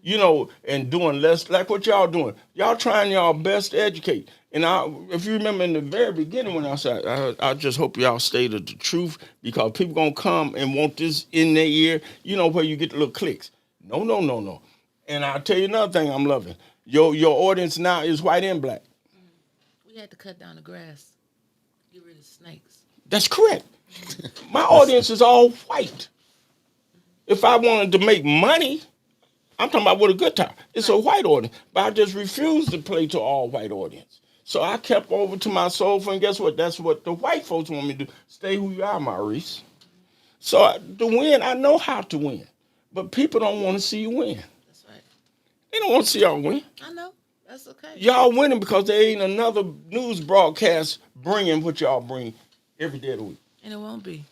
you know, and doing less like what y'all doing. Y'all trying y'all best to educate. And if you remember in the very beginning when I said, I just hope y'all stay to the truth because people gonna come and want this in their ear. You know where you get the little clicks. No. And I'll tell you another thing I'm loving. Your audience now is white and black. We had to cut down the grass, get rid of snakes. That's correct. My audience is all white. If I wanted to make money, I'm talking about with a good time. It's a white audience, but I just refused to play to all white audience. So I kept over to my soulful, and guess what? That's what the white folks want me to do. Stay who you are, Maurice. So to win, I know how to win, but people don't want to see you win. That's right. They don't want to see y'all win. I know. That's okay. Y'all winning because there ain't another news broadcast bringing what y'all bring every day of the week. And it won't be.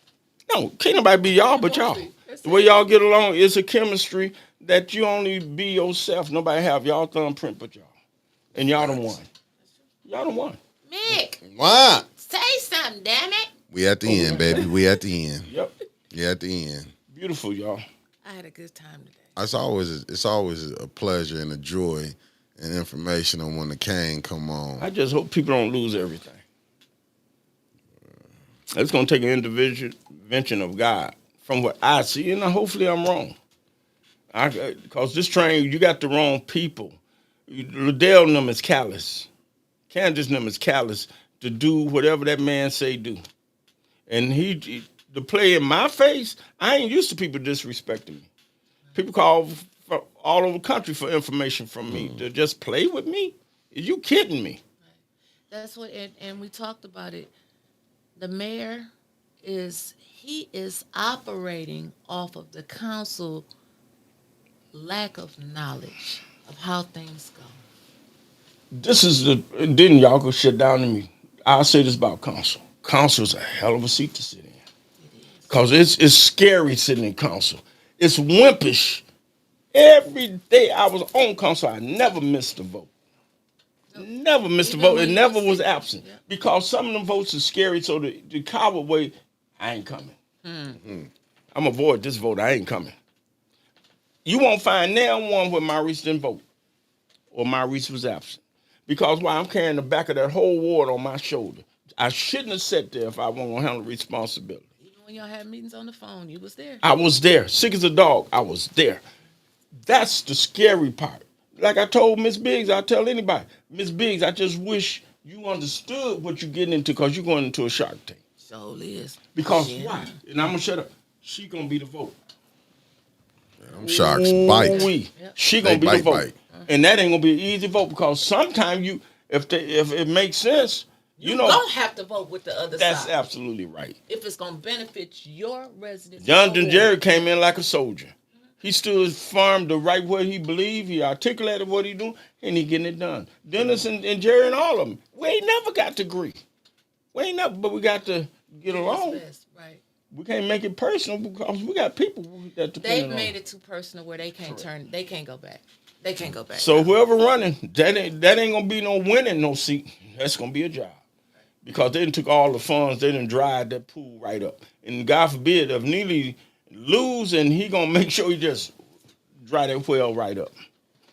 No, can't nobody be y'all but y'all. The way y'all get along is a chemistry that you only be yourself. Nobody have y'all thumbprint but y'all. And y'all done won. Y'all done won. Mick, What? say something, damn it. We at the end, baby. We at the end. Yep. Yeah, at the end. Beautiful, y'all. I had a good time today. It's always a pleasure and a joy and information on when the Kane come on. I just hope people don't lose everything. It's going to take an intervention of God from what I see, and hopefully I'm wrong. Because this train, you got the wrong people. Liddell and them is callous. Candace and them is callous to do whatever that man say do. And he to play in my face, I ain't used to people disrespecting me. People call all over the country for information from me. To just play with me? Are you kidding me? That's what, and we talked about it. The mayor is operating off of the council lack of knowledge of how things go. This is then y'all go shut down to me. I'll say this about council. Council's a hell of a seat to sit in. Because it's scary sitting in council. It's wimpish. Every day I was on council, I never missed a vote. Never missed a vote. It never was absent. Yeah. Because some of them votes are scary, so the coward way, I ain't coming. I'm avoid this vote, I ain't coming. You won't find now one where Maurice didn't vote or Maurice was absent. Because why? I'm carrying the back of that whole ward on my shoulder. I shouldn't have sat there if I wasn't going to handle responsibility. Even when y'all had meetings on the phone, you was there. I was there. Sick as a dog, I was there. That's the scary part. Like I told Miss Biggs, I tell anybody, Miss Biggs, I just wish you understood what you're getting into because you're going into a Shark Tank. So is. Because why? And I'm going to shut up. She going to be the vote. Them sharks bite. Yep. She going to be the vote. Bite. And that ain't going to be an easy vote because sometimes if it makes sense, you know. don't have to vote with the other side. That's side. Absolutely right. If it's going to benefit your residents. Jonathan Jerry came in like a soldier. He stood firm the right way he believed. He articulated what he do, and he getting it done. Dennis and Jerry and all of them. We ain't never got to agree. We ain't never, but we got to get along. Best, right. We can't make it personal because we got people that depend on. They've made it too personal where they can't turn. They can't go back. They can't go back. So whoever running, that ain't gonna be no winning no seat. That's gonna be a job. because they done took all the funds. They done dried that pool right up. And God forbid if Neely lose, and he gonna make sure he just dry that well right up.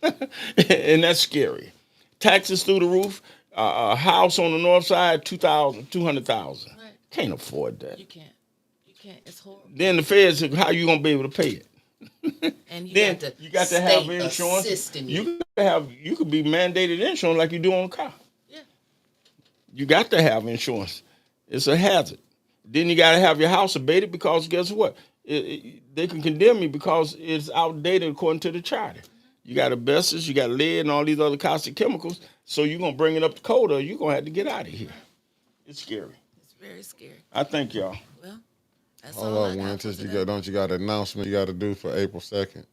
And that's scary. Taxes through the roof. A house on the north side, 200,000. Right. Can't afford that. You can't. You can't. It's horrible. Then the feds, how you gonna be able to pay it? And Then you got to have insurance. You could be mandated insurance like you do on a car. Yeah. You got to have insurance. It's a hazard. Then you got to have your house abated because guess what? They can condemn you because it's outdated according to the charter. You got asbestos, you got lead, and all these other caustic chemicals. So you're gonna bring it up to code, or you're gonna have to get out of here. It's scary. It's very scary. I thank y'all. Well, that's Hold all on, I got Winter. for You today. don't you got an announcement you got to do for April 2nd?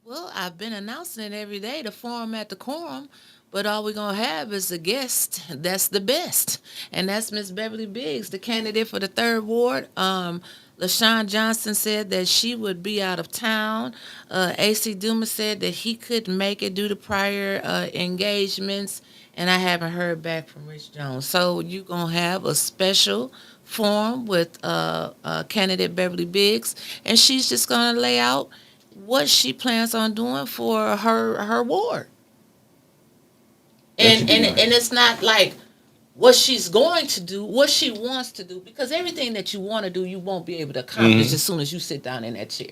Well, I've been announcing it every day, the forum at the quorum, but all we're going to have is a guest that's the best, and that's Miss Beverly Biggs, the candidate for the 3rd Ward. LaShawn Johnson said that she would be out of town. A.C. Dumas said that he couldn't make it due to prior engagements, and I haven't heard back from Rich Jones. So you're going to have a special forum with candidate Beverly Biggs, and she's just going to lay out what she plans on doing for her ward. And it's not like what she's going to do, what she wants to do, because everything that you want to do, you won't be able to accomplish as soon as you sit down in that chair.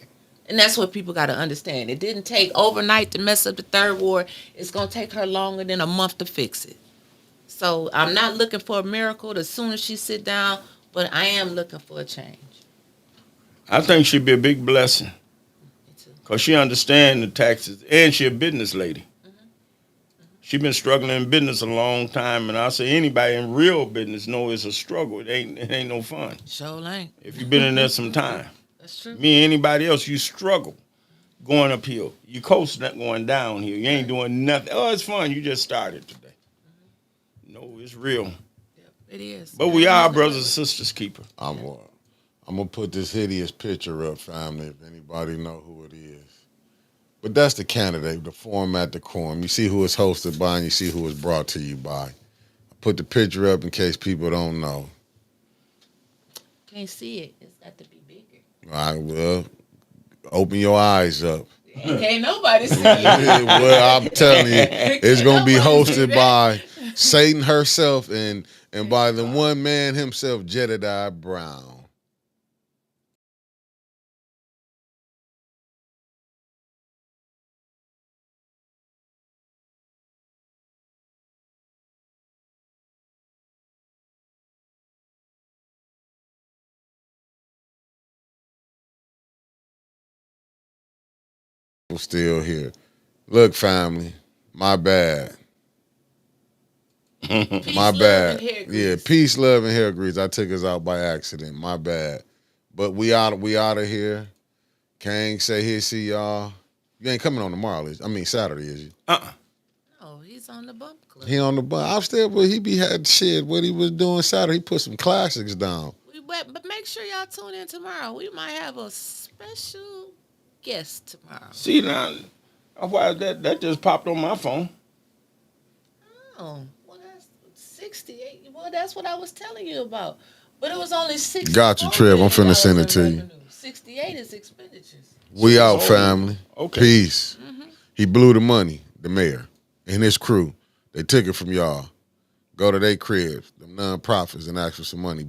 And that's what people got to understand. It didn't take overnight to mess up the 3rd Ward. It's going to take her longer than a month to fix it. So I'm not looking for a miracle as soon as she sit down, but I am looking for a change. I think she'd be a big blessing. Me too. Because she understands the taxes, and she a business lady. She been struggling in business a long time, and I say anybody in real business know it's a struggle. It ain't no fun. Sure ain't. If you've been in there some time. That's true. Me and anybody else, you struggle going uphill. You coast not going downhill. You ain't doing nothing. Oh, it's fun. You just started today. No, it's real. Yep, it is. But we are brothers and sisters keeper. I'm gonna put this hideous picture up, family, if anybody know who it is. But that's the candidate, the forum at the quorum. You see who it's hosted by, and you see who it's brought to you by. I put the picture up in case people don't know. Can't see it. It's got to be bigger. All right, well, open your eyes up. Can't nobody see it. Well, I'm telling you, it's gonna be hosted by Satan herself and by the one man himself, Jedediah Brown. Still here. Look, family, my bad. My bad. Yeah, peace, love, and hair grease. I took us out by accident. My bad. But we out of here. Kang say he'll see y'all. You ain't coming on tomorrow, is you? I mean Saturday, is you? No, he's on the bump club. He on the bus. I'm still, but he be had shit. What he was doing Saturday, he put some classics down. But make sure y'all tune in tomorrow. We might have a special guest tomorrow. See now, why that just popped on my phone. Oh, well, that's 68. Well, that's what I was telling you about. But it was only 60. Got you, Trev. I'm finna send it to you. 68 is expenditures. We out, family. Okay. Peace. He blew the money, the mayor, and his crew. They took it from y'all. Go to their cribs, them non-profits, and ask for some money.